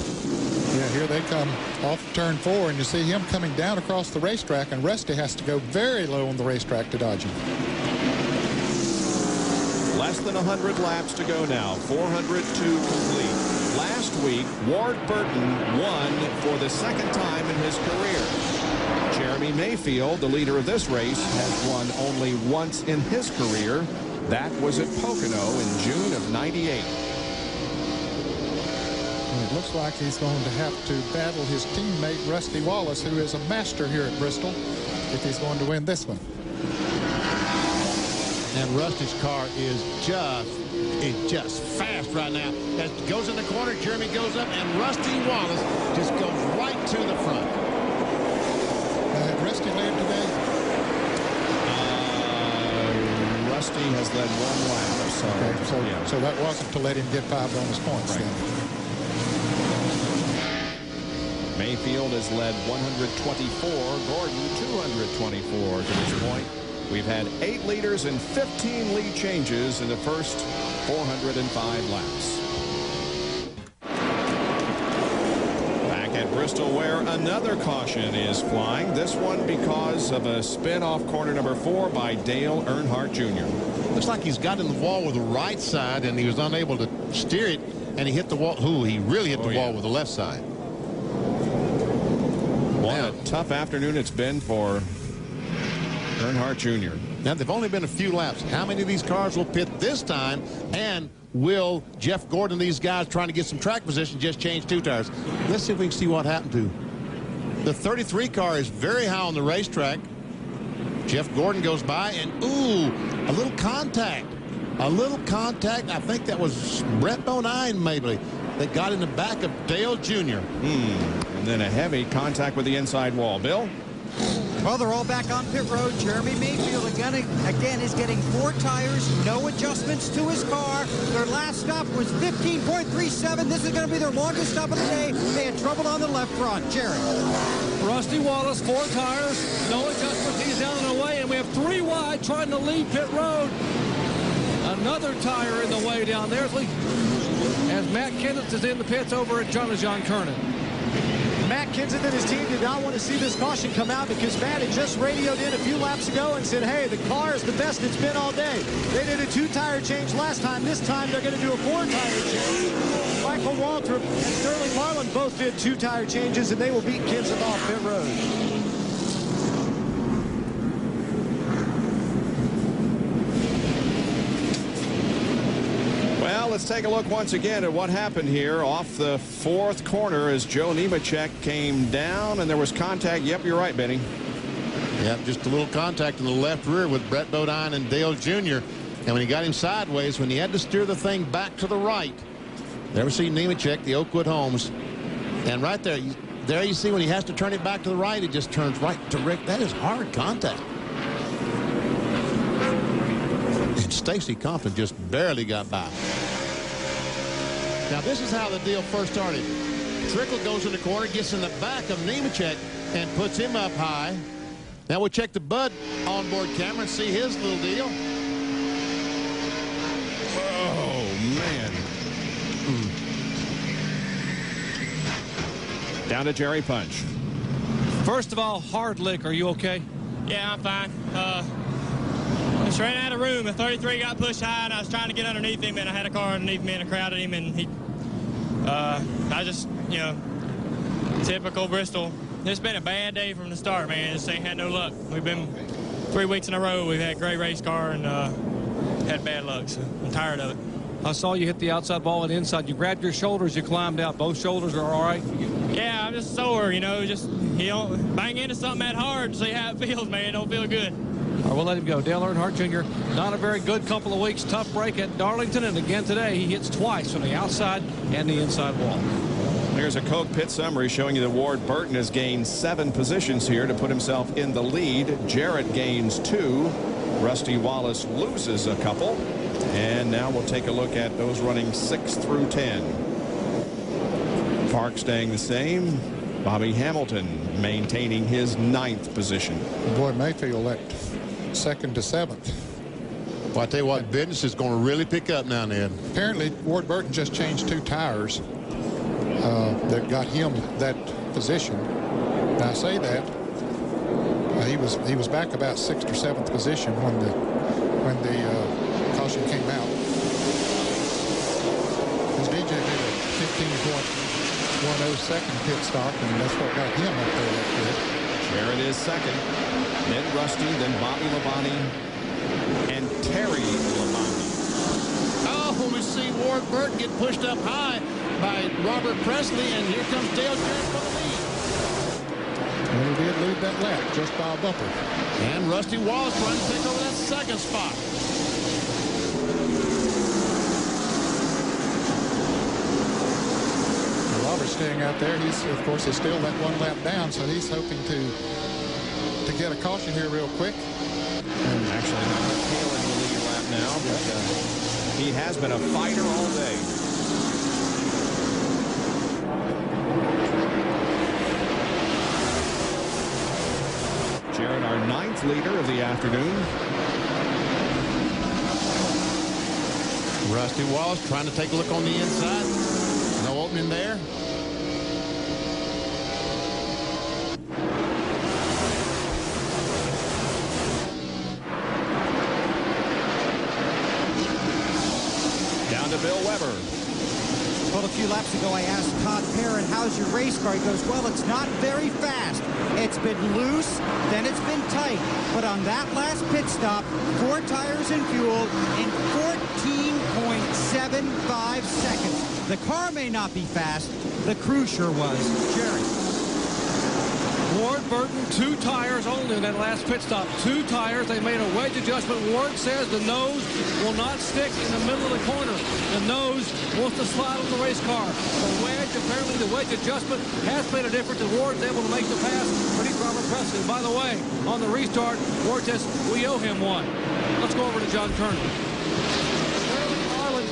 Yeah, here they come off turn 4, and you see him coming down across the racetrack, and Rusty has to go very low on the racetrack to dodge him. Less than 100 laps to go now, 402 complete. Last week, Ward Burton won for the 2nd time in his career. Jeremy Mayfield, the leader of this race, has won only once in his career. That was at Pocono in June of '98. It looks like he's going to have to battle his teammate Rusty Wallace, who is a master here at Bristol, if he's going to win this one. And Rusty's car is just fast right now. As it goes in the corner, Jeremy goes up, and Rusty Wallace just goes right to the front. Had Rusty led today? Rusty has led 1 lap. So, okay, yeah. So that wasn't to let him get 5 bonus points. Right. Then. Mayfield has led 124, Gordon 224 to this point. We've had 8 leaders and 15 lead changes in the first 405 laps. Back at Bristol, where another caution is flying, this one because of a spin off corner number 4 by Dale Earnhardt Jr. Looks like he's got in the wall with the right side, and he was unable to steer it, and he hit the wall. He really hit the wall with the left side. What a tough afternoon it's been for Earnhardt Jr. Now, they've only been a few laps. How many of these cars will pit this time? And will Jeff Gordon and these guys trying to get some track position just change 2 tires? Let's see if we can see what happened to. The 33 car is very high on the racetrack. Jeff Gordon goes by, and ooh, a little contact. A little contact. I think that was Brett Bonine, maybe, that got in the back of Dale Jr. And then a heavy contact with the inside wall. Bill? Well, they're all back on pit road. Jeremy Mayfield again is getting 4 tires, no adjustments to his car. Their last stop was 15.37. This is going to be their longest stop of the day. They had trouble on the left front. Jerry. Rusty Wallace, 4 tires, no adjustments. He's down and away, and we have 3 wide trying to lead pit road. Another tire in the way down there as Matt Kenseth is in the pits over at John Kernan. Matt Kenseth and his team did not want to see this caution come out because Matt had just radioed in a few laps ago and said, hey, the car is the best it's been all day. They did a 2-tire change last time. This time they're going to do a 4-tire change. Michael Waltrip and Sterling Marlin both did 2-tire changes, and they will beat Kenseth off pit road. Let's take a look once again at what happened here off the 4th corner as Joe Nemechek came down, and there was contact. Yep, you're right, Benny. Yep, just a little contact in the left rear with Brett Bodine and Dale Jr. And when he got him sideways, when he had to steer the thing back to the right, there we see Nemechek, the Oakwood Homes. And right there, you see when he has to turn it back to the right, it just turns right direct. That is hard contact. And Stacy Compton just barely got by. Now, this is how the deal first started. Trickle goes in the corner, gets in the back of Nemechek, and puts him up high. Now we'll check the Bud onboard camera and see his little deal. Oh, man. Down to Jerry Punch. First of all, hard lick. Are you okay? Yeah, I'm fine. Just ran out of room. The 33 got pushed high, and I was trying to get underneath him, and I had a car underneath me, and I crowded him, and he, I just, you know, typical Bristol. It's been a bad day from the start, man. Just ain't had no luck. We've been 3 weeks in a row. We've had a great race car and had bad luck, so I'm tired of it. I saw you hit the outside ball and inside. You grabbed your shoulders, you climbed out. Both shoulders are all right? Yeah, I'm just sore, you know. Just, you don't bang into something that hard and see how it feels, man. It don't feel good. All right, we'll let him go. Dale Earnhardt Jr., not a very good couple of weeks. Tough break at Darlington, and again today he hits twice from the outside and the inside wall. Here's a Coke pit summary showing you that Ward Burton has gained 7 positions here to put himself in the lead. Jarrett gains 2. Rusty Wallace loses a couple. And now we'll take a look at those running 6 through 10. Park staying the same. Bobby Hamilton maintaining his 9th position. Boy, Mayfield at 2nd to 7th. Well, I tell you what, business is going to really pick up now and then. Apparently, Ward Burton just changed 2 tires that got him that position. Now, I say that he was back about 6th or 7th position when the caution came out. His DJ did a 15.10 second pit stop, and that's what got him up there that good. Jarrett is 2nd. Then Rusty, then Bobby Labonte, and Terry Labonte. Oh, we see Ward Burton get pushed up high by Robert Presley, and here comes Dale Jarrett for the lead. And he did lead that lap just by a bumper. And Rusty Wallace trying to take over that 2nd spot. Robert's staying out there. He's, of course, is still that 1 lap down, so he's hoping to get a caution here real quick. And actually, not Taylor in the lead lap now, but he has been a fighter all day. Jarrett, our 9th leader of the afternoon. Rusty Wallace trying to take a look on the inside. No opening there. Down to Bill Weber. Well, a few laps ago, I asked Todd Perrin, how's your race car? He goes, well, it's not very fast. It's been loose, then it's been tight. But on that last pit stop, 4 tires and fuel in 14.75 seconds. The car may not be fast. The crew sure was. Jerry. Ward Burton, 2 tires only in that last pit stop. 2 tires. They made a wedge adjustment. Ward says the nose will not stick in the middle of the corner. The nose wants to slide on the race car. The wedge, apparently the wedge adjustment has made a difference, and Ward's able to make the pass beneath Robert Presley. By the way, on the restart, Ward says we owe him 1. Let's go over to John Kerner.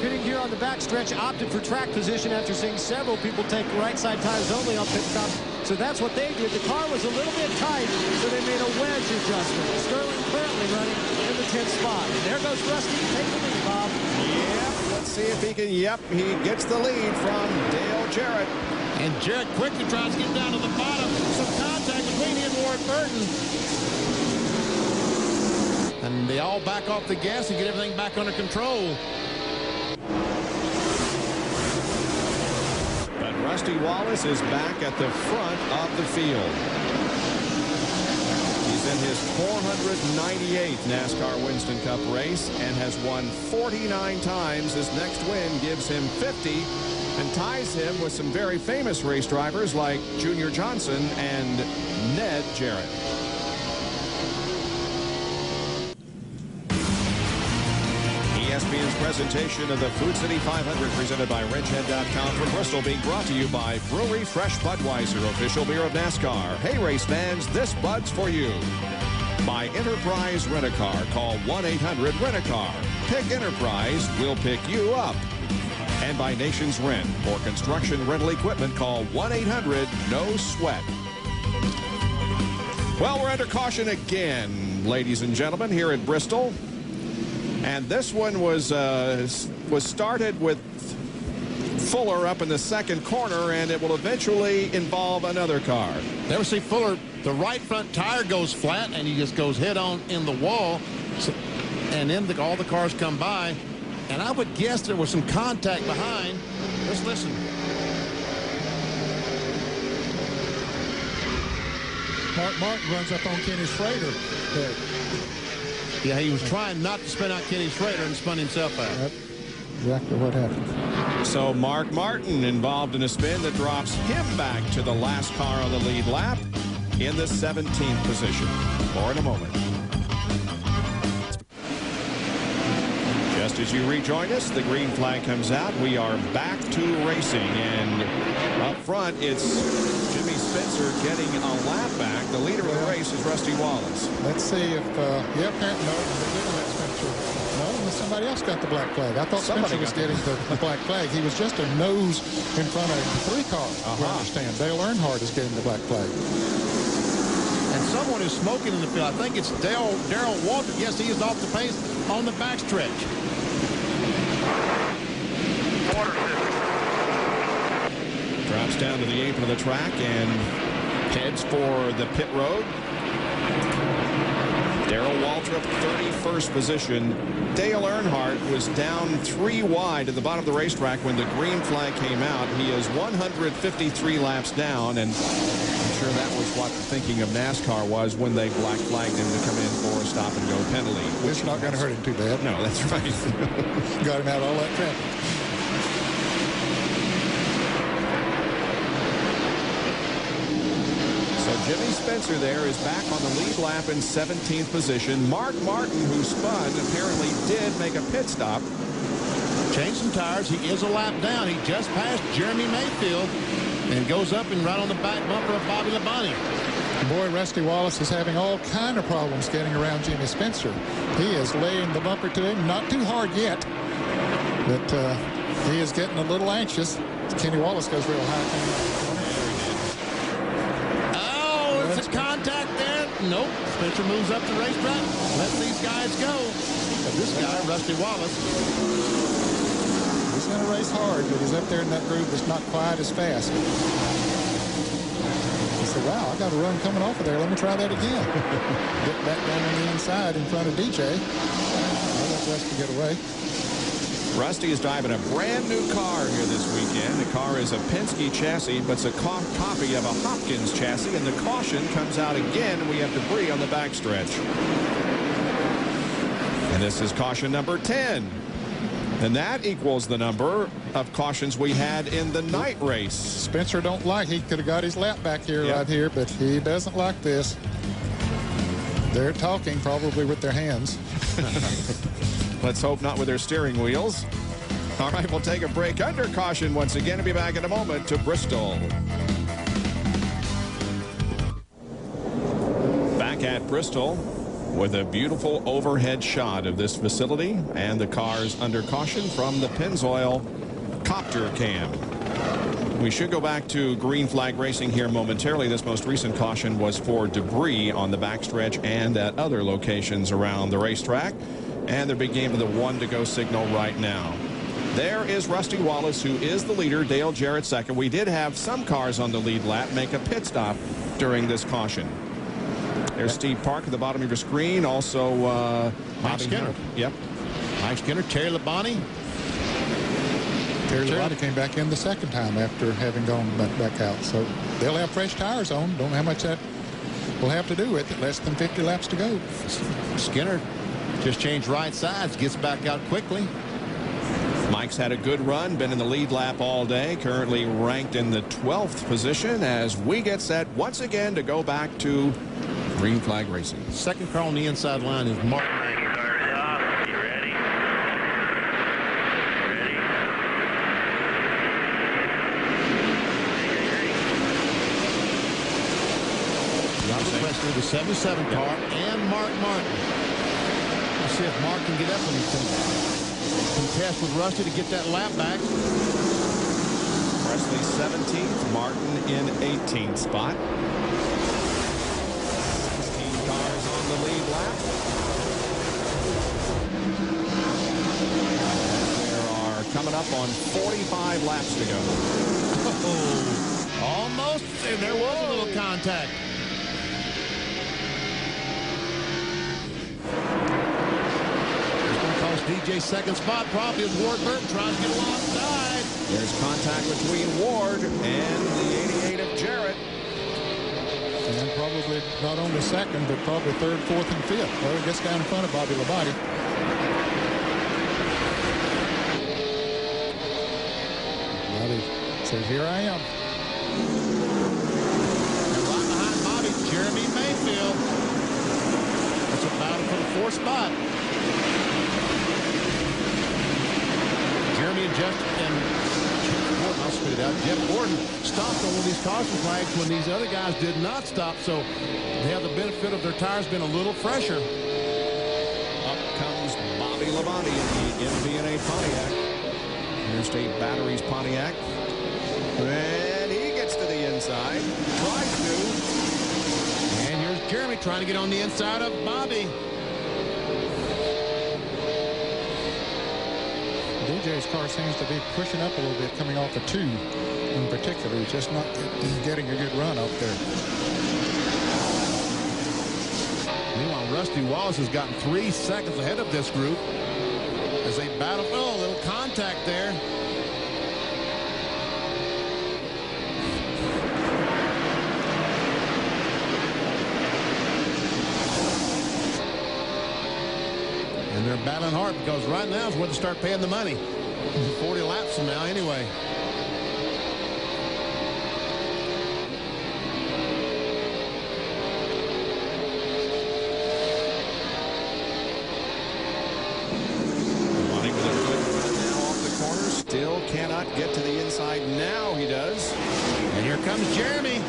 Getting here on the backstretch, opted for track position after seeing several people take right side tires only on pit stop. So that's what they did. The car was a little bit tight, so they made a wedge adjustment. Sterling currently running in the 10th spot. And there goes Rusty. Take the lead, Bob. Yep, let's see if he can. Yep, he gets the lead from Dale Jarrett. And Jarrett quickly tries to get down to the bottom. Some contact between him and Ward Burton. And they all back off the gas and get everything back under control. But Rusty Wallace is back at the front of the field. He's in his 498th NASCAR Winston Cup race and has won 49 times. His next win gives him 50 and ties him with some very famous race drivers like Junior Johnson and Ned Jarrett. Champions presentation of the Food City 500 presented by RenchHead.com from Bristol, being brought to you by Brewery Fresh Budweiser, official beer of NASCAR. Hey, race fans, this Bud's for you. By Enterprise Rent-A-Car. Call 1-800-RENT-A-CAR. Pick Enterprise, we'll pick you up. And by Nations Rent. For construction rental equipment, call 1-800-NO-SWEAT. Well, we're under caution again, ladies and gentlemen, here at Bristol. And this one was started with Fuller up in the second corner, and it will eventually involve another car. There we see Fuller, the right front tire goes flat, and he just goes head on in the wall. So, and then all the cars come by, and I would guess there was some contact behind. Let's listen. Mark Martin runs up on Kenny Schrader there. Yeah, he was trying not to spin out Kenny Schrader and spun himself out. Yep. Exactly what happened. So Mark Martin involved in a spin that drops him back to the last car on the lead lap in the 17th position. More in a moment. Just as you rejoin us, the green flag comes out. We are back to racing, and up front, it's Jimmy Spencer getting a lap back. The leader of the race is Rusty Wallace. Let's see if, yeah, apparently, no, they didn't let Spencer. No, somebody else got the black flag. I thought Spencer was getting the black flag. He was just a nose in front of 3 cars, we understand. Dale Earnhardt is getting the black flag. And someone is smoking in the field. I think it's Darrell Walter. Yes, he is off the pace on the backstretch. Drops down to the apron of the track and heads for the pit road. Darrell Waltrip, 31st position. Dale Earnhardt was down 3 wide at the bottom of the racetrack when the green flag came out. He is 153 laps down, and I'm sure that was what the thinking of NASCAR was when they black flagged him to come in for a stop-and-go penalty. It's not going to hurt him too bad. No, that's right. Got him out of all that traffic. Jimmy Spencer there is back on the lead lap in 17th position. Mark Martin, who spun, apparently did make a pit stop. Changed some tires. He is a lap down. He just passed Jeremy Mayfield and goes up and right on the back bumper of Bobby Labonte. Boy, Rusty Wallace is having all kind of problems getting around Jimmy Spencer. He is laying the bumper to him. Not too hard yet, but he is getting a little anxious. Kenny Wallace goes real high. Contact there. Nope. Spencer moves up the racetrack. Let these guys go. But this guy, Rusty Wallace, he's going to race hard, but he's up there in that groove that's not quite as fast. He said, wow, I got a run coming off of there. Let me try that again. Get back down on the inside in front of DJ. I'll let Rusty get away. Rusty is driving a brand new car here this weekend. The car is a Penske chassis, but it's a copy of a Hopkins chassis, and the caution comes out again, and we have debris on the backstretch. And this is caution number 10. And that equals the number of cautions we had in the night race. Spencer don't like, he could have got his lap back here right here, but he doesn't like this. They're talking probably with their hands. Let's hope not with their steering wheels. All right, we'll take a break under caution once again and be back in a moment to Bristol. Back at Bristol with a beautiful overhead shot of this facility and the cars under caution from the Pennzoil copter cam. We should go back to green flag racing here momentarily. This most recent caution was for debris on the backstretch and at other locations around the racetrack. And they're big game of the 1 to go signal right now. There is Rusty Wallace, who is the leader. Dale Jarrett second. We did have some cars on the lead lap make a pit stop during this caution. There's Steve Park at the bottom of your screen. Also, Mike Skinner. Yep. Mike Skinner, Terry Labonte. Terry Labonte came back in the second time after having gone back out. So they'll have fresh tires on. Don't know how much that will have to do with it. Less than 50 laps to go. Skinner just changed right sides, gets back out quickly. Mike's had a good run, been in the lead lap all day, currently ranked in the 12th position as we get set once again to go back to green flag racing. Second car on the inside line is Martin. Presley, the 77 car, and Mark Martin. Let's see if Mark can get up and contest with Rusty to get that lap back. Presley 17th, Martin in 18th spot. 16 cars on the lead lap. There are coming up on 45 laps to go. Almost, and there was a little contact. It's going to cost DJ second spot, probably as Ward Burton tries to get alongside. There's contact between Ward and the 88 of Jarrett. And probably not only second, but probably third, fourth, and fifth. Well, he gets down in front of Bobby Labonte. Bobby says, here I am. And right behind Bobby, Jeremy Mayfield. That's a battle for the fourth spot. Jeremy and Jeff and Gordon, I'll spit it out. Jeff Gordon stopped on one of these caution flags when these other guys did not stop, so they have the benefit of their tires being a little fresher. Up comes Bobby Labonte in the MV&A Pontiac. Interstate Batteries Pontiac. And he gets to the inside. Tries to. And here's Jeremy trying to get on the inside of Bobby. DJ's car seems to be pushing up a little bit, coming off the 2 in particular. He's just not getting a good run up there. Meanwhile, Rusty Wallace has gotten 3 seconds ahead of this group as they battle. Oh, a little contact there. And they're battling hard because right now is where they start paying the money. 40 laps from now anyway. Money with a good run now off the corner. Still cannot get to the inside. Now he does. And here comes Jeremy.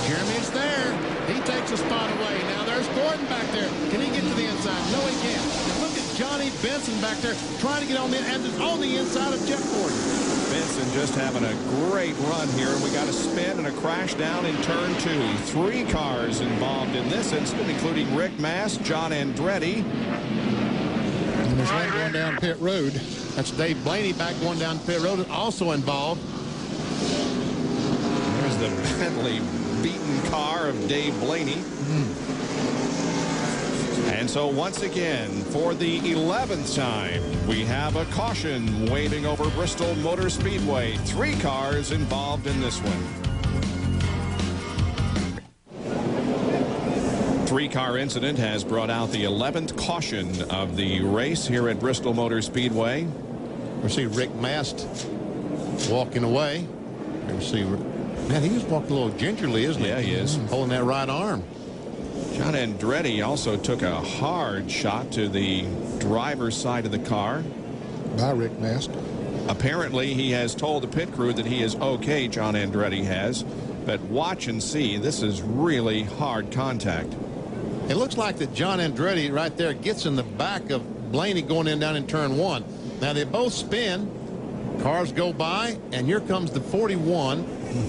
Jeremy's there. He takes a spot away. Now there's Gordon back there. Can he get to the inside? No, he can't. And look at Johnny Benson back there trying to get on the inside of Jeff Gordon. Benson just having a great run here. We got a spin and a crash down in turn 2. 3 cars involved in this incident, including Rick Mast, John Andretti. And there's one going down pit road. That's Dave Blaney back going down pit road, also involved. There's the Bentley beaten car of Dave Blaney. And so once again, for the 11th time, we have a caution waving over Bristol Motor Speedway. 3 cars involved in this one. 3-car incident has brought out the 11th caution of the race here at Bristol Motor Speedway. We see Rick Mast walking away. We see, man, he's walking a little gingerly, isn't he? Yeah, he is. Holding that right arm. John Andretti also took a hard shot to the driver's side of the car. By Rick Mast. Apparently, he has told the pit crew that he is okay, John Andretti has. But watch and see, this is really hard contact. It looks like that John Andretti right there gets in the back of Blaney going in down in turn 1. Now, they both spin. Cars go by, and here comes the 41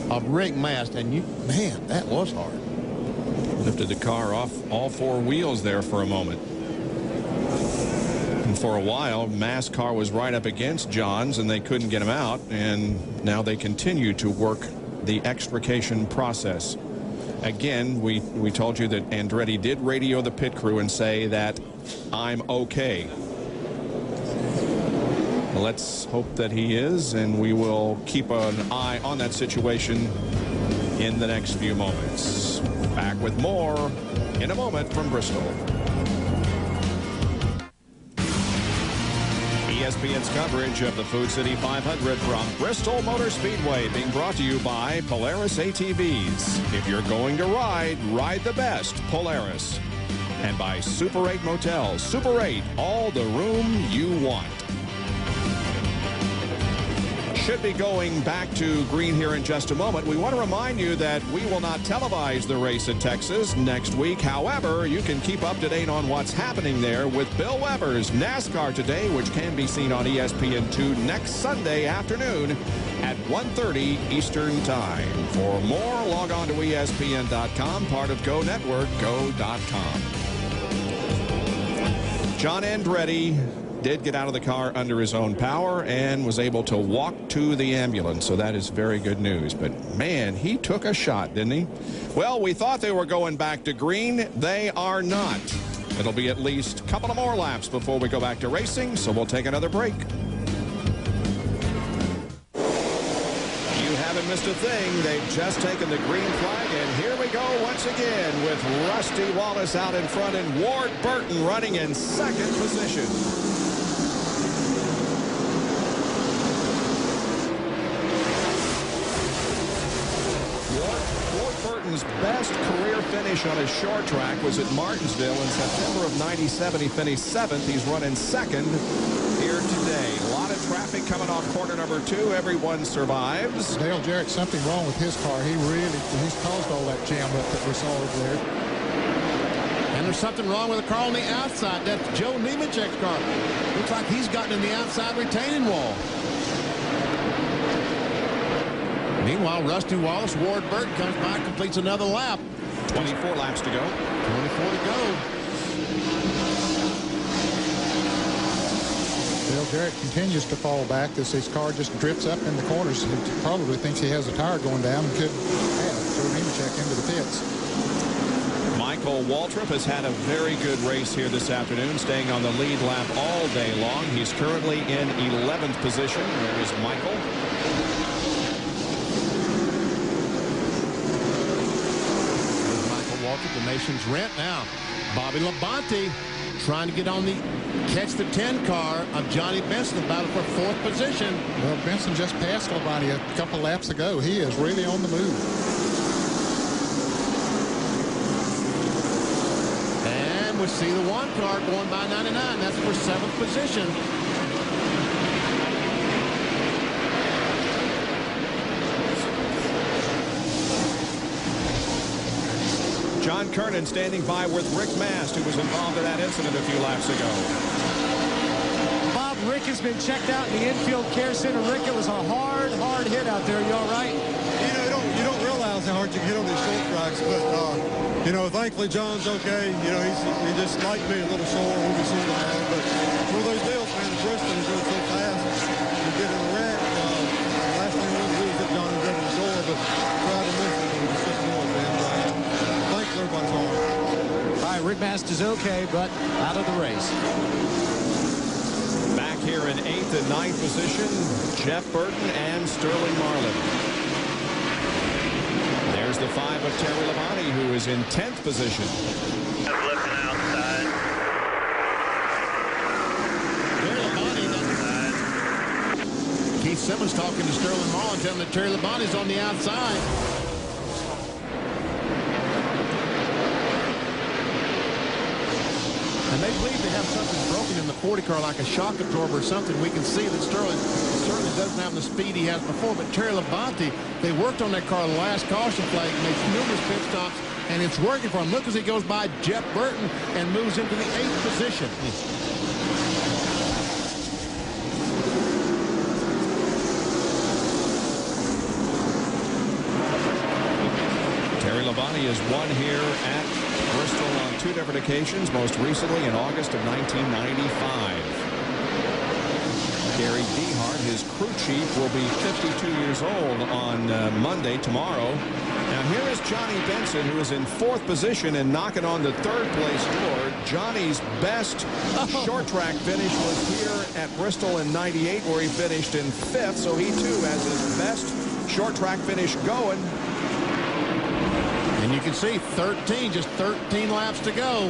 of Rick Mast. And man, that was hard. Lifted the car off all 4 wheels there for a moment. And for a while, Mast's car was right up against John's, and they couldn't get him out. And now they continue to work the extrication process. Again, we told you that Andretti did radio the pit crew and say that I'm okay. Let's hope that he is, and we will keep an eye on that situation in the next few moments. Back with more in a moment from Bristol. ESPN's coverage of the Food City 500 from Bristol Motor Speedway being brought to you by Polaris ATVs. If you're going to ride, ride the best, Polaris. And by Super 8 Motels. Super 8, all the room you want. should be going back to green here in just a moment. We want to remind you that we will not televise the race at Texas next week. However, you can keep up to date on what's happening there with Bill Weber's NASCAR Today, which can be seen on ESPN2 next Sunday afternoon at 1:30 Eastern Time. For more, log on to ESPN.com, part of Go Network, go.com. John Andretti did get out of the car under his own power and was able to walk to the ambulance, so that is very good news. But, man, he took a shot, didn't he? Well, we thought they were going back to green. They are not. It'll be at least a couple of more laps before we go back to racing, so we'll take another break. You haven't missed a thing. They've just taken the green flag, and here we go once again with Rusty Wallace out in front and Ward Burton running in second position. Burton's best career finish on a short track was at Martinsville in September of '97. He finished 7th. He's running second here today. A lot of traffic coming off corner number 2. Everyone survives. Dale Jarrett, something wrong with his car. He's caused all that jam up that we saw over there. And there's something wrong with the car on the outside. That's Joe Nemechek's car. Looks like he's gotten in the outside retaining wall. Meanwhile, Rusty Wallace, Ward Burton comes by, completes another lap. 24 laps to go. 24 to go. Dale Jarrett continues to fall back as his car just drifts up in the corners. He probably thinks he has a tire going down and could have Joe Nemechek into the pits. Michael Waltrip has had a very good race here this afternoon, staying on the lead lap all day long. He's currently in 11th position. There is Michael. The nation's rent now. Bobby Labonte trying to get on the catch the 10 car of Johnny Benson, battle for 4th position. Well, Benson just passed Labonte a couple laps ago. He is really on the move. And we see the 1 car going by 99. That's for 7th position. John Kernan standing by with Rick Mast, who was involved in that incident a few laps ago. Bob, Rick has been checked out in the infield care center. Rick, it was a hard hit out there. You all right? You don't realize how hard you get on these short tracks, but thankfully John's okay. He just like me a little sore when we see him out, but it's one of those deals, man. Bristol is going so fast. You get in a wreck. The last thing we want to do is get John and the door, but try to miss it. It's just noise, man. Everybody's on. All right, Rick Mast is okay, but out of the race. Back here in 8th and 9th position, Jeff Burton and Sterling Marlin. There's the 5 of Terry Labonte, who is in 10th position. Looking outside. Terry Labonte. Keith Simmons talking to Sterling Marlin, telling him that Terry Labonte's on the outside. And they believe they have something broken in the 40 car, like a shock absorber or something. We can see that Sterling certainly doesn't have the speed he has before. But Terry Labonte, they worked on that car the last caution flag, made numerous pit stops, and it's working for him. Look as he goes by Jeff Burton and moves into the 8th position. Terry Labonte has won here at Bristol on 2 different occasions, most recently in August of 1995. Gary Dehart, his crew chief, will be 52 years old on Monday, tomorrow. Now here is Johnny Benson, who is in 4th position and knocking on the 3rd place door. Johnny's best short track finish was here at Bristol in '98, where he finished in 5th, so he too has his best short track finish going. And you can see 13, just 13 laps to go.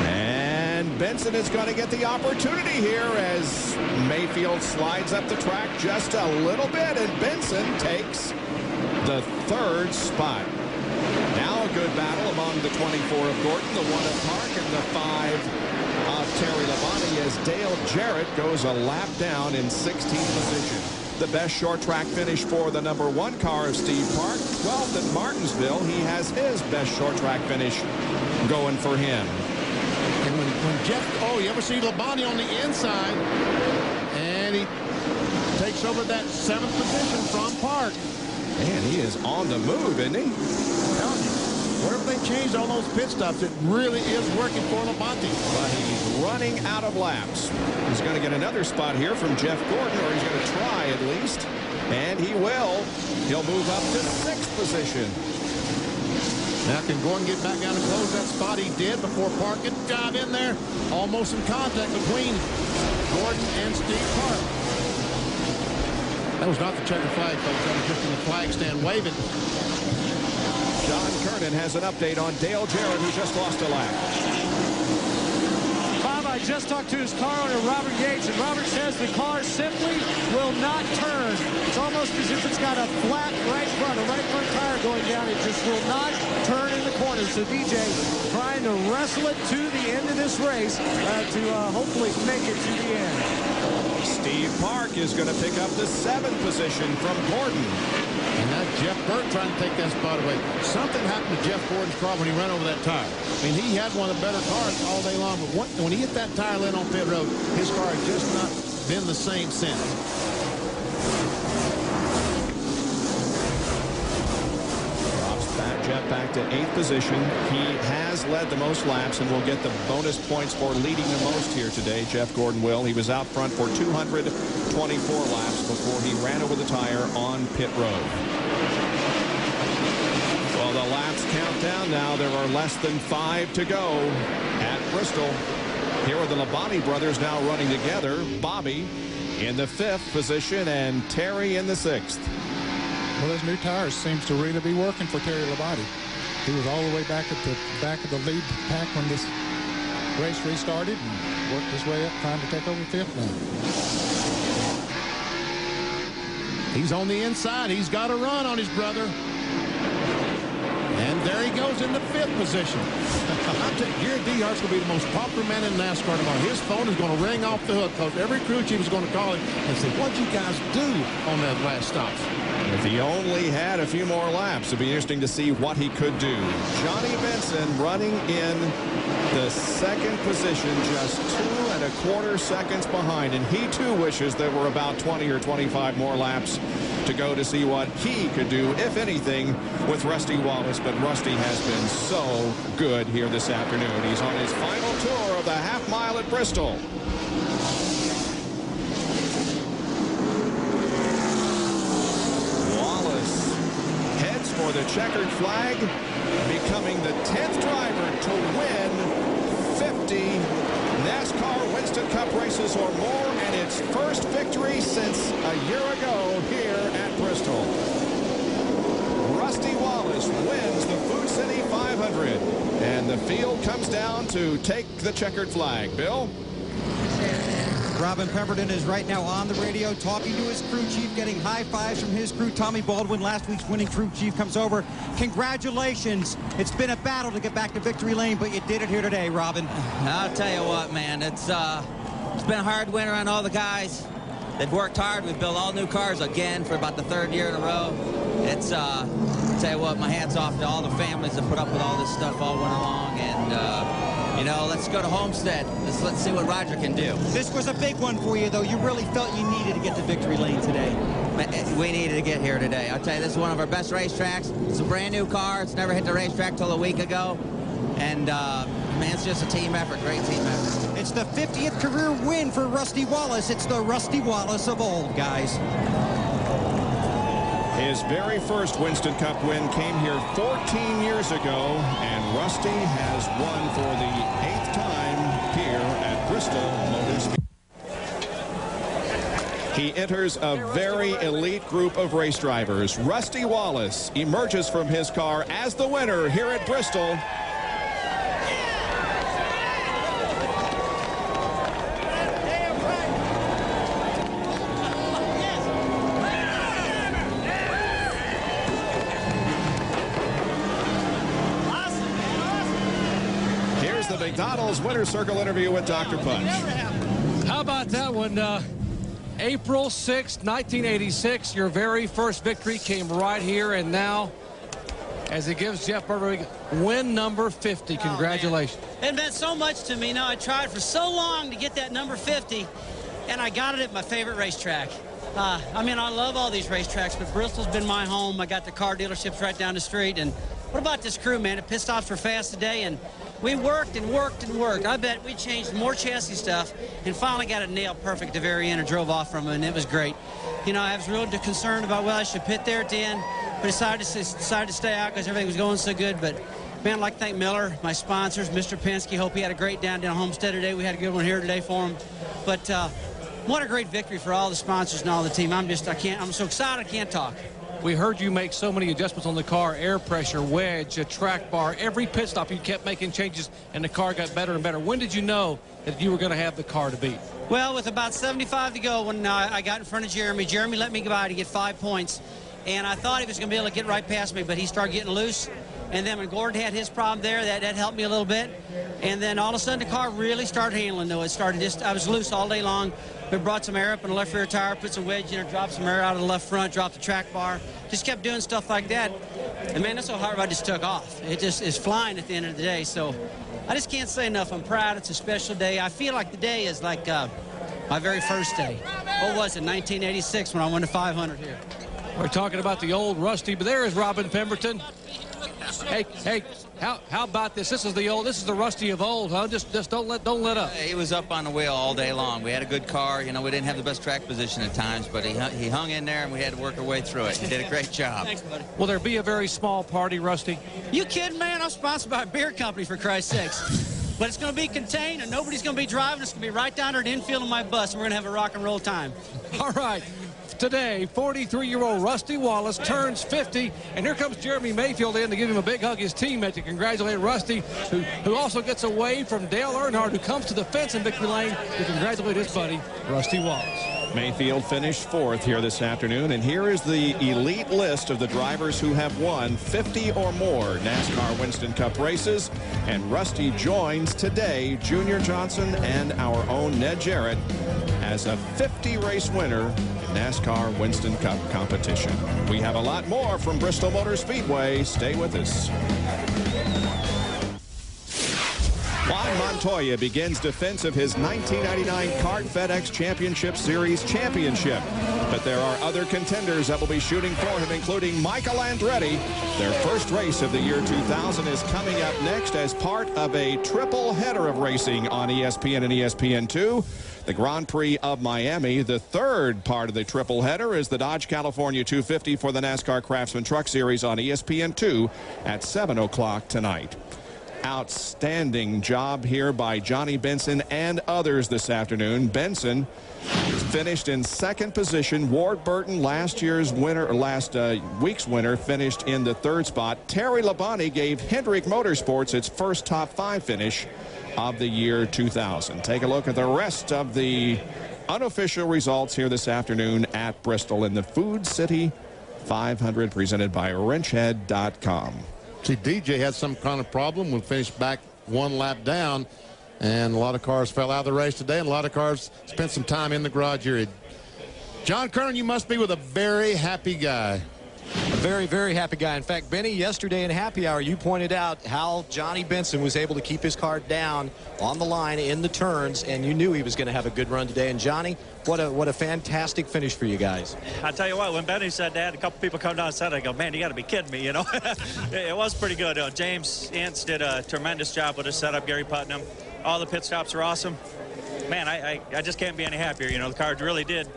And Benson is going to get the opportunity here as Mayfield slides up the track just a little bit, and Benson takes the 3rd spot. Now a good battle among the 24 of Gordon, the 1 of Park, and the 5 of Terry Labonte as Dale Jarrett goes a lap down in 16th position. The best short track finish for the #1 car of Steve Park. 12th at Martinsville. He has his best short track finish going for him. And when Jeff, you ever see Labonte on the inside, and he takes over that 7th position from Park. Man, he is on the move, isn't he? I'm telling you, wherever they changed all those pit stops, it really is working for Labonte. But he's running out of laps. He's going to get another spot here from Jeff Gordon, or he's going to try at least. And he will. He'll move up to 6th position. Now can Gordon get back down and close that spot? He did before Park got in there. Almost in contact between Gordon and Steve Park. That was not the checkered flag, folks. That was just in the flag stand waving. John Kernan has an update on Dale Jarrett, who just lost a lap. Bob, I just talked to his car owner, Robert Yates, and Robert says the car simply will not turn. It's almost as if it's got a flat right front tire going down. It just will not turn in the corner. So DJ trying to wrestle it to the end of this race to hopefully make it to the end. Steve Park is going to pick up the 7th position from Gordon. And now Jeff Burt trying to take that spot away. Something happened to Jeff Gordon's car when he ran over that tire. I mean, he had one of the better cars all day long, but when he hit that tire lid on pit road, his car had just not been the same since. Jeff back to 8th position. He has led the most laps and will get the bonus points for leading the most here today. Jeff Gordon will. He was out front for 224 laps before he ran over the tire on pit road. Well, the laps count down now. There are less than 5 to go at Bristol. Here are the Labonte brothers now running together. Bobby in the 5th position and Terry in the 6th. Well, those new tires seems to really be working for Terry Labonte. He was all the way back at the back of the lead pack when this race restarted and worked his way up trying to take over 5th now. He's on the inside. He's got a run on his brother. And there he goes in the 5th position. I'm telling you, Gary Dehart's going to be the most popular man in NASCAR tomorrow. His phone is going to ring off the hook because every crew chief is going to call him and say, what'd you guys do on that last stop? If he only had a few more laps, it'd be interesting to see what he could do. Johnny Benson running in the 2nd position, just 2¼ seconds behind. And he, too, wishes there were about 20 or 25 more laps to go to see what he could do, if anything, with Rusty Wallace. But Rusty has been so good here this afternoon. He's on his final tour of the half-mile at Bristol. For the checkered flag, becoming the 10th driver to win 50 NASCAR Winston Cup races or more, and its first victory since a year ago here at Bristol. Rusty Wallace wins the Food City 500, and the field comes down to take the checkered flag. Bill? Robin Pemberton is right now on the radio talking to his crew chief, getting high fives from his crew. Tommy Baldwin, last week's winning crew chief, comes over. Congratulations. It's been a battle to get back to victory lane, but you did it here today, Robin. I'll tell you what, man. It's been a hard winter on all the guys. They've worked hard. We've built all new cars again for about the 3rd year in a row. It's, I'll tell you what, my hat's off to all the families that put up with all this stuff all winter long. And, you know, let's go to Homestead. Let's see what Roger can do. This was a big one for you, though. You really felt you needed to get to victory lane today. We needed to get here today. I'll tell you, this is one of our best racetracks. It's a brand new car. It's never hit the racetrack till a week ago. And, man, it's just a team effort, great team effort. It's the 50th career win for Rusty Wallace. It's the Rusty Wallace of old, guys. His very first Winston Cup win came here 14 years ago, and Rusty has won for the 8th time here at Bristol Motor Speedway. He enters a very elite group of race drivers. Rusty Wallace emerges from his car as the winner here at Bristol. McDonald's Winner's Circle interview with Dr. Punch. How about that one? April 6, 1986, your very first victory came right here, and now, as it gives Jeff Burdick win number 50. Congratulations. It meant so much to me. I tried for so long to get that number 50, and I got it at my favorite racetrack. I mean, I love all these racetracks, but Bristol's been my home. I got the car dealerships right down the street, and what about this crew, man? The pit stops were fast today, and we worked and worked and worked. I bet we changed more chassis stuff and finally got it nailed perfect at the very end and drove off from it, and it was great. You know, I was real concerned about whether I should pit there at the end, but decided to stay out because everything was going so good. But, man, I'd like to thank Miller, my sponsors, Mr. Penske. Hope he had a great down Homestead today. We had a good one here today for him. But what a great victory for all the sponsors and all the team. I'm so excited I can't talk. We heard you make so many adjustments on the car, air pressure, wedge, a track bar. Every pit stop you kept making changes, and the car got better and better. When did you know that you were going to have the car to beat? Well, with about 75 to go, when I got in front of Jeremy let me go by to get 5 points. And I thought he was going to be able to get right past me, but he started getting loose. And then when Gordon had his problem there, that helped me a little bit. And then all of a sudden the car really started handling, though. I was loose all day long. We brought some air up in the left rear tire, put some wedge in it, dropped some air out of the left front, dropped the track bar. Just kept doing stuff like that. And, man, that's so hard I just took off. It just is flying at the end of the day. So I just can't say enough. I'm proud. It's a special day. I feel like the day is like my very first day. What was it, 1986 when I won the 500 here. We're talking about the old Rusty, but there is Robin Pemberton. Hey, how about this? This is the Rusty of old, huh? Just don't let up. He was up on the wheel all day long. We had a good car. You know, we didn't have the best track position at times, but he hung in there, and we had to work our way through it. He did a great job. Thanks, buddy. Will there be a very small party, Rusty? You kidding, man? I'm sponsored by a beer company, for Christ's sakes. But it's going to be contained, and nobody's going to be driving. It's going to be right down there at the infield of my bus, and we're going to have a rock and roll time. All right. Today, 43-year-old Rusty Wallace turns 50, and here comes Jeremy Mayfield in to give him a big hug, his teammate, to congratulate Rusty, who also gets a wave from Dale Earnhardt, who comes to the fence in victory lane to congratulate his buddy, Rusty Wallace. Mayfield finished 4th here this afternoon, and here is the elite list of the drivers who have won 50 or more NASCAR Winston Cup races, and Rusty joins today Junior Johnson and our own Ned Jarrett as a 50-race winner in NASCAR Winston Cup competition. We have a lot more from Bristol Motor Speedway. Stay with us. Juan Montoya begins defense of his 1999 Kart FedEx Championship Series championship. But there are other contenders that will be shooting for him, including Michael Andretti. Their first race of the year 2000 is coming up next as part of a triple header of racing on ESPN and ESPN2. The Grand Prix of Miami. The third part of the triple header is the Dodge California 250 for the NASCAR Craftsman Truck Series on ESPN2 at 7 o'clock tonight. Outstanding job here by Johnny Benson and others this afternoon. Benson finished in 2nd position. Ward Burton, last week's winner, finished in the 3rd spot. Terry Labonte gave Hendrick Motorsports its first top 5 finish of the year 2000. Take a look at the rest of the unofficial results here this afternoon at Bristol in the Food City 500 presented by wrenchhead.com. See, DJ had some kind of problem. We finished back 1 lap down, and a lot of cars fell out of the race today, and a lot of cars spent some time in the garage here. John Kernan, you must be with a very happy guy. A very, very happy guy. In fact, Benny, yesterday in Happy Hour, you pointed out how Johnny Benson was able to keep his car down on the line in the turns, and you knew he was going to have a good run today. And Johnny, what a fantastic finish for you guys. I tell you what, when Benny said that, a couple people come down and said, I go, man, you got to be kidding me, you know. It was pretty good. James Ince did a tremendous job with his setup, Gary Putnam. All the pit stops were awesome. Man, I just can't be any happier. You know, the car really did.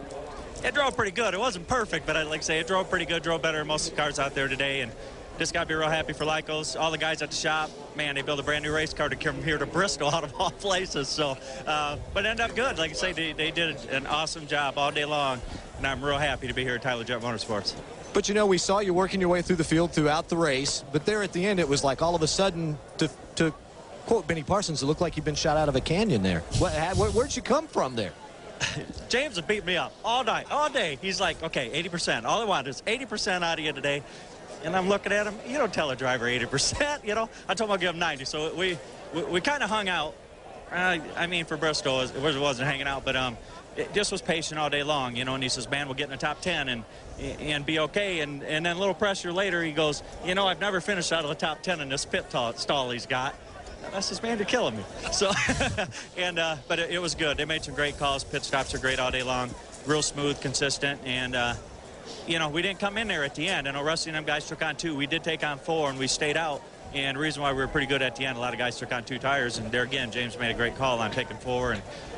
It drove pretty good. It wasn't perfect, but I'd like to say it drove pretty good, drove better than most of the cars out there today. And just got to be real happy for Lycos. All the guys at the shop, man, they built a brand new race car to come here to Bristol out of all places. So, but it ended up good. Like I say, they did an awesome job all day long. And I'm real happy to be here at Tyler Jet Motorsports. But, you know, we saw you working your way through the field throughout the race. But there at the end, it was like all of a sudden, to quote Benny Parsons, it looked like you'd been shot out of a canyon there. Where'd you come from there? James would beat me up all night, all day. He's like, okay, 80%. All I want is 80% out of you today. And I'm looking at him. You don't tell a driver 80%, you know. I told him I'll give him 90. So we we kind of hung out. I mean, for Bristol, it wasn't hanging out, but it just was patient all day long, you know. And he says, man, we'll get in the top 10 and be okay. And then a little pressure later, he goes, you know, I've never finished out of the top 10 in this pit stall he's got. I says, man, you're killing me. So, but it was good. They made some great calls. Pit stops are great all day long, real smooth, consistent, and you know, we didn't come in there at the end. I know Rusty and them guys took on 2. We did take on 4, and we stayed out. And the reason why we were pretty good at the end, a lot of guys took on 2 tires, and there again, James made a great call on taking 4,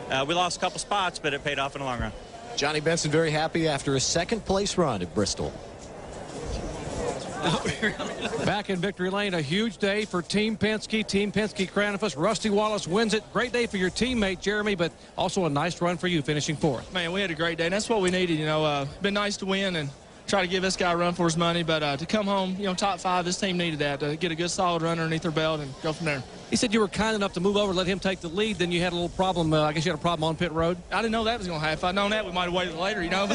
and we lost a couple spots, but it paid off in the long run. Johnny Benson very happy after a second-place run at Bristol. Back in victory lane, a huge day for Team Penske. Team Penske Cranifus. Rusty Wallace wins it. Great day for your teammate, Jeremy, but also a nice run for you, finishing 4th. Man, we had a great day, and that's what we needed. You know, been nice to win and try to give this guy a run for his money, but to come home, you know, top 5, this team needed that, to get a good solid run underneath their belt and go from there. He said you were kind enough to move over, let him take the lead. Then you had a little problem. I guess you had a problem on pit road. I didn't know that was going to happen. If I'd known that, we might have waited later, you know.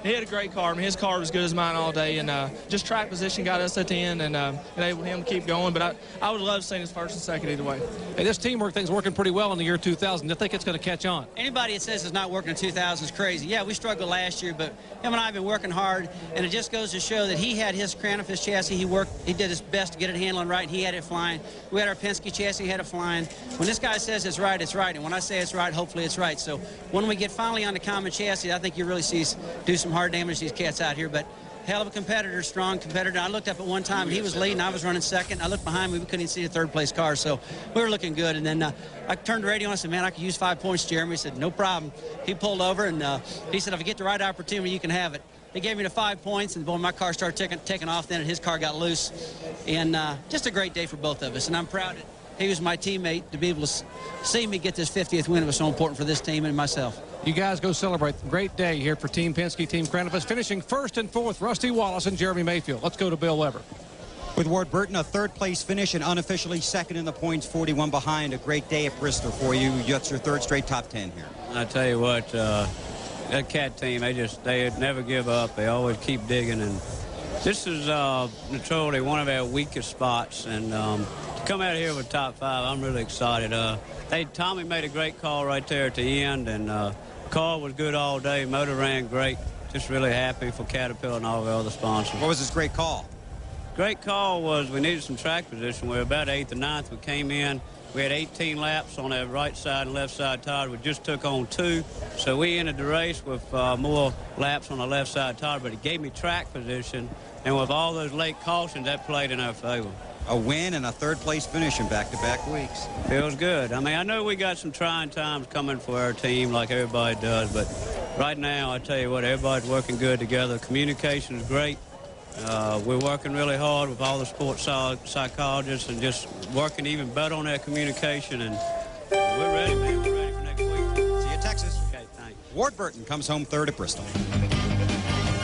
He had a great car. I mean, his car was good as mine all day, and just track position got us at the end and enabled him to keep going. But I would love to see his first and second either way. Hey, this teamwork thing's working pretty well in the year 2000. I think it's going to catch on. Anybody that says it's not working in 2000 is crazy. Yeah, we struggled last year, but him and I have been working hard, and it just goes to show that he had his Cranifus chassis. He did his best to get it handling right. He had it flying. We had our Penske chassis, he had it flying. When this guy says it's right, and when I say it's right, hopefully it's right. So when we get finally on the common chassis, I think you really see us do some hard damage to these cats out here. But hell of a competitor, strong competitor. I looked up at one time, and he was leading. I was running second. I looked behind me. We couldn't even see the third-place car, so we were looking good. And then I turned the radio on and said, man, I could use 5 points, Jeremy. He said, no problem. He pulled over, and he said, if I get the right opportunity, you can have it. They gave me the 5 points, and boy, my car started taking off then, and his car got loose. And just a great day for both of us, and I'm proud that he was my teammate. To be able to see me get this 50th win was so important for this team and myself. You guys go celebrate. Great day here for Team Penske, Team Cranifus, finishing 1st and 4th, Rusty Wallace and Jeremy Mayfield. Let's go to Bill Weber. With Ward Burton, a 3rd-place finish and unofficially 2nd in the points, 41 behind. A great day at Bristol for you. That's your 3rd straight top 10 here. I tell you what, that Cat team, they never give up. They always keep digging, and this is notoriously one of our weakest spots. And to come out here with top 5, I'm really excited. Tommy made a great call right there at the end, and car was good all day. Motor ran great. Just really happy for Caterpillar and all of our other sponsors. What was his great call? Great call was we needed some track position. We were about 8th or 9th. We came in. We had 18 laps on that right side and left side tire. We just took on 2. So we ended the race with more laps on the left side tire, but it gave me track position. And with all those late cautions, that played in our favor. A win and a 3rd-place finish in back-to-back weeks. Feels good. I mean, I know we got some trying times coming for our team like everybody does, but right now, I tell you what, everybody's working good together. Communication is great. We're working really hard with all the sports psychologists and just working even better on that communication, and we're ready, man. We're ready for next week. See you, Texas. Okay, thanks. Ward Burton comes home 3rd at Bristol.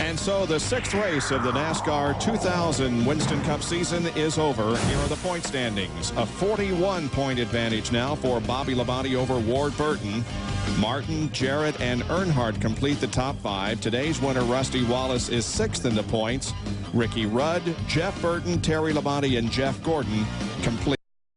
And so the 6th race of the NASCAR 2000 Winston Cup season is over. Here are the point standings. A 41-point advantage now for Bobby Labonte over Ward Burton. Martin, Jarrett, and Earnhardt complete the top 5. Today's winner, Rusty Wallace, is 6th in the points. Ricky Rudd, Jeff Burton, Terry Labonte, and Jeff Gordon complete